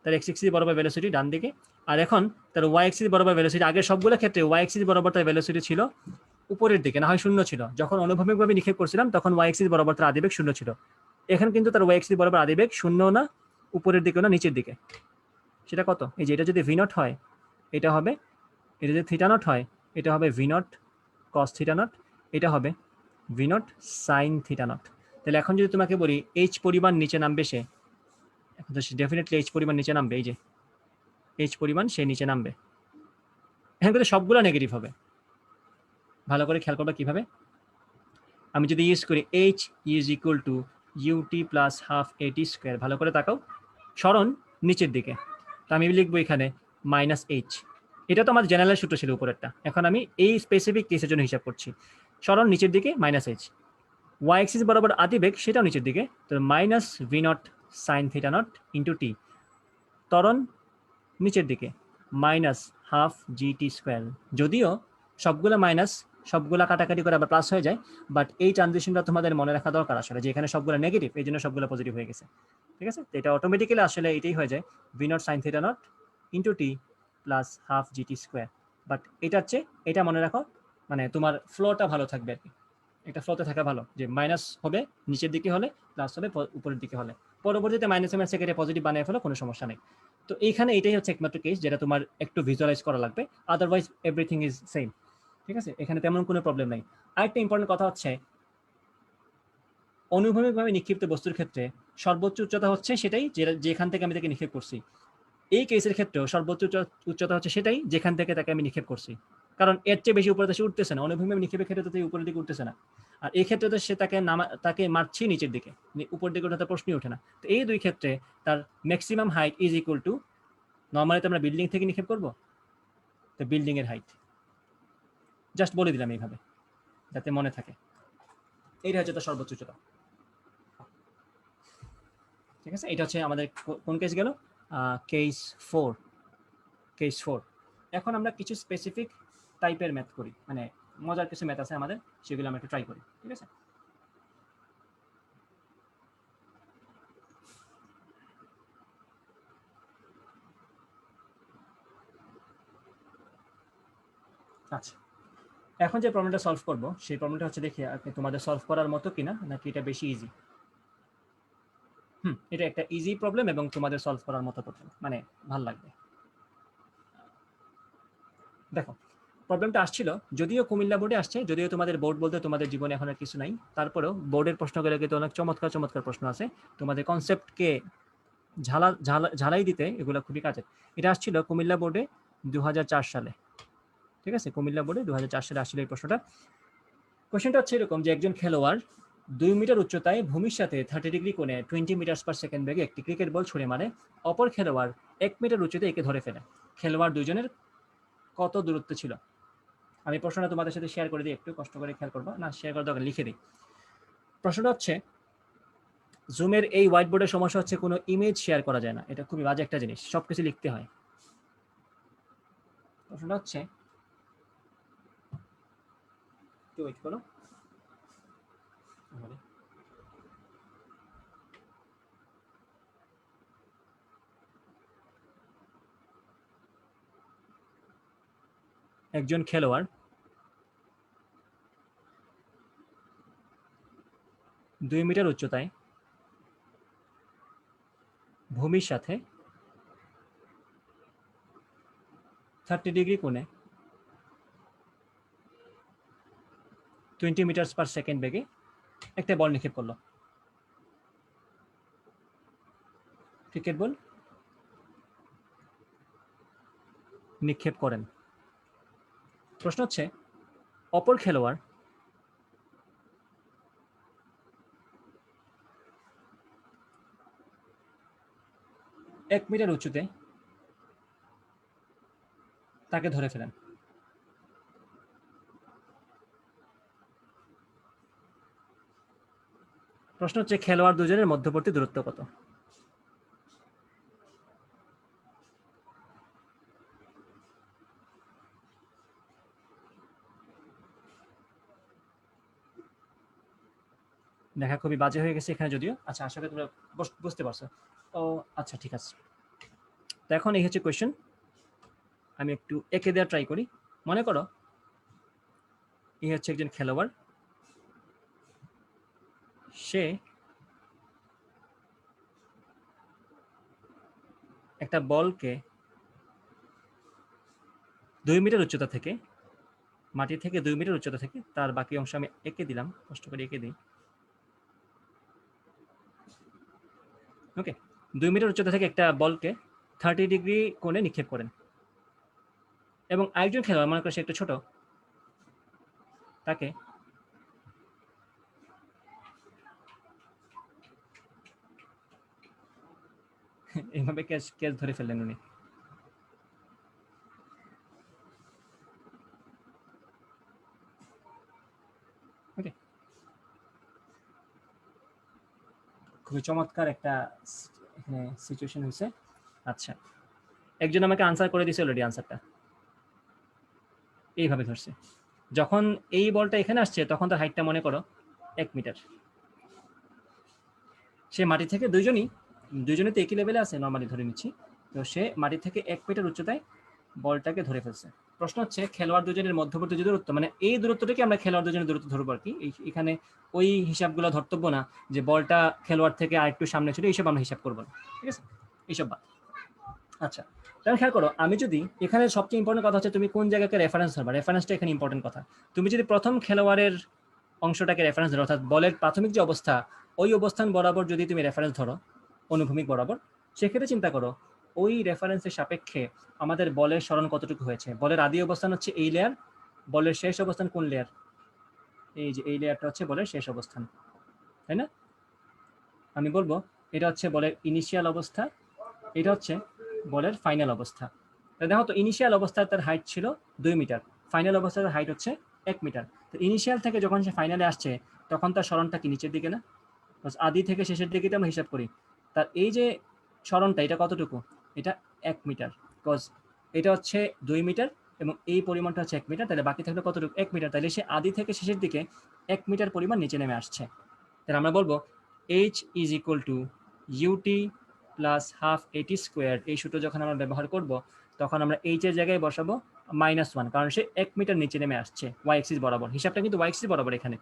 তার এক্স এক্সিস বরাবর ভেলোসিটি ডান দিকে, আর এখন তার ওয়াই এক্সিস বরাবর ভেলোসিটি, আগের সবগুলো ক্ষেত্রে ওয়াই এক্সিস বরাবর তার ভেলোসিটি ছিল উপরের দিকে, না হয় শূন্য ছিল। যখন অনুভূমিকভাবে নিক্ষেপ করছিলাম তখন ওয়াই এক্সিস বরাবর তার আদিবেগ শূন্য ছিল। এখন কিন্তু তার ওয়াই এক্সিস বরাবর আদিবেগ শূন্য না, উপরের দিকে না, নিচের দিকে। সেটা কত? এই যে এটা যদি ভি নট হয় এটা হবে, এটা যদি থিটা নট হয় এটা হবে V naught cos theta not, এটা হবে V naught sine theta not. তাহলে এখন যদি তোমাকে বলি এইচ পরিমাণ নিচে নামবে সে, এখন তো ডেফিনেটলি এইচ পরিমাণ নিচে নামবে, এই যে এইচ পরিমাণ সে নিচে নামবে। এখান থেকে সবগুলো নেগেটিভ হবে। ভালো করে খেয়াল করবে কিভাবে। আমি যদি ইউজ করি H is equal to UT plus half এটি স্কোয়ার, ভালো করে তাকাও, সরণ নিচের দিকে, তো আমি লিখবো এখানে মাইনাস এইচ। এটা তো আমার জেনারেল সূত্র ছিল উপরেরটা, এখন আমি এই স্পেসিফিক কেসের জন্য হিসাব করছি। সরণ নিচের দিকে মাইনাস এইচ, ওয়াই এক্সিস বরাবর আদিবেগ সেটাও নিচের দিকে, তো minus V naught sine theta naught into T, ত্বরণ নিচের দিকে মাইনাস হাফ জিটি স্কোয়ার। যদিও সবগুলো মাইনাস, সবগুলা কাটাকাটি করে আবার প্লাস হয়ে যায়, বাট এই ট্রানজিশনটা তোমাদের মনে রাখা দরকার আসলে, যে এখানে সবগুলো নেগেটিভ, এই জন্য সবগুলো পজিটিভ হয়ে গেছে, ঠিক আছে? তো এটা অটোমেটিক্যালি আসলে এটাই হয়ে যায় V naught sine theta naught into T plus half GT square. But এটার চেয়ে এটা মনে রাখো, মানে তোমার ফ্লোটা ভালো থাকবে আর কি, এটা ফ্লোতে থাকা ভালো, যে মাইনাস হবে নিচের দিকে হলে, প্লাস হবে উপরের দিকে হলে, পরবর্তীতে মাইনাস মাইনাস থেকে পজিটিভ বানিয়ে ফেলো, কোনো সমস্যা নেই। তো এইখানে এটাই হচ্ছে একমাত্র কেস যেটা তোমার একটু ভিজুয়ালাইজ করা লাগবে, আদারওয়াইজ এভরিথিং ইজ সেম, ঠিক আছে? এখানে তেমন কোনো প্রবলেম নাই। আরেকটা ইম্পর্টেন্ট কথা হচ্ছে, অনুভূমিকভাবে নিক্ষিপ্ত বস্তুর ক্ষেত্রে সর্বোচ্চ উচ্চতা হচ্ছে সেটাই যেখান থেকে আমি তাকে নিক্ষেপ করছি। এই কেসের ক্ষেত্রেও সর্বোচ্চ উচ্চতা হচ্ছে সেটাই যেখান থেকে তাকে আমি নিক্ষেপ করছি, কারণ এর চেয়ে বেশি উপরে সে উঠতেছে না। অনুভূমিক নিক্ষেপের ক্ষেত্রে তো উপরের দিকে উঠতেছে না, আর এই ক্ষেত্রে তো সে তাকে মারছি নিচের দিকে, উপর দিকে ওঠাতে প্রশ্নই ওঠে না। তো এই দুই ক্ষেত্রে তার maximum height is equal two, normally তো আমরা বিল্ডিং থেকে নিক্ষেপ করবো, তো বিল্ডিং এর হাইট, জাস্ট বলে দিলাম এইভাবে যাতে মনে থাকে। এইটা হচ্ছে তার সর্বোচ্চ উচ্চতা, ঠিক আছে? এটা হচ্ছে আমাদের কোন কেস গেল? Case four. Case four. এখন আমরা কিছু স্পেসিফিক টাইপের ম্যাথ করি, মানে মজার কিছু ম্যাথ আছে আমাদের, সেগুলো আমরা একটু ট্রাই করি, ঠিক আছে? আচ্ছা, এখন যে প্রবলেমটা সলভ করব সেই প্রবলেমটা হচ্ছে, দেখি আপনি তোমাদের সলভ করার মতো কিনা, নাকি এটা বেশি ইজি। এটা একটা ইজি প্রবলেম এবং তোমাদের সলভ করার মতো প্রবলেম, মানে ভাল লাগবে। দেখো, প্রবলেমটা আসছিল যদিও কুমিল্লা বোর্ডে আসছে, যদিও তোমাদের বোর্ড বলতে তোমাদের জীবনে এখন আর কিছু নাই, তারপরেও বোর্ডের প্রশ্নগুলো কিন্তু অনেক চমৎকার চমৎকার প্রশ্ন আছে, তোমাদের কনসেপ্টকে ঝালাই দিতে এগুলো খুবই কাজের। এটা আসছিল কুমিল্লা বোর্ডে 2004 সালে, ঠিক আছে? কুমিল্লা বোর্ডে 2004 সালে আসছিল এই প্রশ্নটা। কোশ্চেনটা হচ্ছে এরকম যে একজন খেলোয়াড় 2 মিটার উচ্চতায় ভূমির সাথে 30 ডিগ্রি কোণে 20 মিটার/সেকেন্ড বেগে একটি ক্রিকেট বল ছুড়ে মারে, অপর খেলোয়াড় 1 মিটার উচ্চতে একে ধরে ফেলে। খেলোয়াড় দুজনের কত দূরত্ব ছিল? আমি প্রশ্নটা তোমাদের সাথে শেয়ার করে দিই, একটু কষ্ট করে খেয়াল করবো, না শেয়ার করার দরকার, লিখে দিই। প্রশ্নটা হচ্ছে, জুমের এই হোয়াইট বোর্ডের সমস্যা হচ্ছে কোনো ইমেজ শেয়ার করা যায় না, এটা খুবই বাজে একটা জিনিস, সবকিছু লিখতে হয়। প্রশ্নটা হচ্ছে, একটু ওয়েট করো, একজন খেলোয়াড় 2 মিটার উচ্চতায় ভূমির সাথে 30 ডিগ্রি কোণে 20 মিটার পার সেকেন্ড বেগে একটা বল নিক্ষেপ করলো, ক্রিকেট বল নিক্ষেপ করেন। প্রশ্ন হচ্ছে অপর খেলোয়াড় এক মিটার উঁচুতে তাকে ধরে ফেলেন। প্রশ্ন হচ্ছে খেলোয়াড় দুজনের মধ্যবর্তী দূরত্ব কত? দেখা খুবই বাজে হয়ে গেছে এখানে যদিও। আচ্ছা, আশা করি তোমরা বুঝতে পারছো। ও আচ্ছা, ঠিক আছে। তো এখন এই হচ্ছে কোয়েশ্চেন, আমি একটু এঁকে দেওয়ার ট্রাই করি। মনে করো এই হচ্ছে একজন খেলোয়াড়, সে একটা বলকে 2 মিটার উচ্চতা থেকে, মাটি থেকে 2 মিটার উচ্চতা থেকে, তার বাকি অংশ আমি এঁকে দিলাম, কষ্ট করে এঁকে দিই। ওকে, 2 মিটার উচ্চতা থেকে একটা বলকে 30 ডিগ্রি কোণে নিক্ষেপ করেন, এবং আরেকজন খেলোয়াড়, মনে করো সে একটু ছোট, তাকে এইভাবে ক্যাচ ক্যাচ ধরে ফেললেন উনি। ওকে, খুবই চমৎকার একটা এখানে সিচুয়েশন হয়েছে। আচ্ছা, একজন আমাকে আনসার করে দিয়েছে অলরেডি, আনসারটা এইভাবে ধরছে। যখন এই বলটা এখানে আসছে তখন তার হাইটটা মনে করো 1 মিটার। সে মাটি থেকে দুইজনই তো একই লেভেলে আছে নর্মালি ধরে নিচ্ছি, তো সে মাটি থেকে 1 মিটার উচ্চতায় বলটাকে ধরে ফেলছে। প্রশ্ন হচ্ছে খেলোয়াড় দুজনের মধ্যবর্তী যে দূরত্ব, মানে এই দূরত্বটাকে আমরা খেলোয়াড় দুজনের দূরত্ব ধরবো আর কি। এখানে ওই হিসাবগুলো ধর্তব্য না যে বলটা খেলোয়াড় থেকে আরেকটু সামনে ছিল, এইসব আমরা হিসাব করবো না, ঠিক আছে, এইসব বাদ। আচ্ছা, তাহলে খেয়াল করো, আমি যদি এখানে সবচেয়ে ইম্পর্টেন্ট কথা হচ্ছে তুমি কোন জায়গাকে রেফারেন্স ধরবা, রেফারেন্সটা এখানে ইম্পর্টেন্ট কথা। তুমি যদি প্রথম খেলোয়াড়ের অংশটাকে রেফারেন্স ধরো, অর্থাৎ বলের প্রাথমিক যে অবস্থা ওই অবস্থান বরাবর যদি তুমি রেফারেন্স ধরো অনুভূমিক বরাবর, সেক্ষেত্রে চিন্তা করো ওই রেফারেন্সের সাপেক্ষে আমাদের বলের সরণ কতটুকু হয়েছে। বলের আদি অবস্থান হচ্ছে এই লেয়ার, বলের শেষ অবস্থান কোন লেয়ার, এই যে এই লেয়ারটা হচ্ছে বলের শেষ অবস্থান, তাই না? আমি বলবো এটা হচ্ছে বলের ইনিশিয়াল অবস্থা, এটা হচ্ছে বলের ফাইনাল অবস্থা। দেখো তো, ইনিশিয়াল অবস্থায় তার হাইট ছিল 2 মিটার, ফাইনাল অবস্থায় তার হাইট হচ্ছে 1 মিটার। তো ইনিশিয়াল থেকে যখন সে ফাইনালে আসছে তখন তার সরণটা কি নিচের দিকে না? আদি থেকে শেষের দিকে আমরা হিসাব করি, তার এই যে সরণটা এটা কতটুকু, এটা 1 মিটার, বিকজ এটা হচ্ছে 2 মিটার এবং এই পরিমাণটা হচ্ছে 1 মিটার, তাহলে বাকি থাকলে কতটুকু, 1 মিটার। তাহলে সে আদি থেকে শেষের দিকে 1 মিটার পরিমাণ নিচে নেমে আসছে। তাহলে আমরা বলবো h is equal to UT plus half এটি স্কোয়ার। এই সূত্র যখন আমরা ব্যবহার করব তখন আমরা এইচ এর জায়গায় বসাবো -1, কারণ সে 1 মিটার নিচে নেমে আসছে ওয়াই এক্সিস বরাবর। হিসাবটা কিন্তু ওয়াই এক্সিস বরাবর, এখানে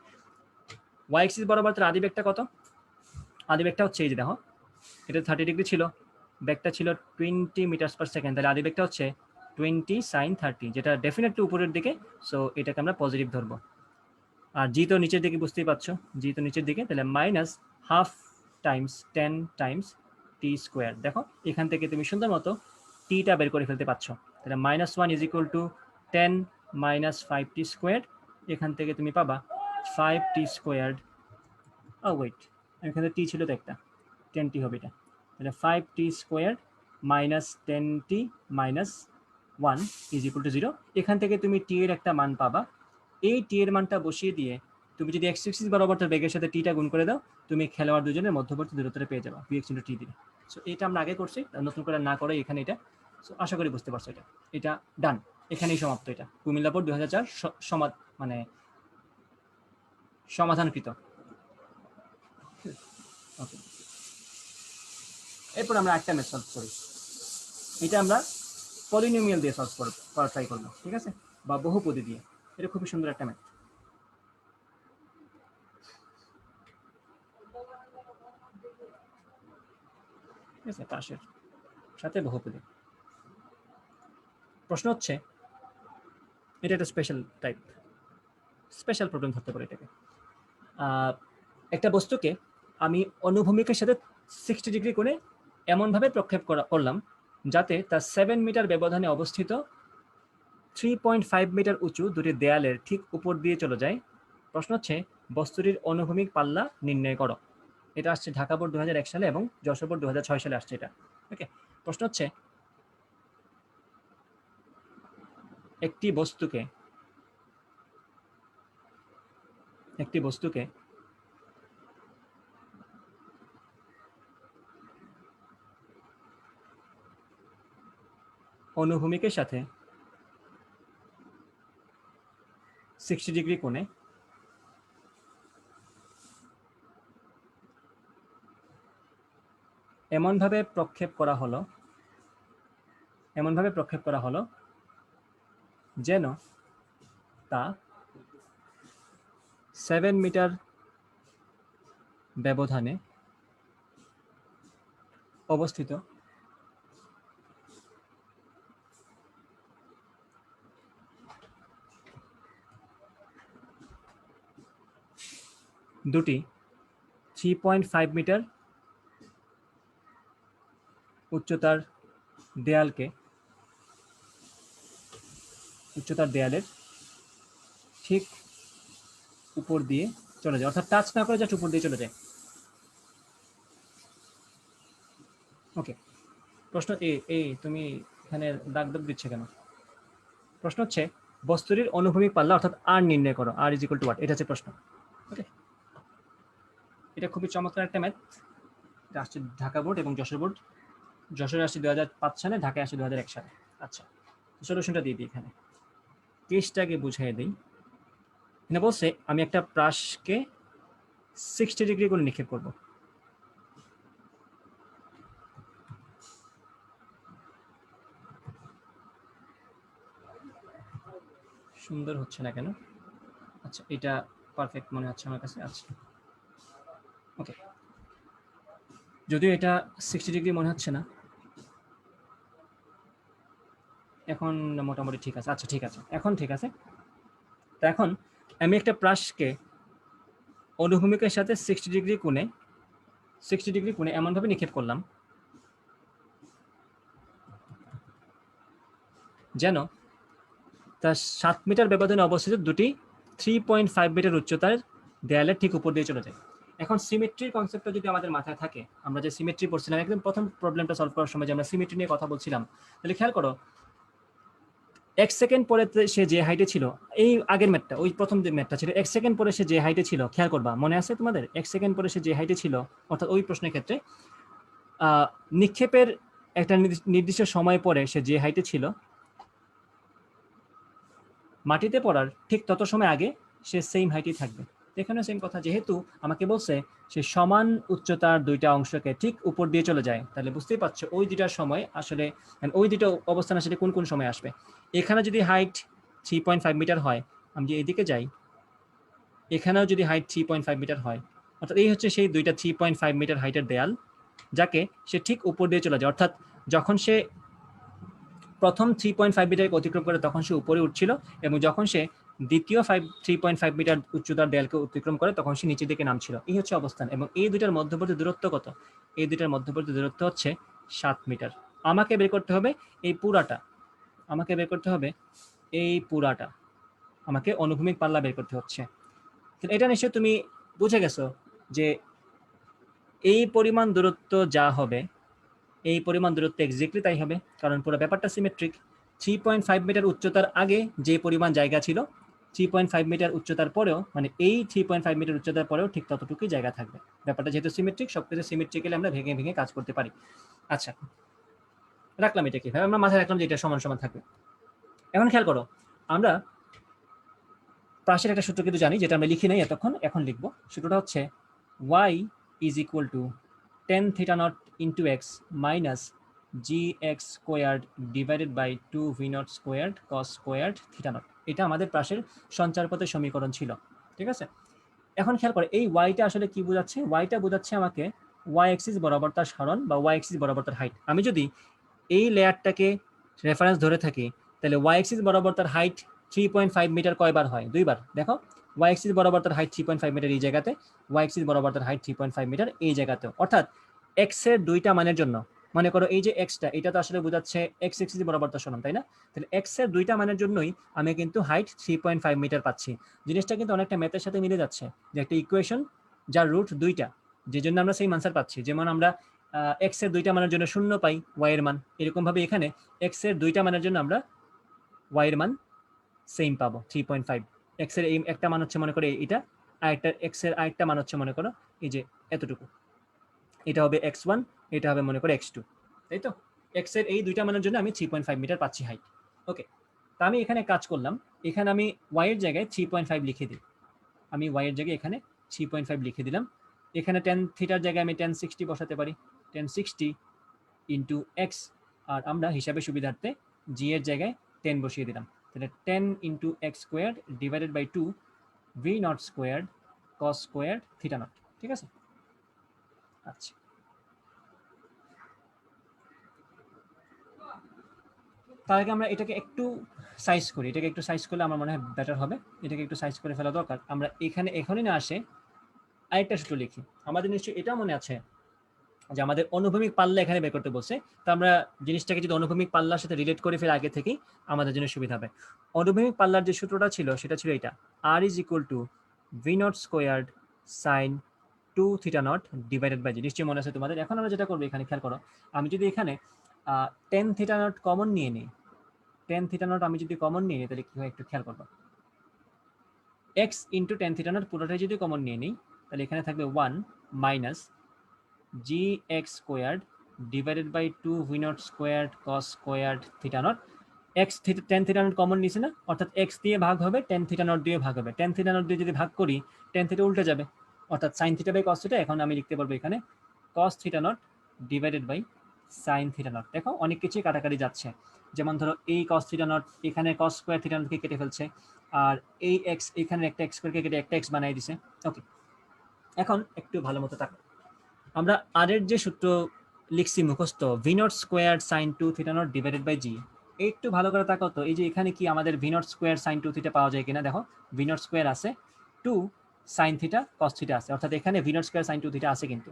ওয়াই এক্সিস বরাবর তার আদি বেগটা কত, আদি বেগটা হচ্ছে এই যে দেখো, এটা 30 ডিগ্রি ছিল, বেগটা ছিল 20 মিটার পার সেকেন্ড, তাহলে আদি বেগটা হচ্ছে 20 sin 30, যেটা ডেফিনেটলি উপরের দিকে, সো এটাকে আমরা পজিটিভ ধরবো। আর জি তো নিচের দিকে, বুঝতেই পারছো জি তো নিচের দিকে, তাহলে -1/2 টাইমস 10 টাইমস টি স্কোয়ার। দেখো এখান থেকে তুমি সুন্দর মতো টিটা বের করে ফেলতে পারছো, তাহলে -1 is equal to 10 - 5t square. এখান থেকে তুমি পাবা 5t স্কোয়ার্ড, ওয়েট, এখানে টি ছিল তো একটা, 10t হবে এটা, তাহলে 5t squared -10t - 1 is equal to 0। এখান থেকে তুমি টি এর একটা মান পাবা, এই টি এর মানটা বসিয়ে দিয়ে তুমি যদি এক্স এক্সিস বরাবর তার বেগের সাথে টিটা গুণ করে দাও, তুমি খেলোয়াড় দুজনের মধ্যবর্তী দূরত্বটা পেয়ে যাবে vx * টি দিয়ে। সো এটা আমরা আগে করছি, নতুন করে না করে এখানে এটা। সো আশা করি বুঝতে পারছো, এটা ডান, এখানেই সমাপ্ত। এটা কুমিল্লা বোর্ড 2004 মানে সমাধানকৃত। ওকে, এরপর আমরা একটা ম্যাথ সলভ করি, এটা আমরা পলিনোমিয়াল দিয়ে সলভ করার ট্রাই করবো, ঠিক আছে, বা বহুপদী দিয়ে। এটা খুবই সুন্দর একটা ম্যাথ। ঠিক আছে, পাশের সাথে বহুপদী। প্রশ্ন হচ্ছে এটা একটা স্পেশাল টাইপ, স্পেশাল প্রবলেম ধরতে পারি এটাকে। একটা বস্তুকে আমি অনুভূমিকের সাথে 60 ডিগ্রি কোণে এমনভাবে প্রক্ষেপ করলাম যাতে তার 7 মিটার ব্যবধানে অবস্থিত 3.5 মিটার উঁচু দুটি দেয়ালের ঠিক উপর দিয়ে চলে যায়। প্রশ্ন হচ্ছে বস্তুটির অনুভূমিক পাল্লা নির্ণয় করো। এটা আসছে ঢাকা বোর্ড 2001 সালে এবং যশোর বোর্ড 2006 সালে আসছে এটা। ওকে, প্রশ্ন হচ্ছে একটি বস্তুকে অনুভূমিকের সাথে 60 ডিগ্রি কোণে এমনভাবে প্রক্ষেপ করা হলো যেন তা 7 মিটার ব্যবধানে অবস্থিত দুটি 3.5 মিটার উচ্চতার দেয়ালের ঠিক উপর দিয়ে চলে যায়, অর্থাৎ টাচ না করে জাস্ট উপর দিয়ে চলে যায়। ওকে, প্রশ্ন তুমি এখানে দাগ দিচ্ছে কেন? প্রশ্ন হচ্ছে বস্তুটির অনুভূমিক পাল্লা অর্থাৎ আর নির্ণয় করো, আর ইজ ইকুয়াল টু হোয়াট, এটা হচ্ছে প্রশ্ন। ওকে, এটা খুবই চমৎকার একটা ম্যাথ। এটা আসছে ঢাকা বোর্ড এবং যশোর বোর্ড। যশোরে আসছে 2005 সালে, ঢাকায় আসছে 2001 সালে। আচ্ছা, সলিউশনটা দিয়ে দিই। এখানে কেসটাকে বুঝিয়ে দিই। এখানে বলছে আমি একটা ব্রাশকে 60 ডিগ্রি করে নিক্ষেপ করব। সুন্দর হচ্ছে না কেন? আচ্ছা, এটা পারফেক্ট মনে হচ্ছে আমার কাছে। আচ্ছা, ওকে, যদিও এটা 60 ডিগ্রি মনে হচ্ছে না, এখন মোটামুটি ঠিক আছে। আচ্ছা, ঠিক আছে, এখন ঠিক আছে। তা এখন আমি একটা ব্রাশকে অনুভূমিকের সাথে 60 ডিগ্রি কোণে এমনভাবে নিক্ষেপ করলাম যেন তার 7 মিটার ব্যবধানে অবস্থিত দুটি 3.5 মিটার উচ্চতার দেয়ালের ঠিক উপর দিয়ে চলে যায়। এখন সিমেট্রির কনসেপ্টটা যদি আমাদের মাথায় থাকে, আমরা যে সিমেট্রি পড়ছিলাম একদম প্রথম প্রবলেমটা সলভ করার সময় যে আমরা সিমেট্রি নিয়ে কথা বলছিলাম, তাহলে খেয়াল করো 1 সেকেন্ড পরে সে যে হাইটে ছিল, এই আগের ম্যাথটা, ওই প্রথম যে ম্যাথটা ছিল, 1 সেকেন্ড পরে সে যে হাইটে ছিল, খেয়াল করবা, মনে আছে তোমাদের? 1 সেকেন্ড পরে সে যে হাইটে ছিল, অর্থাৎ ওই প্রশ্নের ক্ষেত্রে নিক্ষেপের একটা নির্দিষ্ট সময় পরে সে যে হাইটে ছিল, মাটিতে পড়ার ঠিক তত সময় আগে সে সেম হাইটেই থাকবে। এখানে সেম কথা, যেহেতু আমাকে বলছে সে সমান উচ্চতার দুইটা অংশকে ঠিক উপর দিয়ে চলে যায়, তাহলে বুঝতেই পারছো ওই দুইটার সময় আসলে, ওই দুটো অবস্থান আসলে কোন কোন সময় আসবে। এখানে যদি হাইট 3.5 মিটার হয়, আমি যদি এদিকে যাই, এখানেও যদি হাইট 3.5 মিটার হয়, অর্থাৎ এই হচ্ছে সেই দুইটা 3.5 মিটার হাইটের দেয়াল যাকে সে ঠিক উপর দিয়ে চলে যায়। অর্থাৎ যখন সে প্রথম 3.5 মিটারকে অতিক্রম করে তখন সে উপরে উঠছিল, এবং যখন সে দ্বিতীয় 3.5 মিটার উচ্চতার দেয়ালকে অতিক্রম করে তখন সে নিচের দিকে নামছিল। এই হচ্ছে অবস্থান, এবং এই দুইটার মধ্যবর্তী দূরত্ব কত? এই দুইটার মধ্যবর্তী দূরত্ব হচ্ছে 7 মিটার। আমাকে বের করতে হবে এই পুরাটা, আমাকে অনুভূমিক পাল্লা বের করতে হচ্ছে। এটা নিশ্চয়ই তুমি বুঝে গেছো যে এই পরিমাণ দূরত্ব যা হবে, এই পরিমাণ দূরত্ব এক্স্যাক্টলি তাই হবে, কারণ পুরো ব্যাপারটা সিমেট্রিক। 3.5 মিটার উচ্চতার আগে যে পরিমাণ জায়গা ছিল, 3.5 মিটার উচ্চতার পরেও, মানে এই 3.5 মিটার উচ্চতার পরেও ঠিক ততটুকুই জায়গা থাকবে। ব্যাপারটা যেহেতু সিমেট্রিক, সবকিছু সিমেট্রিক্যালি আমরা ভেঙে ভেঙে কাজ করতে পারি। আচ্ছা, রাখলাম এটা কি, আমরা মাথায় রাখলাম যে এটা সমান সমান থাকবে। এখন খেয়াল করো, আমরা পাশের একটা সূত্র কিন্তু জানি, যেটা আমরা লিখি নাই এতক্ষণ, এখন লিখবো। সূত্রটা হচ্ছে y is equal to tan theta naught into x minus gx squared divided by 2v naught squared cos squared theta naught। এটা আমাদের পাশের সঞ্চারপথের সমীকরণ ছিল, ঠিক আছে? এখন খেয়াল করে এই ওয়াইটা আসলে কি বোঝাচ্ছে? ওয়াইটা বোঝাচ্ছে আমাকে ওয়াই অ্যাক্সিস বরাবর তার সরণ বা ওয়াই অ্যাক্সিস বরাবর তার হাইট। আমি যদি এই লেয়ারটাকে রেফারেন্স ধরে থাকি, তাহলে ওয়াই অ্যাক্সিস বরাবর তার হাইট 3.5 মিটার কয়বার হয়? 2 বার। দেখো y অ্যাক্সিস বরাবর তার হাইট 3.5 মিটার এই জায়গাতে, y অ্যাক্সিস বরাবর তার হাইট 3.5 মিটার এই জায়গাতেও। অর্থাৎ x এর দুইটা মানের জন্য, মনে করো এই যে x টা, এটা তো আসলে বোঝাচ্ছে x অ্যাক্সিস বরাবর তার সমান, তাই না? তাহলে x এর দুইটা মানের জন্যই আমি কিন্তু হাইট 3.5 মিটার পাচ্ছি। জিনিসটা কিন্তু অনেকটা ম্যাথের সাথে মিলে যাচ্ছে, যে একটা ইকুয়েশন যার রুট দুইটা, যে জন্য আমরা সেম আনসার পাচ্ছি। যেমন আমরা x এর দুইটা মানের জন্য 0 পাই y এর মান, এরকম ভাবে এখানে x এর দুইটা মানের জন্য আমরা y এর মান সেম পাবো 3.5। x এর এই একটা মান হচ্ছে মনে করো এটা, আর একটা x এর আরেকটা মান হচ্ছে মনে করো এই যে এতটুকু, এটা হবে x1, এটা হবে মনে করো x2, তাই তো? x এর এই দুইটা মানের জন্য আমি 3.5 মিটার পাচ্ছি হাইট। ওকে, তা আমি এখানে কাজ করলাম, এখানে আমি y এর জায়গায় 3.5 লিখে দিই। আমি y এর জায়গায় এখানে 3.5 লিখে দিলাম। এখানে tan থিটার জায়গায় আমি tan 60 বসাতে পারি, tan 60 ইন্টু x, আর আমরা হিসাবে সুবিধার্থে g এর জায়গায় 10 বসিয়ে দিলাম। তাহলে 10 into X square divided by 2 V naught square cos square theta naught. ঠিক আছে? আচ্ছা, তার আগে আমরা এটাকে একটু সাইজ করি, এটাকে একটু সাইজ করলে আমার মনে হয় বেটার হবে। এটাকে একটু সাইজ করে ফেলা দরকার। আমরা এখানে এখনই না আসে আরেকটা সূত্র লিখি। আমাদের নিশ্চয়ই এটা মনে আছে যে আমাদের অনুভূমিক পাল্লা এখানে বের করতে বলছে। তো আমরা জিনিসটাকে যদি অনুভূমিক পাল্লার সাথে রিলেট করে ফেলে আগে থেকেই, আমাদের জন্য সুবিধা হবে। অনুভূমিক পাল্লার যে সূত্রটা ছিল সেটা ছিল এটা, r is equal to V naught squared sine 2 theta naught divided by G. নিশ্চয়ই মনে আছে তোমাদের। এখন আমরা যেটা করবো, এখানে খেয়াল করো, আমি যদি এখানে 10 থিটা নট কমন নিয়ে নিই, 10 থিটা নট আমি যদি কমন নিয়ে নিই, তাহলে কি হয় একটু খেয়াল করবো। x ইন্টু 10 থিটা নট পুরোটাই যদি কমন নিয়ে নিই, তাহলে এখানে থাকবে 1 minus G X squared divided by 2 V naught squared cos squared theta naught. X tan theta naught common নিছে না, অর্থাৎ এক্স দিয়ে ভাগ হবে, টেন থিটা নট দিয়ে ভাগ হবে। টেন থিটা নট দিয়ে যদি ভাগ করি, টেন থিটা উল্টে যাবে, অর্থাৎ sine theta by cos theta. এখন আমি লিখতে পারবো এখানে cos theta naught divided by sine theta naught. দেখো অনেক কিছুই কাটাকাটি যাচ্ছে। যেমন ধরো এই কস থিটা নট এখানে কস স্কোয়ার থিটা নটকে কেটে ফেলছে, আর এই এক্স এখানে একটা এক্স স্কোয়ারকে কেটে একটা এক্স বানিয়ে দিছে। ওকে, এখন একটু ভালো মতো থাকো। আমরা আর এর যে সূত্র লিখছি মুখস্থ, V naught square sine 2 theta naught divided by G, একটু ভালো করে তাকাও তো, এই যে এখানে কি আমাদের V naught square sine 2 theta পাওয়া যায় কিনা দেখো। ভি নট স্কোয়ার আছে, 2 সাইন থিটা কস থিটা আছে, অর্থাৎ এখানে V naught square sine 2 theta আছে কিন্তু।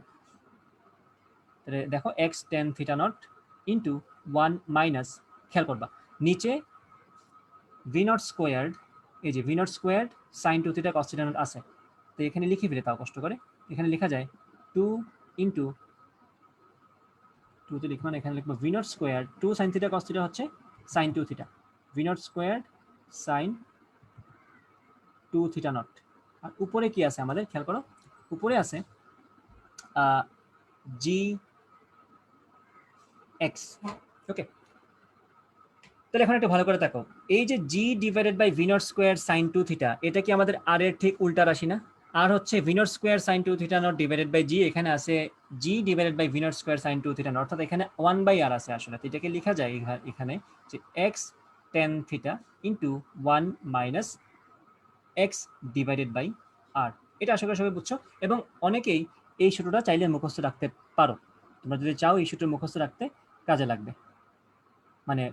তাহলে দেখো x tan theta naught into 1 minus, খেয়াল করবা নিচে ভি নট স্কোয়ার, এই যে V naught square sine 2 theta cos theta not আছে, তো এখানে লিখে ফেলে তাও কষ্ট করে। এখানে লেখা যায় 2 ইন্টু 2 তে লিখবো না, এখানে লিখবো V naught square 2 sine theta cos theta হচ্ছে sine 2 theta, V naught square sine 2 theta naught. আর উপরে কি আছে আমাদের খেয়াল করো, উপরে আছে জি এক্স। ওকে, তাহলে এখন একটু ভালো করে দেখো, এই যে G divided by V naught square sine 2 theta, এটা কি আমাদের আর এর ঠিক উল্টা রাশি না? আর হচ্ছে V naught square sine 2 theta naught divided by G, এখানে আছে G divided by V naught square sine 2 theta naught, অর্থাৎ এখানে 1 বাই আর আছে আসলে। তো এটাকে লেখা যায় এখানে যে X tan theta into 1 minus X divided by R. এটা আশা করি সবাই বুঝছো, এবং অনেকেই এই সূত্রটা চাইলে মুখস্থ রাখতে পারো। তোমরা যদি চাও এই সূত্র মুখস্থ রাখতে কাজে লাগবে। মানে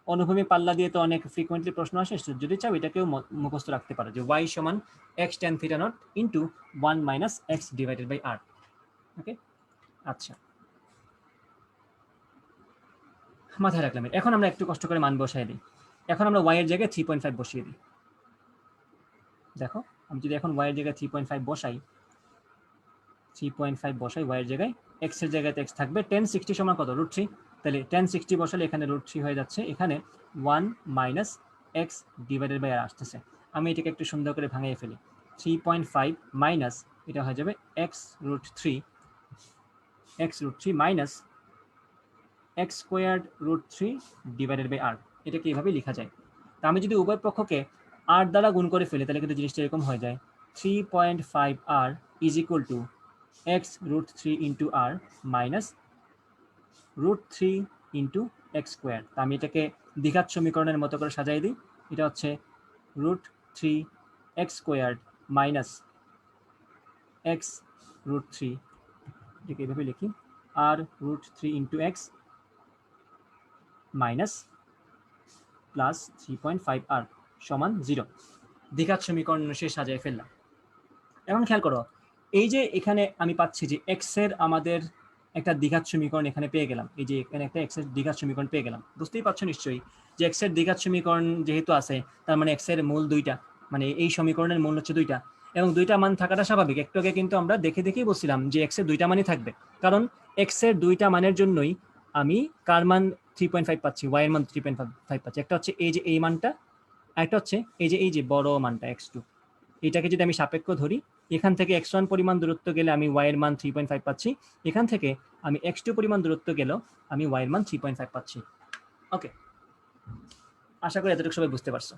অনুভূমিক পাল্লা দিয়ে তো অনেক ফ্রিকোয়েন্টলি প্রশ্ন আসে, যদি চাও এটাকেও মুখস্থ রাখতে পারো, যে y সমান X tan theta naught into 1 minus X divided by R. Okay, আচ্ছা, মাথায় রাখলাম। এখন আমরা একটু কষ্ট করে মান বসাই দিই। এখন আমরা y এর জায়গায় 3.5 বসিয়ে দিই। দেখো আমি যদি এখন y এর জায়গায় 3.5 বসাই, 3.5 বসাই y এর জায়গায়, x এর জায়গায় x থাকবে, টেন 60 সমান কত, রুট 3। তাহলে টেন 60 বসালে এখানে রুট 3 হয়ে যাচ্ছে, এখানে 1 মাইনাস এক্স ডিভাইডেড বাই আর আসতেছে। আমি এটাকে একটু সুন্দর করে ভাঙিয়ে ফেলি, 3.5 মাইনাস এটা হয়ে যাবে X root 3, X root 3 minus X squared root 3 divided by R. এটাকে এইভাবে লেখা যায়। তা আমি যদি উভয় পক্ষকে আর দ্বারা গুণ করে ফেলি, তাহলে কিন্তু জিনিসটা এরকম হয়ে যায়, 3.5 R is equal to X root 3 into R minus root 3 into X square. তা আমি এটাকে দ্বিঘাত সমীকরণের মতো করে সাজাই দিই। এটা হচ্ছে root 3 X square minus X root 3, এটাকে এইভাবে লিখি, আর root 3 into X minus plus 3.5 R সমান 0। দ্বিঘাত সমীকরণ সে সাজিয়ে ফেললাম। এখন খেয়াল করো, এই যে এখানে আমি পাচ্ছি যে x এর আমাদের একটা দ্বিঘাত সমীকরণ এখানে পেয়ে গেলাম। এই যে এখানে একটা x এর দ্বিঘাত সমীকরণ পেয়ে গেলাম। বুঝতেই পারছো নিশ্চয়ই যে x এর দ্বিঘাত সমীকরণ যেহেতু আছে, তার মানে x এর মূল 2টা, মানে এই সমীকরণের মূল হচ্ছে 2টা, এবং 2টা মান থাকাটা স্বাভাবিক। একটু আগে কিন্তু আমরা দেখেই বলছিলাম যে x এর 2টা মানই থাকবে, কারণ x এর 2টা মানের জন্যই আমি কার মান 3.5 পাচ্ছি, y এর মান 3.5 পাচ্ছি। একটা হচ্ছে এই যে এই মানটা, একটা হচ্ছে এই যে বড় মানটা x2। এটাকে যদি আমি সাপেক্ষ ধরি, এখান থেকে x1 পরিমাণ দূরত্ব গেলে আমি y এর মান 3.5 পাচ্ছি, এখান থেকে আমি x2 পরিমাণ দূরত্ব গেলেও আমি y এর মান 3.5 পাচ্ছি। ওকে, আশা করি এতটুকু সবাই বুঝতে পারছো।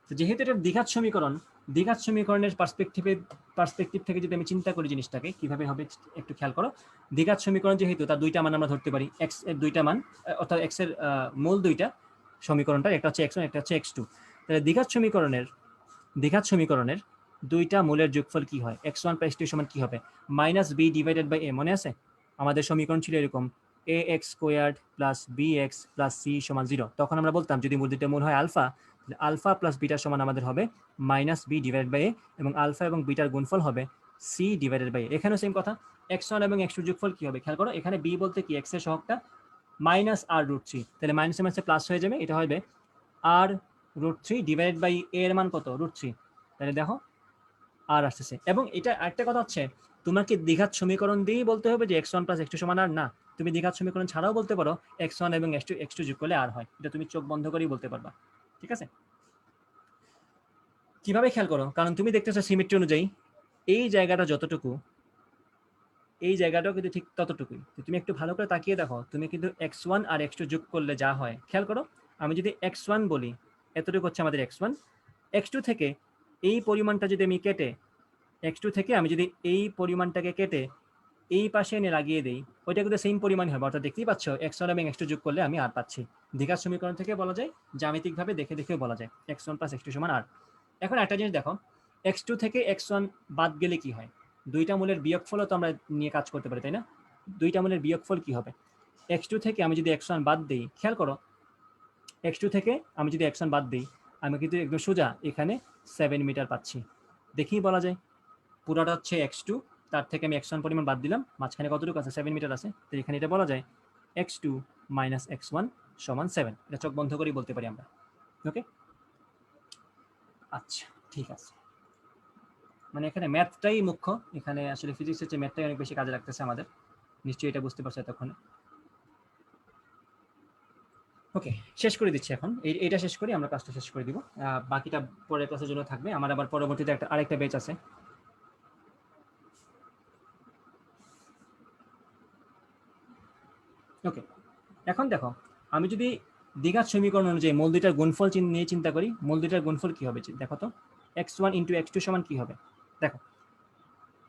তো যেহেতু এটা দ্বিঘাত সমীকরণ, দ্বিঘাত সমীকরণের পার্সপেক্টিভ থেকে যদি আমি চিন্তা করি জিনিসটাকে কিভাবে হবে একটু খেয়াল করো। দ্বিঘাত সমীকরণ যেহেতু তার 2টা মান আমরা ধরতে পারি, x এর 2টা মান, অর্থাৎ x এর মূল 2টা সমীকরণটা, একটা হচ্ছে x1 একটা হচ্ছে x2। তাহলে দ্বিঘাত সমীকরণের 2টা মূলের যোগফল কি হয়, x1 + x2 সমান কি হবে, -b/a। মনে আছে আমাদের সমীকরণ ছিল এরকম, ax² + bx + c = 0। তখন আমরা বলতাম যদি মূল 2টা মূল হয় আলফা, তাহলে আলফা + বিটা সমান আমাদের হবে -b/a, এবং আলফা এবং বিটার গুণফল হবে c/a। এখানেও সেম কথা, x1 এবং x2 যোগফল কি হবে খেয়াল করো, এখানে b বলতে কি x এর সহগটা -r√3, তাহলে মাইনাসে মাইনাসে প্লাস হয়ে যাবে, এটা হবে r√3 / a এর মান কত, √3। তাহলে দেখো আর আসতেছে। এবং এটা আরেকটা কথা হচ্ছে, তোমাকে দ্বিঘাত সমীকরণ দিয়েই বলতে হবে যে x1 + x2 সমান r না, তুমি দ্বিঘাত সমীকরণ ছাড়াও বলতে পারো x1 এবং x2 যোগ করলে r হয়, এটা তুমি চোখ বন্ধ করেই বলতে পারবা। ঠিক আছে, কিভাবে খেয়াল করো, কারণ তুমি দেখতেছো সিমেট্রি অনুযায়ী এই জায়গাটা যতটুকু, এই জায়গাটাও কিন্তু ঠিক ততটুকুই। তুমি একটু ভালো করে তাকিয়ে দেখো, তুমি কিন্তু x1 আর x2 যোগ করলে যা হয় খেয়াল করো। আমি যদি x1 বলি, এতটুকু হচ্ছে আমাদের x1, x2 থেকে এই পরিমাণটা যদি আমি কেটে, x2 থেকে আমি যদি এই পরিমাণটাকে কেটে এই পাশে এনে লাগিয়ে দেই, ওইটা কিন্তু সেম পরিমাণই হবে। অর্থাৎ দেখতেই পাচ্ছ x1 এবং x2 যোগ করলে আমি r পাচ্ছি। দ্বিঘাত সমীকরণ থেকে বলা যায়, জ্যামিতিকভাবে দেখেও বলা যায় x1 + x2 সমান r। এখন একটা জিনিস দেখো, x2 থেকে x1 বাদ গেলে কি হয়, 2টা মূলের বিয়োগফলও তো আমরা নিয়ে কাজ করতে পারি, তাই না? 2টা মূলের বিয়োগফল কি হবে, x2 থেকে আমি যদি x1 বাদ দিই, খেয়াল করো x2 থেকে আমি যদি x1 বাদ দিই, আমি কিন্তু একদম সোজা এখানে 7 মিটার পাচ্ছি। দেখেই বলা যায় পুরোটা হচ্ছে x2, তার থেকে আমি x1 পরিমাণ বাদ দিলাম, মাঝখানে কতটুকু আছে, 7 মিটার আছে। তো এখানে এটা বলা যায় x2 - x1 = 7। এটা চোখ বন্ধ করেই বলতে পারি আমরা। ওকে, আচ্ছা ঠিক আছে, মানে এখানে ম্যাথটাই মুখ্য, এখানে আসলে ফিজিক্সের চেয়ে ম্যাথটাই অনেক বেশি কাজে লাগতেছে আমাদের, নিশ্চয়ই এটা বুঝতে পারছো এতক্ষণে। ওকে, শেষ করে দিচ্ছি এখন, এইটা শেষ করি, আমরা ক্লাসটা শেষ করে দিব, বাকিটা পরের ক্লাসের জন্য থাকবে। আমার আবার পরবর্তীতে আরেকটা ব্যাচ আছে। ওকে, এখন দেখো, আমি যদি দ্বিঘাত সমীকরণ অনুযায়ী মূল 2টার গুণফল নিয়ে চিন্তা করি, মূল 2টার গুণফল কি হবে দেখো তো, x1 × x2 সমান কি হবে, দেখো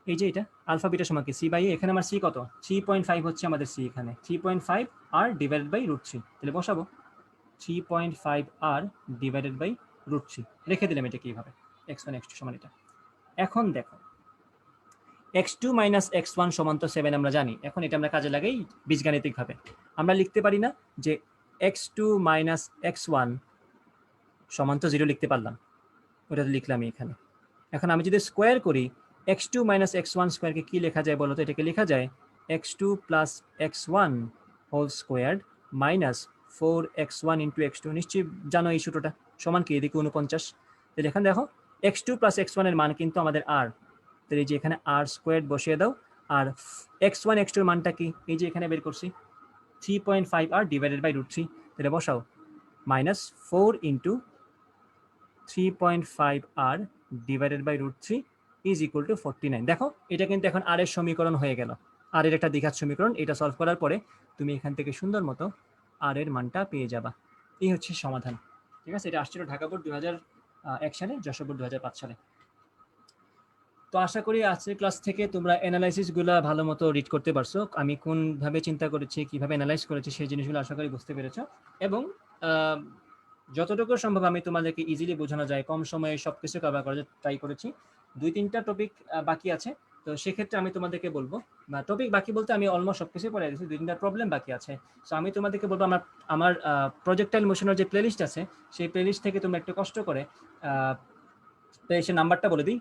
এই যে এটা আলফা বিটা সমান কি c/a, এখানে আমার c কত, 3.5 হচ্ছে আমাদের c, এখানে 3.5 r /√3, তাহলে বসাবো 3.5 r /√3, রেখে দিলাম এটা কিভাবে, x1 x2 সমান এটা। এখন দেখো x2 - x1 সমান তো 7 আমরা জানি, এখন এটা আমরা কাজে লাগাই বীজগাণিতিকভাবে। আমরা লিখতে পারি না যে x2 - x1 সমান তো 0 লিখতে পারলাম, ওটা তো লিখলামই এখানে। এখন আমি যদি স্কোয়ার করি, x2 - x1 স্কোয়ারকে কি লেখা যায় বলো তো, এটাকে লেখা যায় x2 + x1 whole squared -4x1 × x2, নিশ্চয়ই জানো এই সূত্রটা, সমান কি এদিকে 49। তাহলে এখানে দেখো x2 + x1 এর মান কিন্তু আমাদের r, তাহলে এই যে এখানে r² বসিয়ে দাও, আর x1 x2 এর মানটা কি, এই যে এখানে বের করছি 3.5 r /√3, তাহলে বসাও -4 × 3.5 r /√3 = 49। দেখো এটা কিন্তু এখন আর এর সমীকরণ হয়ে গেল, আর এর একটা দ্বিঘাত সমীকরণ। এটা সলভ করার পরে তুমি এখান থেকে সুন্দর মতো আর এর মানটা পেয়ে যাবা। এই হচ্ছে সমাধান। ঠিক আছে, এটা আসছিল ঢাকা বোর্ড 2001 সালে, যশোর বোর্ড 2005 সালে। তো আশা করি আজকের ক্লাস থেকে তোমরা অ্যানালাইসিসগুলো ভালো মতো রিড করতে পারছো, আমি কোনভাবে চিন্তা করেছি, কিভাবে অ্যানালাইজ করেছি, সেই জিনিসগুলো আশা করি বুঝতে পেরেছো। এবং যতটুকু সম্ভব আমি তোমাদেরকে ইজিলি বোঝানো যায়, কম সময়ে সব কিছু কভার করার ট্রাই করেছি। 2-3টা টপিক বাকি আছে, তো সেক্ষেত্রে আমি তোমাদেরকে বলবো, বা টপিক বাকি বলতে আমি অলমোস্ট সবকিছু পড়ে দিয়েছি, 2-3টা প্রবলেম বাকি আছে। সো আমি তোমাদেরকে বলবো আমার প্রজেক্টাইল মোশনের যে প্লেলিস্ট আছে সেই প্লেলিস্ট থেকে তোমরা একটু কষ্ট করে প্লেলিস্টের নাম্বারটা বলে দিই।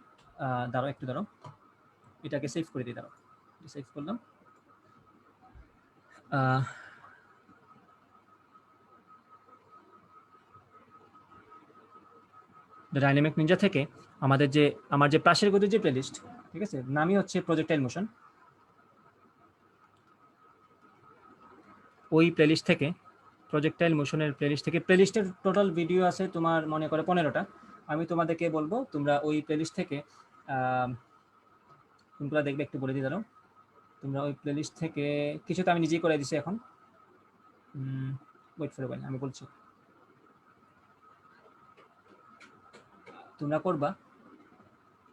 দাঁড়াও, এটাকে সেভ করে দিই, দাঁড়াও, সেভ করলাম। ডাইনামিক নিনজা থেকে আমার যে প্রাসের গতির যে প্লেলিস্ট, ঠিক আছে, নামই হচ্ছে প্রজেক্টাইল মোশন। ওই প্লেলিস্ট থেকে, প্রজেক্টাইল মোশনের প্লেলিস্ট থেকে, প্লেলিস্টের টোটাল ভিডিও আছে তোমার মনে করে 15টা। আমি তোমাদেরকে বলবো তোমরা ওই প্লেলিস্ট থেকে তোমরা দেখবে, একটু বলে দিয়ে দাঁড়াও, তোমরা ওই প্লেলিস্ট থেকে কিছু তো আমি নিজেই করে দিছি এখন। ওয়েট ফর ওয়াইল, আমি বলছি। তোমরা করবা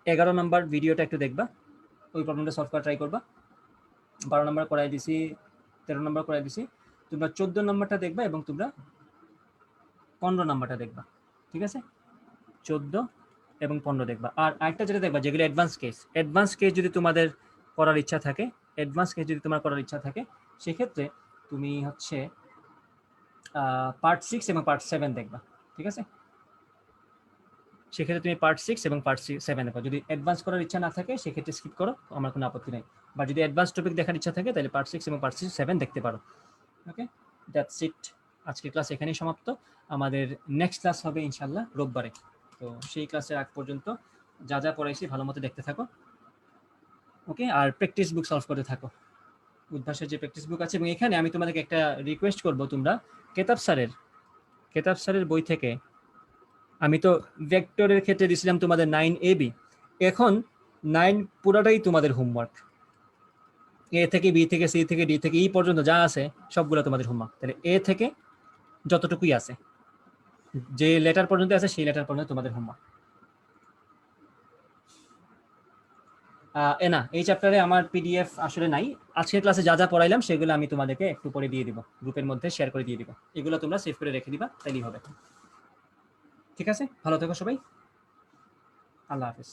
11 নম্বর ভিডিওটা একটু দেখবা, ওই প্রবলেমটা সলভ করা ট্রাই করবা। 12 নম্বর করাই দিছি, 13 নম্বর করাই দিছি। তোমরা 14 নম্বরটা দেখবা এবং তোমরা 15 নম্বরটা দেখবা, ঠিক আছে? 14 এবং 15 দেখবা। আর আরেকটা যেটা দেখবা, যেগুলো অ্যাডভান্স কেস যদি তোমাদের করার ইচ্ছা থাকে, করার ইচ্ছা থাকে, সেক্ষেত্রে তুমি হচ্ছে পার্ট 6 এবং পার্ট 7 দেখবা, ঠিক আছে? সেক্ষেত্রে তুমি পার্ট 6 এবং পার্ট 7 দেখো। যদি অ্যাডভান্স করার ইচ্ছা না থাকে সেক্ষেত্রে স্কিপ করো, আমার কোনো আপত্তি নেই। বা যদি অ্যাডভান্স টপিক দেখার ইচ্ছা থাকে তাহলে পার্ট 6 এবং পার্ট 7 দেখতে পারো। ওকে, দ্যাটস ইট। আজকের ক্লাস এখানেই সমাপ্ত। আমাদের নেক্সট ক্লাস হবে ইনশাল্লাহ রোববারে। তো সেই ক্লাসের আগ পর্যন্ত যা যা পড়াইছি ভালো মতো দেখতে থাকো, ওকে? আর প্র্যাকটিস বুক সলভ করতে থাকো, উদ্ভাসের যে প্র্যাকটিস বুক আছে। এবং এখানে আমি তোমাদেরকে একটা রিকোয়েস্ট করব, তোমরা কেতাব স্যারের বই থেকে, আমি তো ভেক্টরের ক্ষেত্রে দিয়েছিলাম তোমাদের 9AB, এখন 9 পুরোটাই তোমাদের হোমওয়ার্ক। এ থেকে বি থেকে সি থেকে ডি থেকে ই পর্যন্ত যা আছে সবগুলো তোমাদের হোমওয়ার্ক। তাহলে এ থেকে যতটুকুই আছে, যে লেটার পর্যন্ত আছে সেই লেটার পর্যন্ত তোমাদের হোমওয়ার্ক। না, এই চ্যাপ্টারে আমার পিডিএফ আসলে নাই। আজকের ক্লাসে যা যা পড়াইলাম সেগুলো আমি তোমাদেরকে একটু পরে দিয়ে দিব, গ্রুপের মধ্যে শেয়ার করে দিয়ে দিব। এগুলো তোমরা সেভ করে রেখে দিবা, তাইলেই হবে। ঠিক আছে, ভালো থেকো সবাই, আল্লাহ হাফেজ।